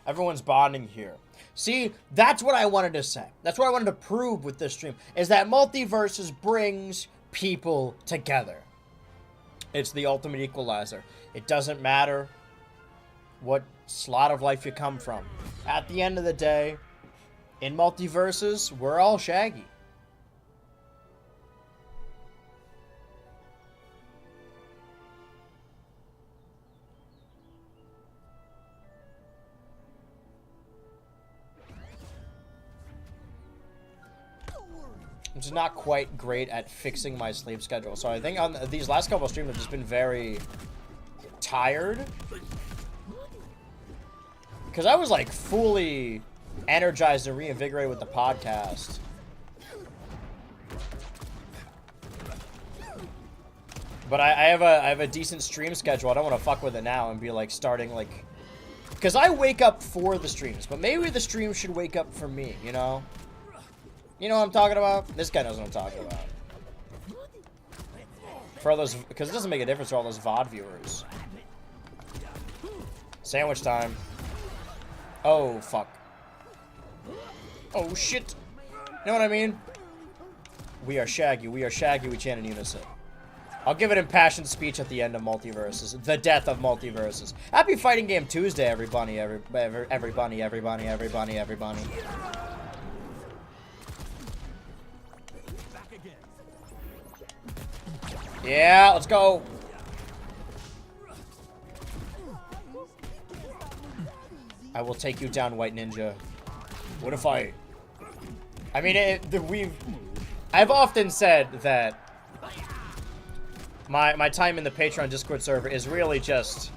Everyone's bonding here. See, that's what I wanted to say. That's what I wanted to prove with this stream, is that Multiversus brings people together. It's the ultimate equalizer. It doesn't matter what slot of life you come from. At the end of the day, in Multiversus, we're all Shaggy. I'm just not quite great at fixing my sleep schedule. So I think on these last couple of streams, I've just been very tired. Because I was like fully energized and reinvigorated with the podcast. But I have a decent stream schedule. I don't want to fuck with it now and be like starting like Because I wake up for the streams, but maybe the stream should wake up for me, you know? You know what I'm talking about? This guy knows what I'm talking about. For all those, because it doesn't make a difference for all those VOD viewers. Sandwich time. Oh, fuck. Oh, shit. You know what I mean? We are Shaggy, we chant in unison. I'll give an impassioned speech at the end of Multiversus. The death of Multiversus. Happy Fighting Game Tuesday, everybody, everybody. Yeah, let's go. I will take you down, White Ninja. What a fight. I mean, I've often said that my time in the Patreon Discord server is really just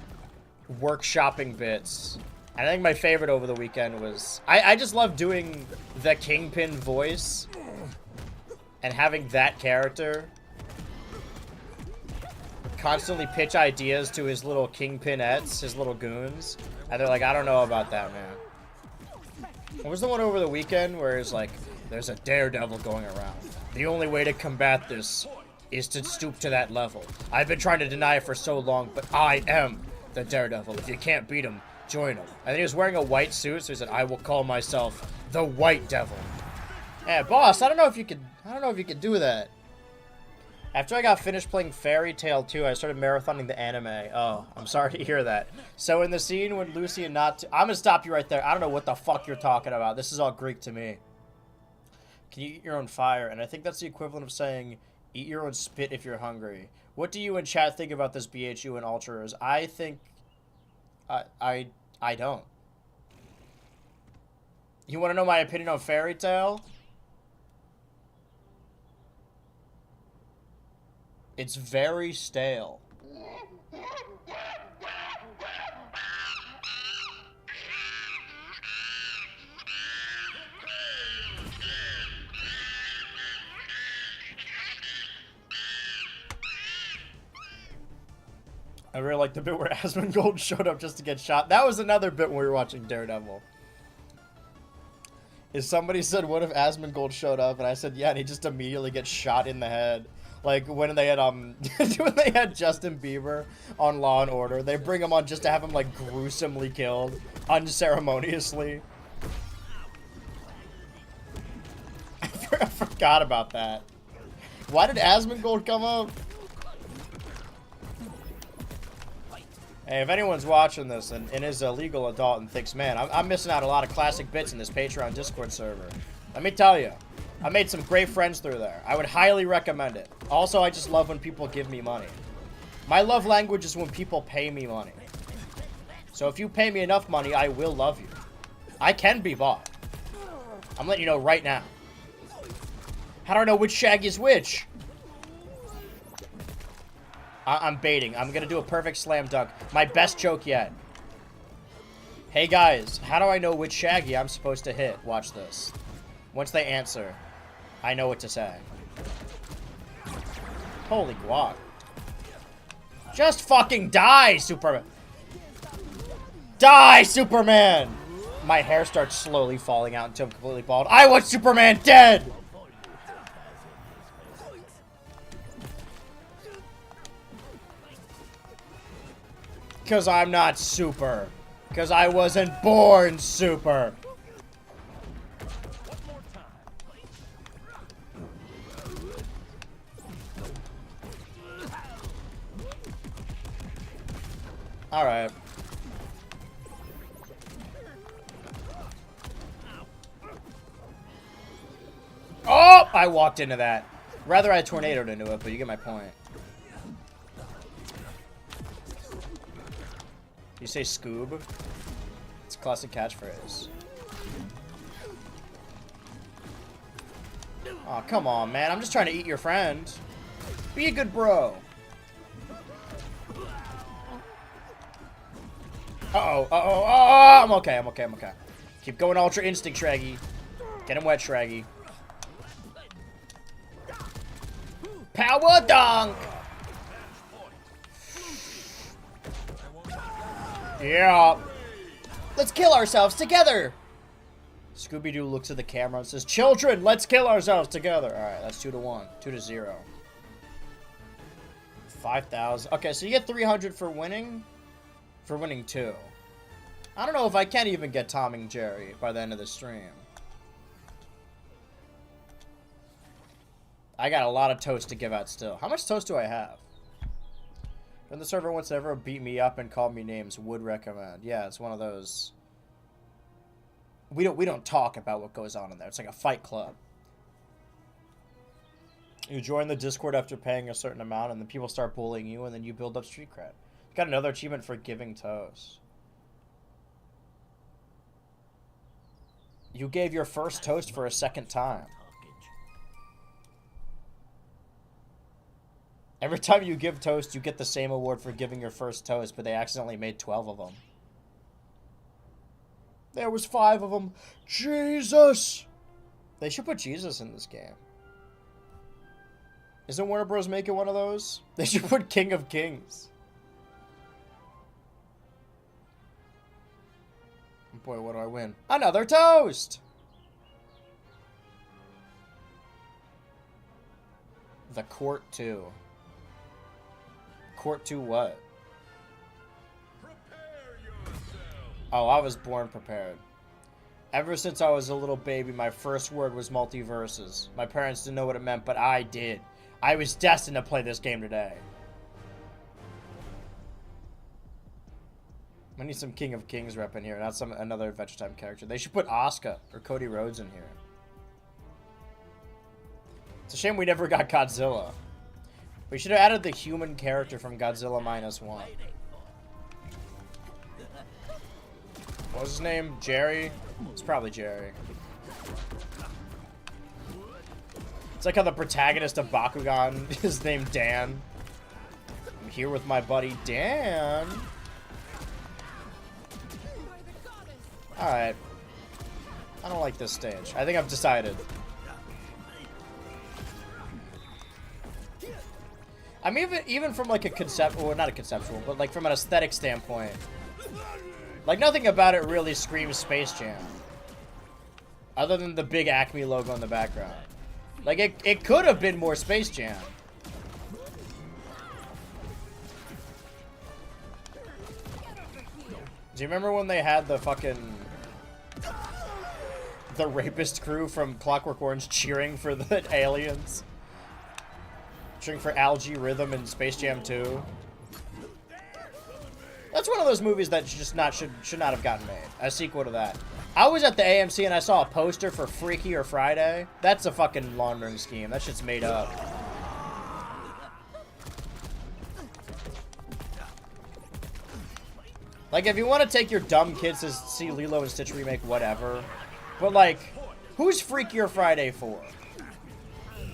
workshopping bits. And I think my favorite over the weekend was... I just love doing the Kingpin voice and having that character constantly pitch ideas to his little Kingpinettes, his little goons. And they're like, I don't know about that, man. What was the one over the weekend where it's like, there's a daredevil going around. The only way to combat this is to stoop to that level. I've been trying to deny it for so long, but I am the daredevil. If you can't beat him, join him. And then he was wearing a white suit, so he said, I will call myself the White Devil. Yeah, boss, I don't know if you could do that. After I got finished playing Fairy Tail 2, I started marathoning the anime. Oh, I'm sorry to hear that. So in the scene when Lucy and I'm gonna stop you right there. I don't know what the fuck you're talking about. This is all Greek to me. Can you eat your own fire? And I think that's the equivalent of saying, eat your own spit if you're hungry. What do you in chat think about this BHU and Ultras? I think... I don't. You want to know my opinion on Fairy Tail? It's very stale. I really like the bit where Asmongold showed up just to get shot. That was another bit when we were watching Daredevil. Is somebody said, what if Asmongold showed up? And I said, yeah, and he just immediately gets shot in the head. Like when they had when they had Justin Bieber on Law and Order, they bring him on just to have him like gruesomely killed unceremoniously. I forgot about that. Why did Asmongold come up? Hey, if anyone's watching this and is a legal adult and thinks, man, I'm missing out a lot of classic bits in this Patreon Discord server, let me tell you. I made some great friends through there. I would highly recommend it. Also, I just love when people give me money. My love language is when people pay me money. So if you pay me enough money, I will love you. I can be bought. I'm letting you know right now. How do I know which Shaggy is which? I'm baiting. I'm going to do a perfect slam dunk. My best joke yet. Hey guys, how do I know which Shaggy I'm supposed to hit? Watch this. Once they answer, I know what to say. Holy guac. Just fucking die, Superman. Die, Superman! My hair starts slowly falling out until I'm completely bald. I want Superman dead! Because I'm not super. Because I wasn't born super. Alright. Oh! I walked into that. Rather I tornadoed into it, but you get my point. You say Scoob? It's a classic catchphrase. Oh, come on, man. I'm just trying to eat your friend. Be a good bro. Uh-oh, uh-oh, uh-oh, I'm okay, I'm okay, I'm okay. Keep going Ultra Instinct, Shraggy. Get him wet, Shraggy. Power dunk! Yeah. Let's kill ourselves together! Scooby-Doo looks at the camera and says, children, let's kill ourselves together! Alright, that's 2-1. 2-0. 5,000. Okay, so you get 300 for winning? For winning 2. I don't know if I can even get Tom and Jerry by the end of the stream. I got a lot of toast to give out still. How much toast do I have? When the server wants to ever beat me up and call me names, would recommend. Yeah, it's one of those. We don't talk about what goes on in there. It's like a fight club. You join the Discord after paying a certain amount, and then people start bullying you, and then you build up street cred. Got another achievement for giving toast. You gave your first toast for a second time. Every time you give toast, you get the same award for giving your first toast, but they accidentally made 12 of them. There was 5 of them. Jesus! They should put Jesus in this game. Isn't Warner Bros. Making one of those? They should put King of Kings. Boy, what do I win? Another toast! The Court 2. Court 2 what? Oh, I was born prepared. Ever since I was a little baby, my first word was Multiversus. My parents didn't know what it meant, but I did. I was destined to play this game today. I need some King of Kings rep in here, not another Adventure Time character. They should put Asuka or Cody Rhodes in here. It's a shame we never got Godzilla. We should have added the human character from Godzilla -1. What was his name? Jerry? It's probably Jerry. It's like how the protagonist of Bakugan is named Dan. I'm here with my buddy Dan. Alright. I don't like this stage. I think I've decided. I mean, even from like a conceptual, well, not a conceptual, but like from an aesthetic standpoint, like nothing about it really screams Space Jam. Other than the big Acme logo in the background. Like it could have been more Space Jam. Do you remember when they had the fucking the rapist crew from Clockwork Orange cheering for the aliens? Cheering for Algae Rhythm in Space Jam 2. That's one of those movies that should not have gotten made. A sequel to that. I was at the AMC and I saw a poster for Freakier Friday. That's a fucking laundering scheme. That shit's made up. Like, if you want to take your dumb kids to see Lilo and Stitch remake, whatever. But, like, who's Freakier Friday for?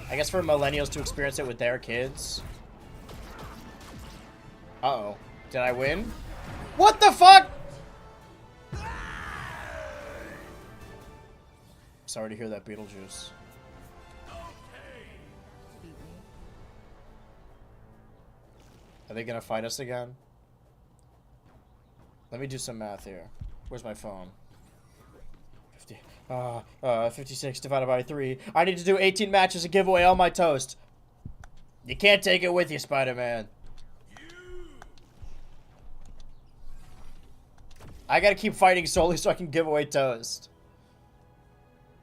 I guess for millennials to experience it with their kids. Uh-oh. Did I win? What the fuck? Sorry to hear that, Beetlejuice. Are they gonna fight us again? Let me do some math here. Where's my phone? 56 divided by 3. I need to do 18 matches and give away all my toast. You can't take it with you, Spider-Man. I gotta keep fighting solely so I can give away toast.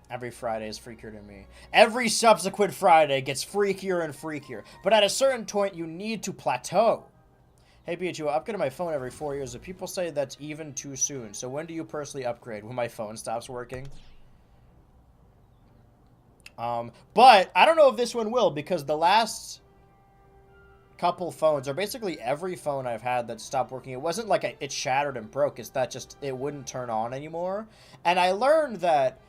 Every Friday is freakier to me. Every subsequent Friday gets freakier and freakier. But at a certain point, you need to plateau. Hey, BHU, I upgrade my phone every 4 years, but people say that's even too soon. So when do you personally upgrade? When my phone stops working? But I don't know if this one will, because the last couple phones, or basically every phone I've had that stopped working, it wasn't like it shattered and broke. It's that just it wouldn't turn on anymore. And I learned that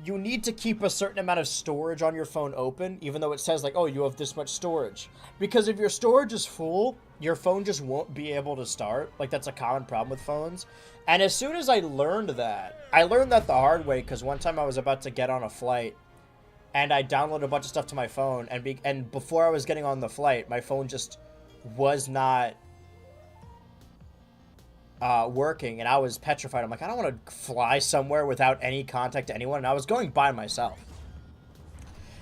you need to keep a certain amount of storage on your phone open, even though it says like, oh, you have this much storage. Because if your storage is full, your phone just won't be able to start. Like, that's a common problem with phones. And as soon as I learned that the hard way, because one time I was about to get on a flight, and I downloaded a bunch of stuff to my phone, and before I was getting on the flight, my phone just was not working, and I was petrified. I'm like, I don't want to fly somewhere without any contact to anyone, and I was going by myself.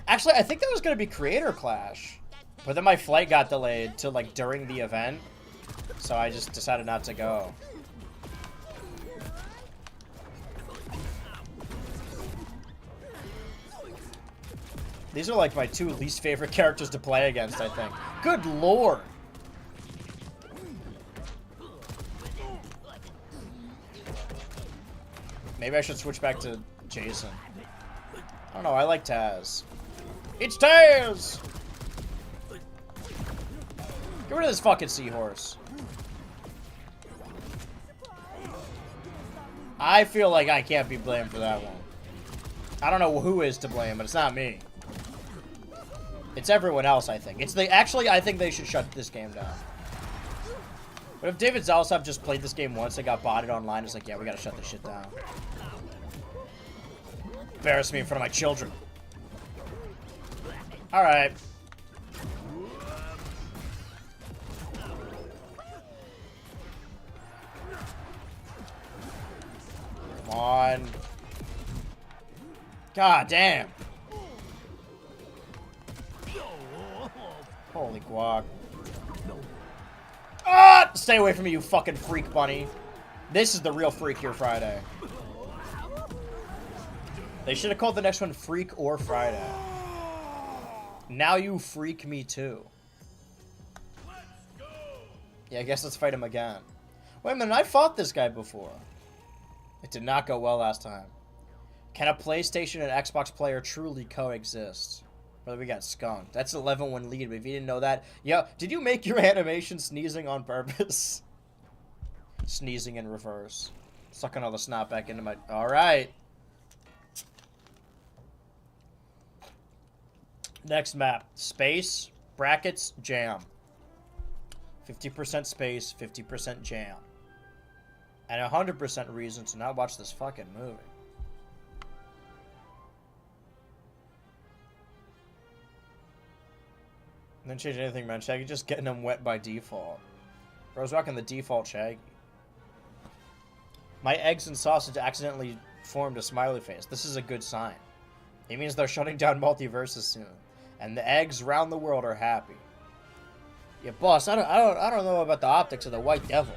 Actually, I think that was going to be Creator Clash, but then my flight got delayed to, like, during the event, so I just decided not to go. These are, like, my 2 least favorite characters to play against, I think. Good lord! Maybe I should switch back to Jason. I don't know, I like Taz. It's Taz! Get rid of this fucking seahorse. I feel like I can't be blamed for that one. I don't know who is to blame, but it's not me. It's everyone else, I think. It's actually, I think they should shut this game down. But if David Zalasov just played this game once and got botted online, it's like, yeah, we gotta shut this shit down. Embarrass me in front of my children. Alright. Come on. God damn. Holy guac. Ah! Stay away from me, you fucking freak bunny. This is the real Freak Here Friday. They should have called the next one Freak or Friday. Now you freak me too. Yeah, I guess let's fight him again. Wait a minute, I fought this guy before. It did not go well last time. Can a PlayStation and Xbox player truly coexist? Brother, we got skunked. That's 11-1 lead, but if you didn't know that... Yo, did you make your animation sneezing on purpose? Sneezing in reverse. Sucking all the snot back into my... Alright. Next map. Space, brackets, jam. 50% space, 50% jam. And 100% reason to not watch this fucking movie. Didn't change anything, man. Shaggy just getting them wet by default. Bro's rocking the default Shaggy. My eggs and sausage accidentally formed a smiley face. This is a good sign. It means they're shutting down Multiversus soon. And the eggs around the world are happy. Yeah, boss, I don't know about the optics of the white devil.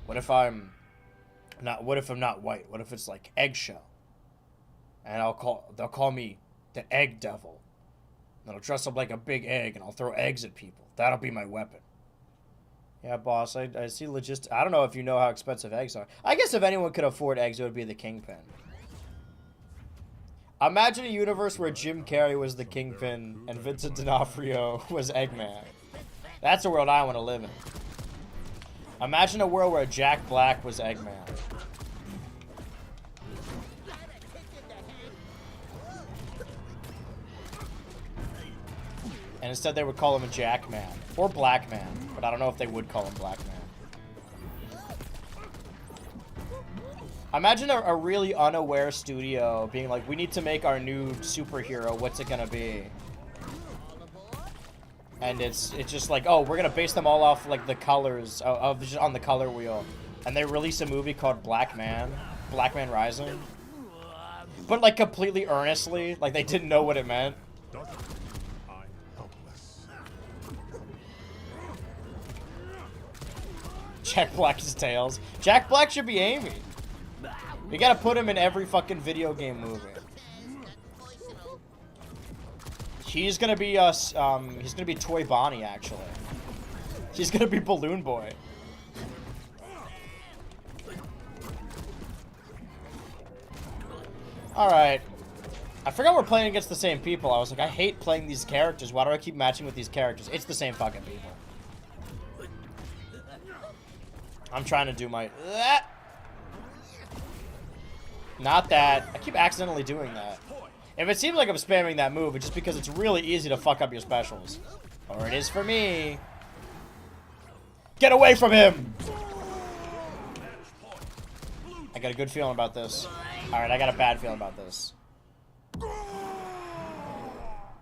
What if I'm not white? What if it's like eggshell? And they'll call me the egg devil. And I'll dress up like a big egg and I'll throw eggs at people. That'll be my weapon. Yeah, boss, I see I don't know if you know how expensive eggs are. I guess if anyone could afford eggs, it would be the Kingpin. Imagine a universe where Jim Carrey was the Kingpin and Vincent D'Onofrio was Eggman. That's the world I want to live in. Imagine a world where Jack Black was Eggman. And instead they would call him a Jackman. Or Black Man. But I don't know if they would call him Black Man. Imagine a really unaware studio being like, we need to make our new superhero. What's it gonna be? And it's just like, oh, we're gonna base them all off like the colors of just on the color wheel. And they release a movie called Black Man Rising. But like completely earnestly. Like they didn't know what it meant. Jack Black is Tails. Jack Black should be Amy. We gotta put him in every fucking video game movie. He's gonna be he's gonna be Toy Bonnie, actually. He's gonna be Balloon Boy. Alright. I forgot we're playing against the same people. I was like, I hate playing these characters. Why do I keep matching with these characters? It's the same fucking people. I'm trying to do my... Not that. I keep accidentally doing that. If it seems like I'm spamming that move, it's just because it's really easy to fuck up your specials. Or it is for me. Get away from him! I got a good feeling about this. Alright, I got a bad feeling about this.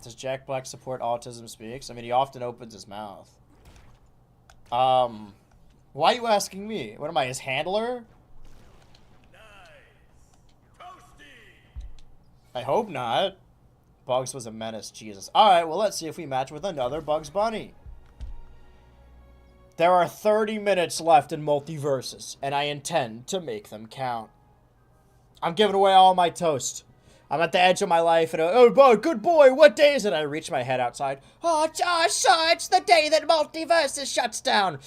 Does Jack Black support Autism Speaks? I mean, he often opens his mouth. Why are you asking me? What am I, his handler? I hope not. Bugs was a menace, Jesus. Alright, well, let's see if we match with another Bugs Bunny. There are 30 minutes left in Multiversus, and I intend to make them count. I'm giving away all my toast. I'm at the edge of my life, and oh, boy, good boy, what day is it? I reach my head outside. Oh, it's the day that Multiversus shuts down.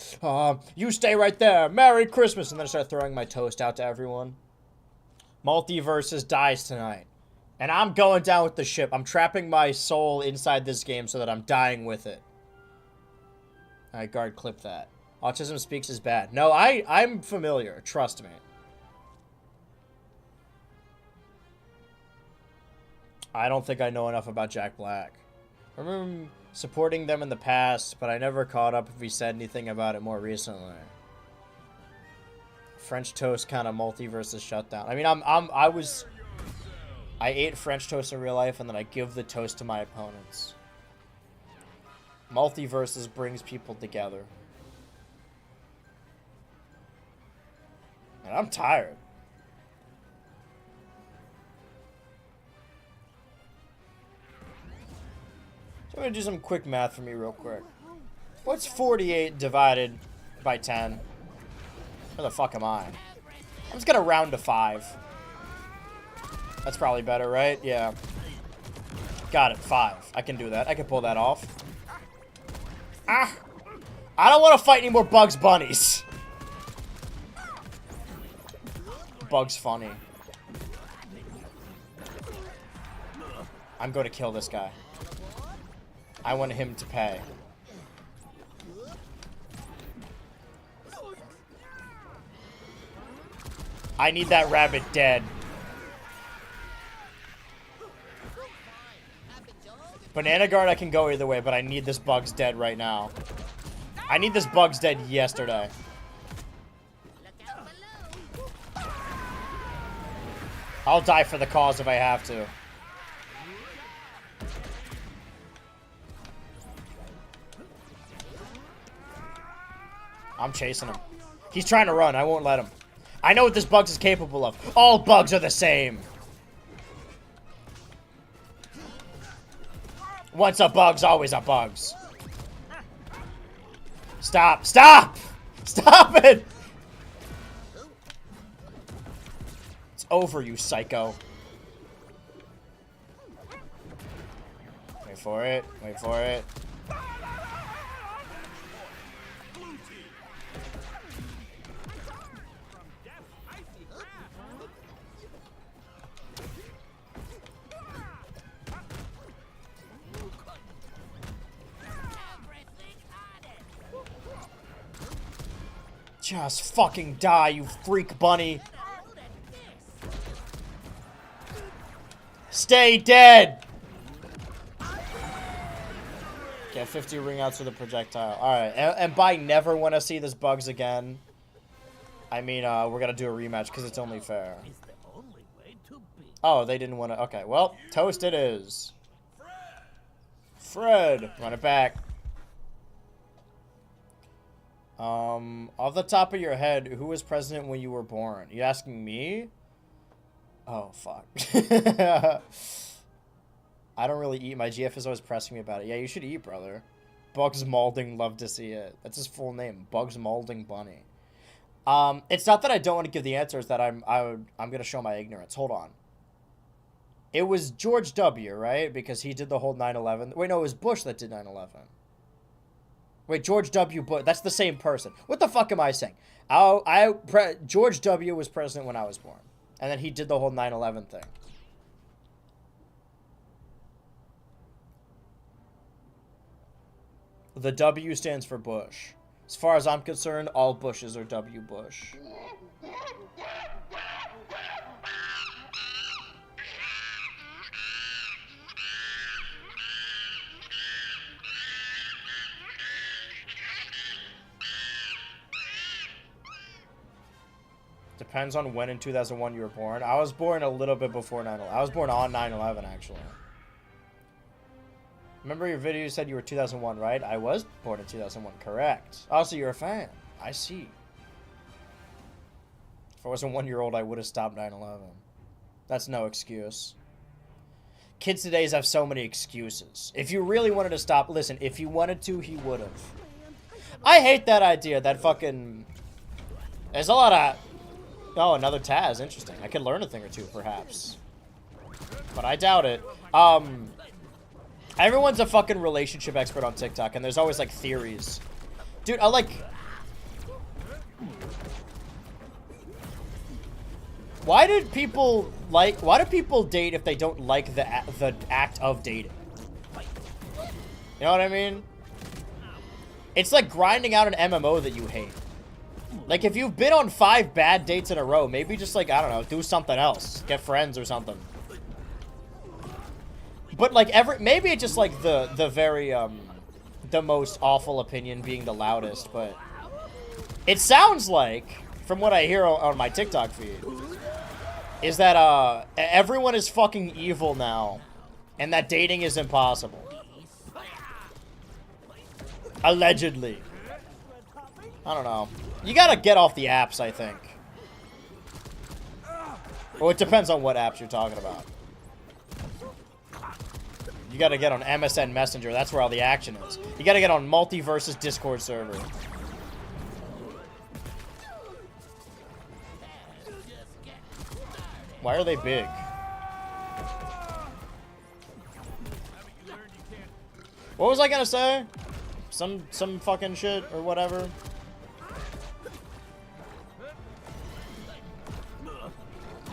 You stay right there. Merry Christmas. And then I start throwing my toast out to everyone. Multiversus dies tonight. And I'm going down with the ship. I'm trapping my soul inside this game so that I'm dying with it. Alright, guard, clip that. Autism Speaks is bad. No, I'm familiar. Trust me. I don't think I know enough about Jack Black. I remember supporting them in the past, but I never caught up if he said anything about it more recently. French toast kind of Multiversus shutdown. I mean, I ate French toast in real life, and then I give the toast to my opponents. Multiversus brings people together. And I'm tired. So I'm gonna do some quick math for me real quick. What's 48 divided by 10? Where the fuck am I? I'm just gonna round to 5. That's probably better, right? Yeah. Got it, 5. I can do that. I can pull that off. Ah! I don't want to fight any more Bugs Bunnies. Bugs funny. I'm going to kill this guy. I want him to pay. I need that rabbit dead. Banana Guard, I can go either way, but I need this Bugs dead right now. I need this Bugs dead yesterday. I'll die for the cause if I have to. I'm chasing him. He's trying to run. I won't let him. I know what this Bugs is capable of. All bugs are the same. Once a Bugs, always a Bugs. Stop! Stop! Stop it! It's over, you psycho. Wait for it. Wait for it. Just fucking die, you freak bunny. Stay dead! Get 50 ring outs with a projectile. Alright, and by never want to see this Bugs again, I mean, we're gonna do a rematch because it's only fair. Oh, they didn't want to. Okay, well, toast it is. Fred! Run it back. Off the top of your head, who was president when you were born? You asking me? Oh, fuck. I don't really eat. My GF is always pressing me about it. Yeah, you should eat, brother. Bugs Maulding, love to see it. That's his full name. Bugs Maulding Bunny. It's not that I don't want to give the answers, that I'm gonna show my ignorance. Hold on. It was George W., right? Because he did the whole 9/11. Wait, no, it was Bush that did 9/11. Wait, George W. Bush. That's the same person. What the fuck am I saying? George W. was president when I was born. And then he did the whole 9/11 thing. The W stands for Bush. As far as I'm concerned, all Bushes are W. Bush. Depends on when in 2001 you were born. I was born a little bit before 9/11. I was born on 9/11, actually. Remember your video, you said you were 2001, right? I was born in 2001, correct. Oh, so you're a fan. I see. If I wasn't 1 year old, I would have stopped 9/11. That's no excuse. Kids today's have so many excuses. If you really wanted to stop, listen, if you wanted to, he would have. I hate that idea, that fucking... There's a lot of... Oh, another Taz, interesting. I could learn a thing or two, perhaps. But I doubt it. Everyone's a fucking relationship expert on TikTok, and there's always, like, theories. Dude, I like... Why do people date if they don't like the act of dating? You know what I mean? It's like grinding out an MMO that you hate. Like, if you've been on 5 bad dates in a row, maybe just, like, I don't know, do something else. Get friends or something. But, like, maybe it's just, like, the very, the most awful opinion being the loudest, but... It sounds like, from what I hear on my TikTok feed, is that, everyone is fucking evil now, and that dating is impossible. Allegedly. I don't know. You gotta get off the apps, I think. Well, it depends on what apps you're talking about. You gotta get on MSN Messenger. That's where all the action is. You gotta get on Multiversus Discord server. Why are they big? What was I gonna say? Some fucking shit or whatever.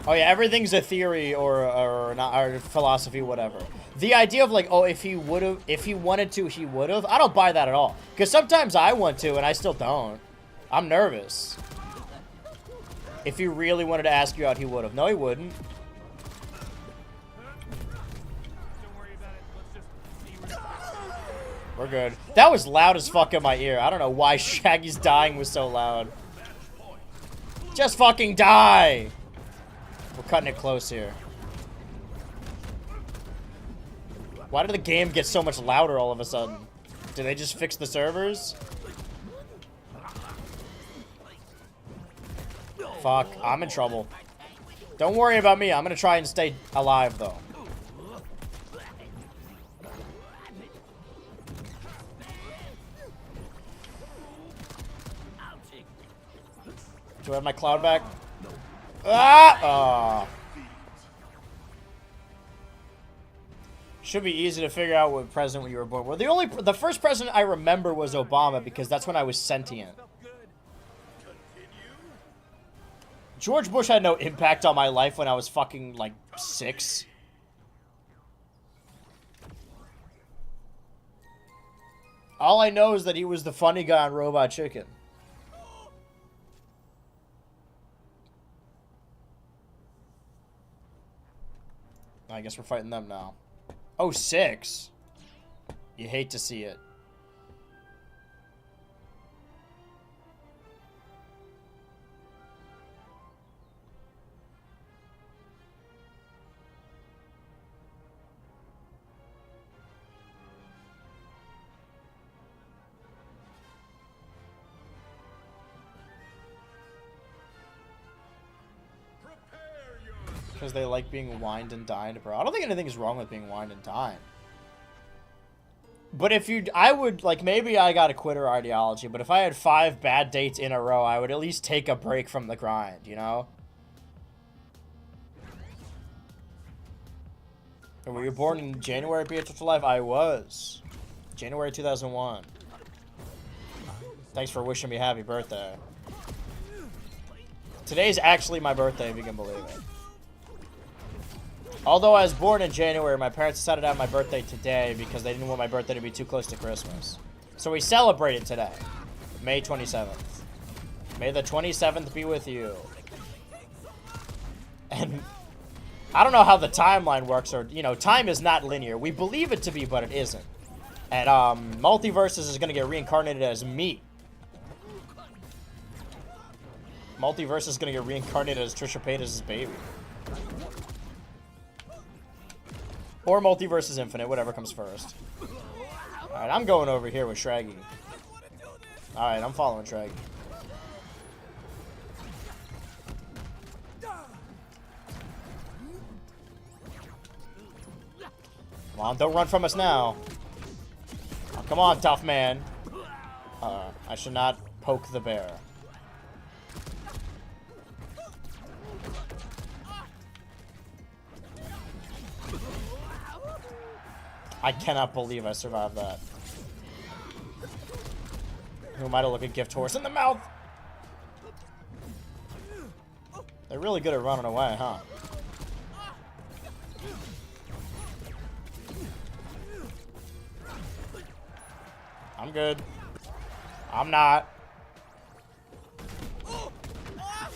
Oh yeah, everything's a theory or not, or philosophy, whatever. The idea of like, oh, if he wanted to, he would have. I don't buy that at all. Because sometimes I want to and I still don't. I'm nervous. If he really wanted to ask you out, he would have. No, he wouldn't. We're good. That was loud as fuck in my ear. I don't know why Shaggy's dying was so loud. Just fucking die! We're cutting it close here. Why did the game get so much louder all of a sudden? Did they just fix the servers? Fuck, I'm in trouble. Don't worry about me. I'm gonna try and stay alive, though. Do I have my cloud back? Ah! Oh. Should be easy to figure out what president you were born. Well, the first president I remember was Obama because that's when I was sentient. George Bush had no impact on my life when I was fucking like 6. All I know is that he was the funny guy on Robot Chicken. I guess we're fighting them now. Oh, 6. You hate to see it. Because they like being wined and dined, bro. I don't think anything is wrong with being wined and dined. But if you... I would, like, maybe I got a quitter ideology, but if I had 5 bad dates in a row, I would at least take a break from the grind, you know? Were you born in January, BHF Life? I was. January 2001. Thanks for wishing me happy birthday. Today's actually my birthday, if you can believe it. Although I was born in January, my parents decided to have my birthday today because they didn't want my birthday to be too close to Christmas. So we celebrate it today, May 27th. May the 27th be with you. And I don't know how the timeline works, or, you know, time is not linear. We believe it to be, but it isn't. And Multiversus is going to get reincarnated as me. Multiversus is going to get reincarnated as Trisha Paytas' baby. Or Multiversus Infinite, whatever comes first. Alright, I'm going over here with Shraggy. Alright, I'm following Shraggy. on, don't run from us now. Oh, come on, tough man. I should not poke the bear. I cannot believe I survived that. Who might have looked a gift horse in the mouth? They're really good at running away, huh? I'm good. I'm not.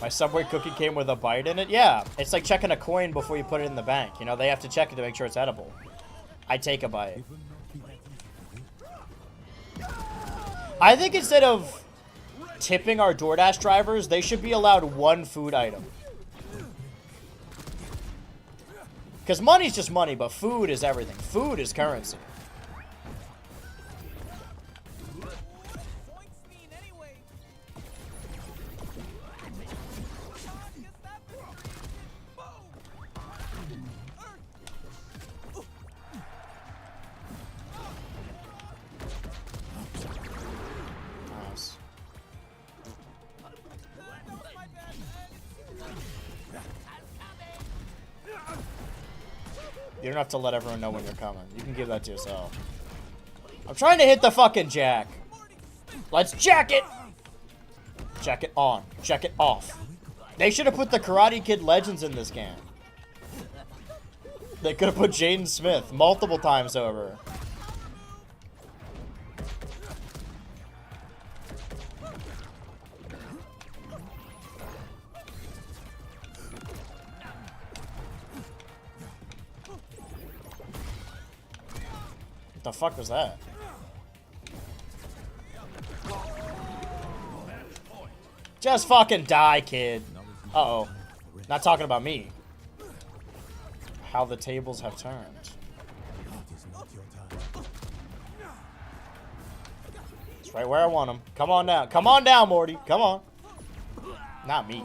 My Subway cookie came with a bite in it? Yeah, it's like checking a coin before you put it in the bank. You know, they have to check it to make sure it's edible. I take a bite. I think instead of tipping our DoorDash drivers, they should be allowed one food item. Because money's just money, but food is everything. Food is currency. Nice. You don't have to let everyone know when you're coming. You can give that to yourself. I'm trying to hit the fucking jack. Let's jack it! Jack it on. Jack it off. They should have put the Karate Kid Legends in this game. They could have put Jaden Smith multiple times over. What the fuck was that? Just fucking die, kid. Uh-oh. Not talking about me. How the tables have turned. It's right where I want him. Come on down. Come on down, Morty. Come on. Not me.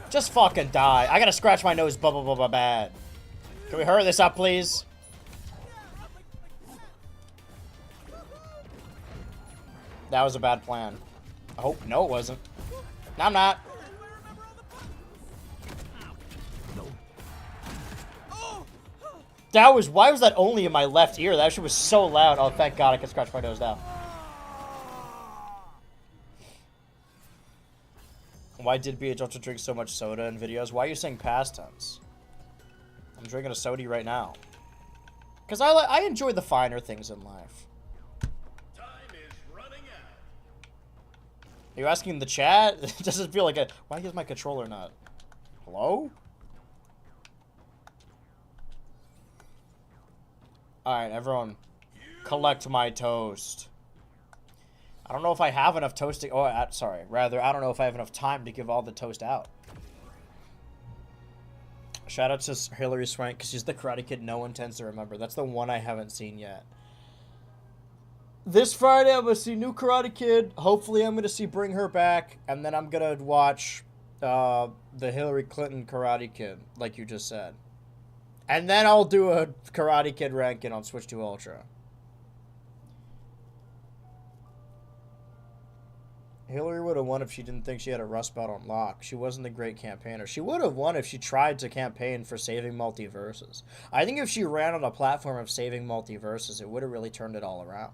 Just fucking die. I gotta scratch my nose bad. Can we hurry this up, please? That was a bad plan. I hope. No, it wasn't. No, I'm not. That was. Why was that only in my left ear? That shit was so loud. Oh, thank God I can scratch my nose now. Why did BH also drink so much soda in videos? Why are you saying past tense? I'm drinking a soda right now. Because I enjoy the finer things in life. Time is running out. Are you asking the chat? It doesn't feel like a... Why is my controller not... Hello? Alright, everyone. Collect my toast. I don't know if I have enough toast to... Oh, sorry. Rather, I don't know if I have enough time to give all the toast out. Shout out to Hilary Swank, because she's the Karate Kid no one tends to remember. That's the one I haven't seen yet. This Friday, I'm going to see new Karate Kid. Hopefully, I'm going to see Bring Her Back. And then I'm going to watch the Hillary Clinton Karate Kid, like you just said. And then I'll do a Karate Kid ranking on Switch 2 Ultra. Hillary would have won if she didn't think she had a Rust Belt on lock. She wasn't a great campaigner. She would have won if she tried to campaign for saving Multiversus. I think if she ran on a platform of saving Multiversus, it would have really turned it all around.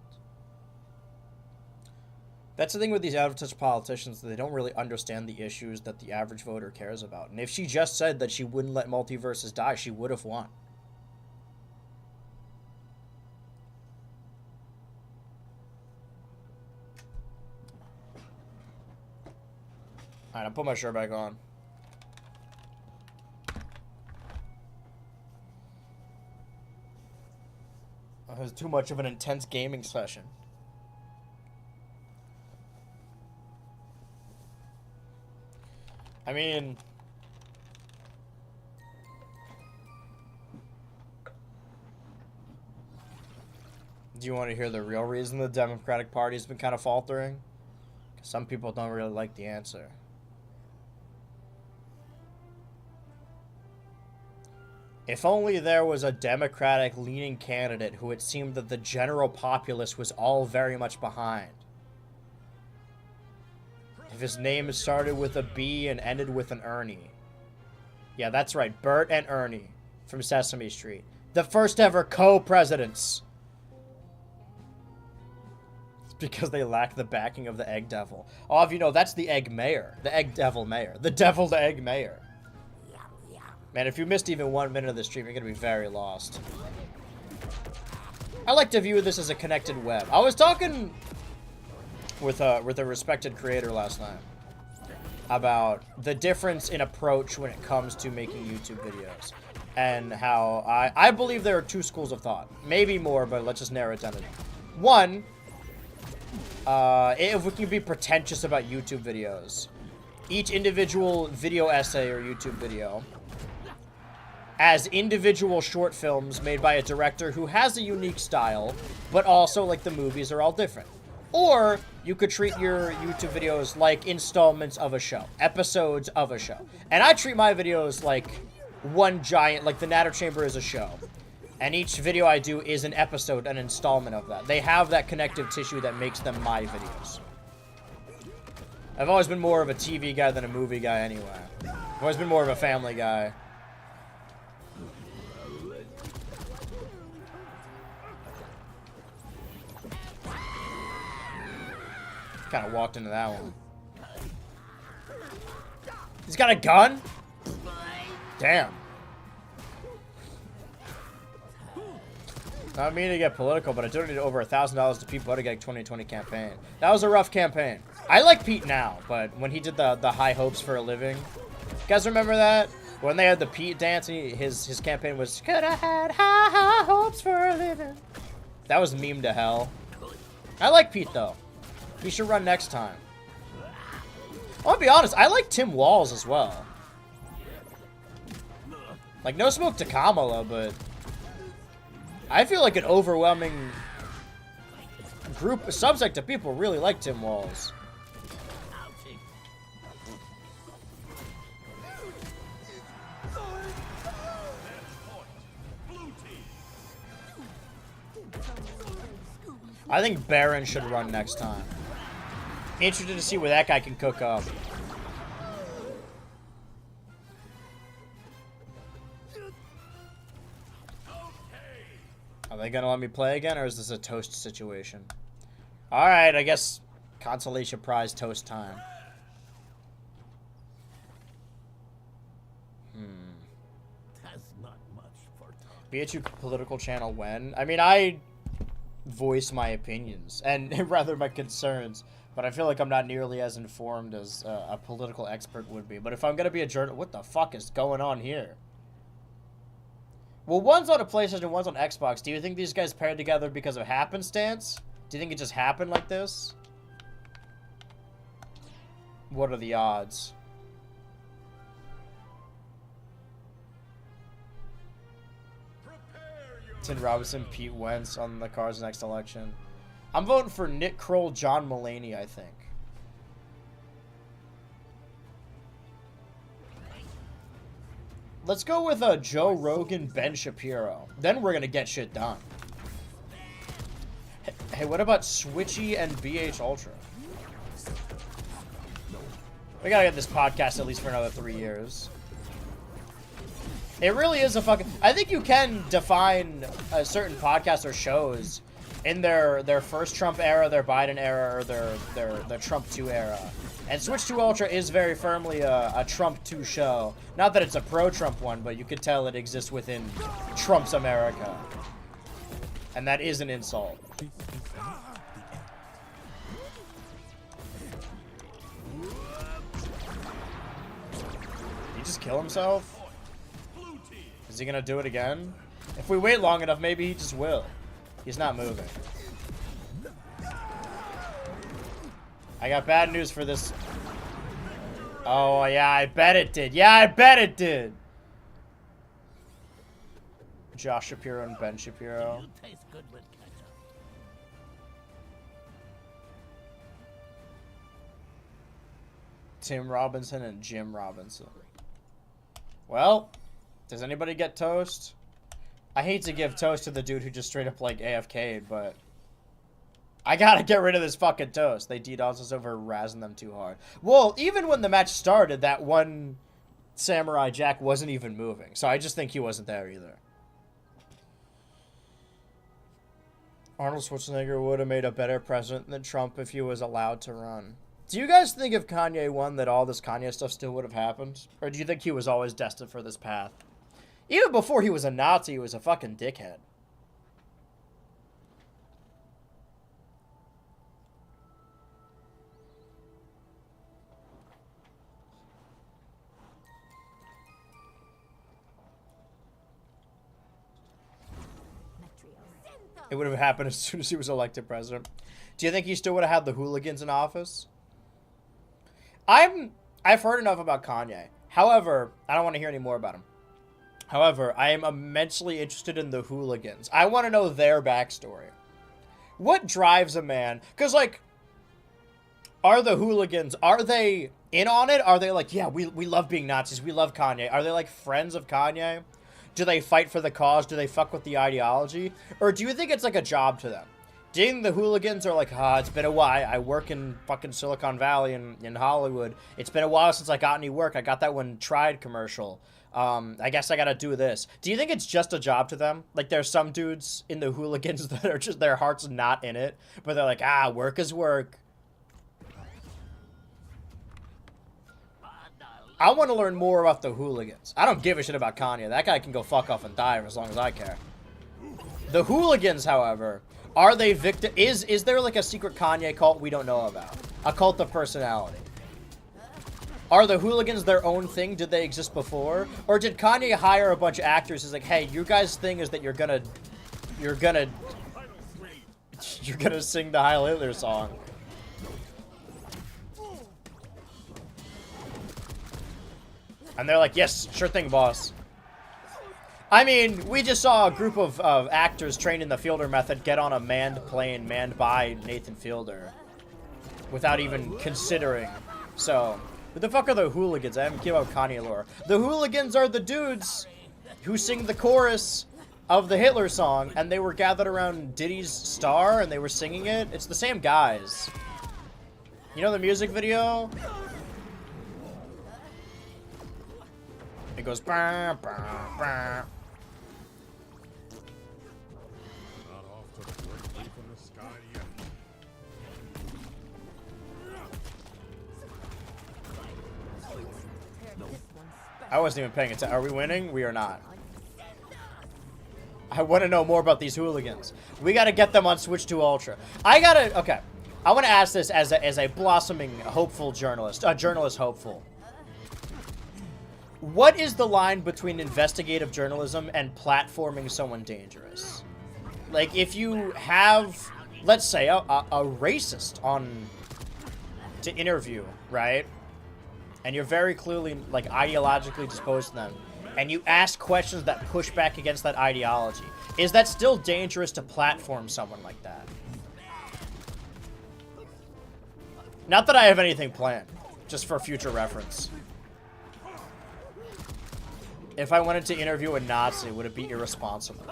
That's the thing with these out-of-touch politicians, they don't really understand the issues that the average voter cares about. And if she just said that she wouldn't let Multiversus die, she would have won. Alright, I'll put my shirt back on. It was too much of an intense gaming session. I mean... Do you want to hear the real reason the Democratic Party has been kind of faltering? Some people don't really like the answer. If only there was a Democratic-leaning candidate who it seemed that the general populace was all very much behind. If his name started with a B and ended with an Ernie. Yeah, that's right. Bert and Ernie from Sesame Street. The first ever co-presidents. It's because they lack the backing of the Egg Devil. All of you know, that's the Egg Mayor. The Egg Devil Mayor. The Deviled Egg Mayor. Man, if you missed even 1 minute of the stream, you're going to be very lost. I like to view this as a connected web. I was talking with a respected creator last night about the difference in approach when it comes to making YouTube videos. And how I believe there are two schools of thought. Maybe more, but let's just narrow it down to one. If we can be pretentious about YouTube videos, each individual video essay or YouTube video as individual short films made by a director who has a unique style, but also, like, the movies are all different. Or you could treat your YouTube videos like installments of a show, episodes of a show. And I treat my videos like one giant, like the Natter Chamber is a show. And each video I do is an episode, an installment of that. They have that connective tissue that makes them my videos. I've always been more of a TV guy than a movie guy anyway. I've always been more of a family guy. Kind of walked into that one. He's got a gun? Damn. Not meaning to get political, but I donated over $1,000 to Pete Buttigieg 2020 campaign. That was a rough campaign. I like Pete now, but when he did the high hopes for a living, you guys remember that? When they had the Pete dance, and his campaign was, could I had high hopes for a living. That was meme to hell. I like Pete though. He should run next time. I'll be honest, I like Tim Walz as well. Like, no smoke to Kamala, but I feel like an overwhelming subsect of people really like Tim Walz. I think Baron should run next time. Interested to see where that guy can cook up. Are they gonna let me play again, or is this a toast situation? Alright, I guess consolation prize toast time. That's not much for time. Be a true political channel when? I mean, I voice my opinions, and rather my concerns, but I feel like I'm not nearly as informed as a political expert would be. But if I'm gonna be a journalist, what the fuck is going on here? Well, one's on a PlayStation, one's on Xbox. Do you think these guys paired together because of happenstance? Do you think it just happened like this? What are the odds? Tim Robinson, Pete Wentz on the cards next election. I'm voting for Nick Kroll, John Mulaney, I think. Let's go with Joe Rogan, Ben Shapiro. Then we're gonna get shit done. Hey, what about Switchy and BH Ultra? We gotta get this podcast at least for another 3 years. It really is a fucking... I think you can define a certain podcast or shows in their first Trump era, their Biden era, or their Trump 2 era. And Switch 2 Ultra is very firmly a Trump 2 show. Not that it's a pro-Trump one, but you could tell it exists within Trump's America. And that is an insult. Did he just kill himself? Is he gonna do it again? If we wait long enough, maybe he just will. He's not moving. I got bad news for this. Oh, yeah, I bet it did. Yeah, I bet it did. Josh Shapiro and Ben Shapiro. You taste good with ketchup. Tim Robinson and Jim Robinson. Well, does anybody get toast? I hate to give toast to the dude who just straight up like AFK'd, but I gotta get rid of this fucking toast. They DDoS us over razzing them too hard. Well, even when the match started, that one Samurai Jack wasn't even moving, so I just think he wasn't there either. Arnold Schwarzenegger would have made a better president than Trump if he was allowed to run. Do you guys think if Kanye won that all this Kanye stuff still would have happened? Or do you think he was always destined for this path? Even before he was a Nazi, he was a fucking dickhead. It would have happened as soon as he was elected president. Do you think he still would have had the hooligans in office? I've heard enough about Kanye. However, I don't want to hear any more about him. However, I am immensely interested in the hooligans. I want to know their backstory. What drives a man? Because, like, are the hooligans, are they in on it? Are they like, yeah, we love being Nazis. We love Kanye. Are they, like, friends of Kanye? Do they fight for the cause? Do they fuck with the ideology? Or do you think it's, like, a job to them? Do you think the hooligans are like, it's been a while. I work in fucking Silicon Valley in Hollywood. It's been a while since I got any work. I got that one Tried commercial. I guess I gotta do this. Do you think it's just a job to them? Like, there's some dudes in the hooligans that are just, their heart's not in it, but they're like, work is work. I want to learn more about the hooligans. I don't give a shit about Kanye. That guy can go fuck off and die as long as I care. The hooligans, however, are they victim? Is there like a secret Kanye cult we don't know about? A cult of personality? Are the hooligans their own thing? Did they exist before? Or did Kanye hire a bunch of actors who's like, hey, you guys' thing is that you're gonna sing the Heil Hitler song. And they're like, yes, sure thing, boss. I mean, we just saw a group of actors trained in the Fielder method get on a manned plane manned by Nathan Fielder without even considering. So, who the fuck are the hooligans? I haven't kept up Kanye lore. The hooligans are the dudes who sing the chorus of the Hitler song, and they were gathered around Diddy's Star, and they were singing it. It's the same guys. You know the music video? It goes, bah, bah, bah. Not off to the great leap in the sky yet. I wasn't even paying attention. Are we winning? We are not. I want to know more about these hooligans. We got to get them on Switch 2 Ultra. Okay. I want to ask this as a blossoming, hopeful journalist. A journalist hopeful. What is the line between investigative journalism and platforming someone dangerous? Like, if you have, let's say, a racist on to interview, right? And you're very clearly, like, ideologically disposed to them, and you ask questions that push back against that ideology, is that still dangerous to platform someone like that? Not that I have anything planned, just for future reference. If I wanted to interview a Nazi, would it be irresponsible?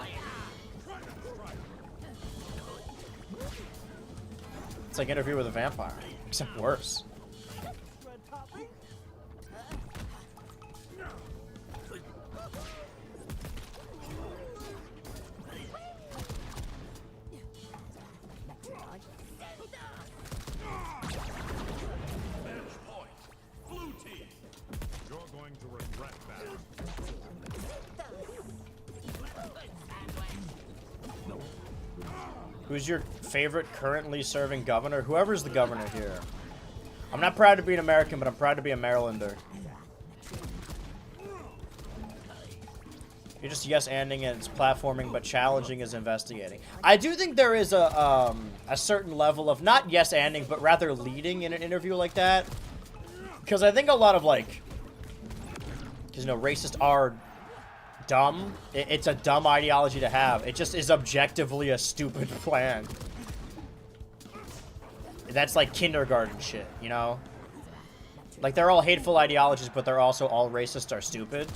It's like interview with a vampire, except worse. Who's your favorite currently serving governor? Whoever's the governor here. I'm not proud to be an American, but I'm proud to be a Marylander. You're just yes-anding and it's platforming, but challenging is investigating. I do think there is a certain level of not yes-anding, but rather leading in an interview like that. Because I think a lot of, like... Because, you know, racists are dumb. It's a dumb ideology to have. It just is objectively a stupid plan. That's like kindergarten shit, you know? Like, they're all hateful ideologies, but they're also all racist or stupid.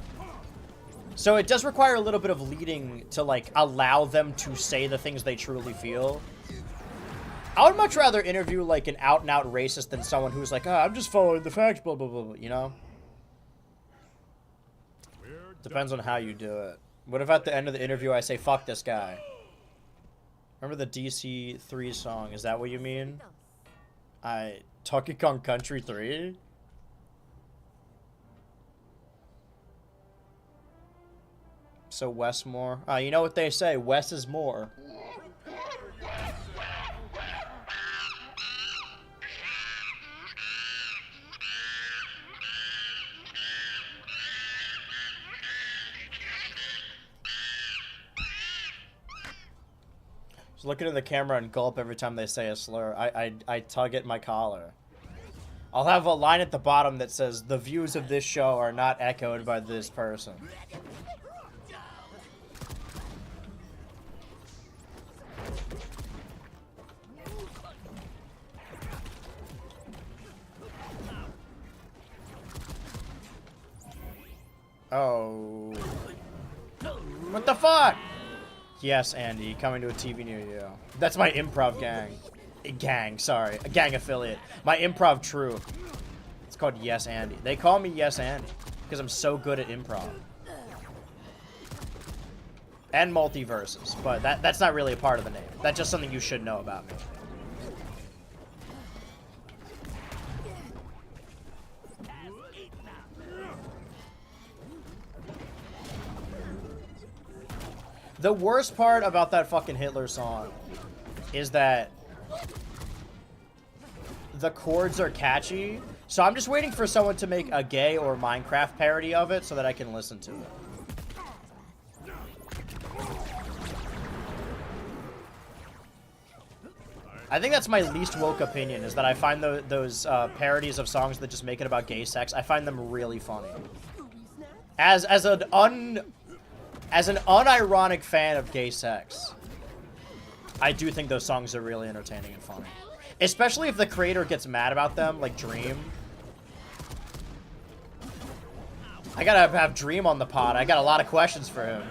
So it does require a little bit of leading to, like, allow them to say the things they truly feel. I would much rather interview, like, an out-and-out racist than someone who's like, oh, I'm just following the facts, blah, blah, blah, blah, you know? Depends on how you do it. What if at the end of the interview I say, fuck this guy? Remember the DC3 song? Is that what you mean? Donkey Kong Country 3? So Wes more. You know what they say, Wes is more. Just look into the camera and gulp every time they say a slur. I tug at my collar. I'll have a line at the bottom that says, the views of this show are not echoed by this person. Oh. What the fuck? Yes, Andy, coming to a TV near you. That's my improv gang. Sorry. A gang affiliate. My improv troupe. It's called Yes, Andy. They call me Yes, Andy because I'm so good at improv. And Multiversus, but that's not really a part of the name. That's just something you should know about me. The worst part about that fucking Hitler song is that the chords are catchy, so I'm just waiting for someone to make a gay or Minecraft parody of it so that I can listen to it. I think that's my least woke opinion, is that I find those parodies of songs that just make it about gay sex, I find them really funny. As an unironic fan of gay sex, I do think those songs are really entertaining and funny. Especially if the creator gets mad about them, like Dream. I gotta have Dream on the pod. I got a lot of questions for him.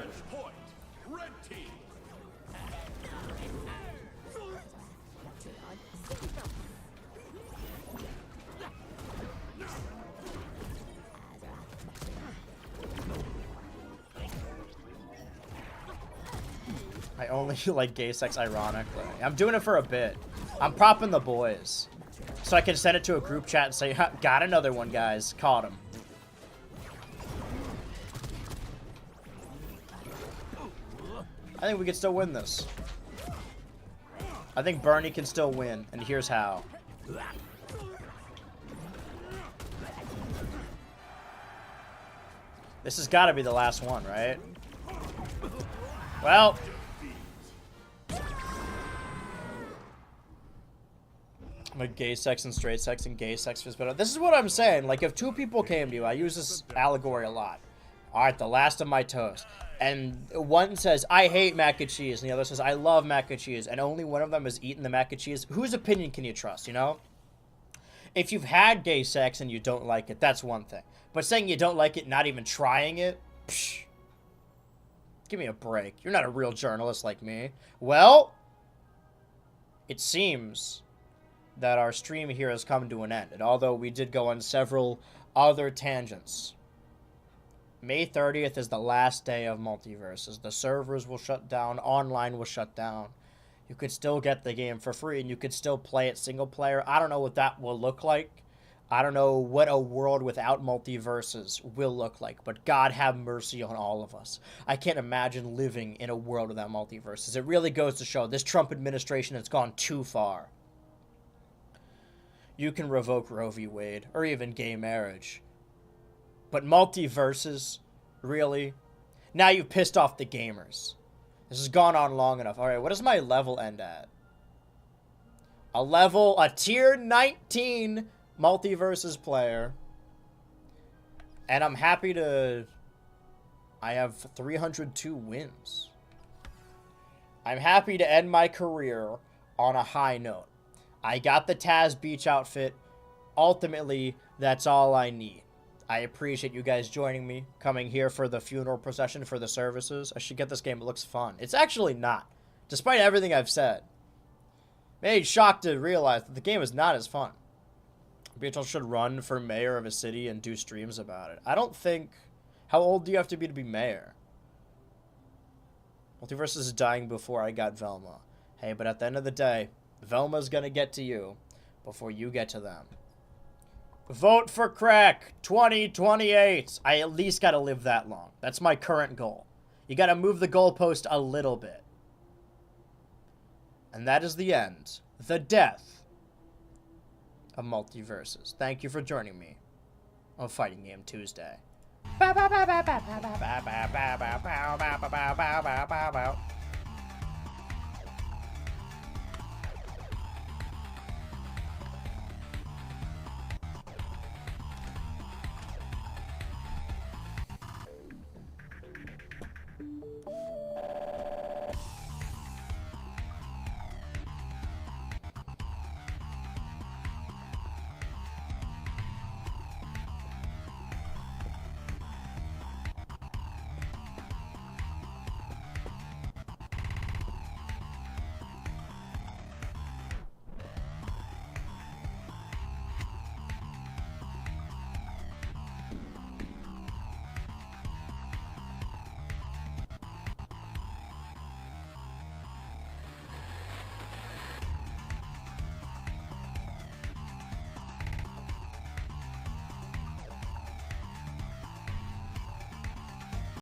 I only like gay sex ironically. I'm doing it for a bit. I'm propping the boys. So I can send it to a group chat and say, got another one, guys. Caught him. I think we can still win this. I think Bernie can still win, and here's how. This has got to be the last one, right? Well... like gay sex and straight sex and gay sex is better. This is what I'm saying. Like, if two people came to you, I use this allegory a lot. All right, the last of my toast. And one says, I hate mac and cheese. And the other says, I love mac and cheese. And only one of them has eaten the mac and cheese. Whose opinion can you trust, you know? If you've had gay sex and you don't like it, that's one thing. But saying you don't like it, not even trying it, psh, give me a break. You're not a real journalist like me. Well, it seems that our stream here has come to an end. And although we did go on several other tangents, May 30th is the last day of Multiversus. The servers will shut down. Online will shut down. You could still get the game for free, and you could still play it single player. I don't know what that will look like. I don't know what a world without Multiversus will look like, but God have mercy on all of us. I can't imagine living in a world without Multiversus. It really goes to show this Trump administration has gone too far. You can revoke Roe v. Wade, or even gay marriage. But Multiversus, really? Now you've pissed off the gamers. This has gone on long enough. Alright, what does my level end at? A tier 19 Multiversus player. And I'm happy to... I have 302 wins. I'm happy to end my career on a high note. I got the Taz Beach outfit ultimately, that's all I need. I appreciate you guys joining me, coming here for the funeral procession, for the services. I should get this game. It looks fun. It's actually not, despite everything I've said. Made shocked to realize that the game is not as fun. Beatrice should run for mayor of a city and do streams about it. I don't think... How old do you have to be mayor? Multiversus is dying before I got Velma. Hey, but at the end of the day, Velma's gonna get to you before you get to them. Vote for crack 2028. I at least gotta live that long. That's my current goal. You gotta move the goalpost a little bit. And that is the end. The death of Multiversus. Thank you for joining me on Fighting Game Tuesday.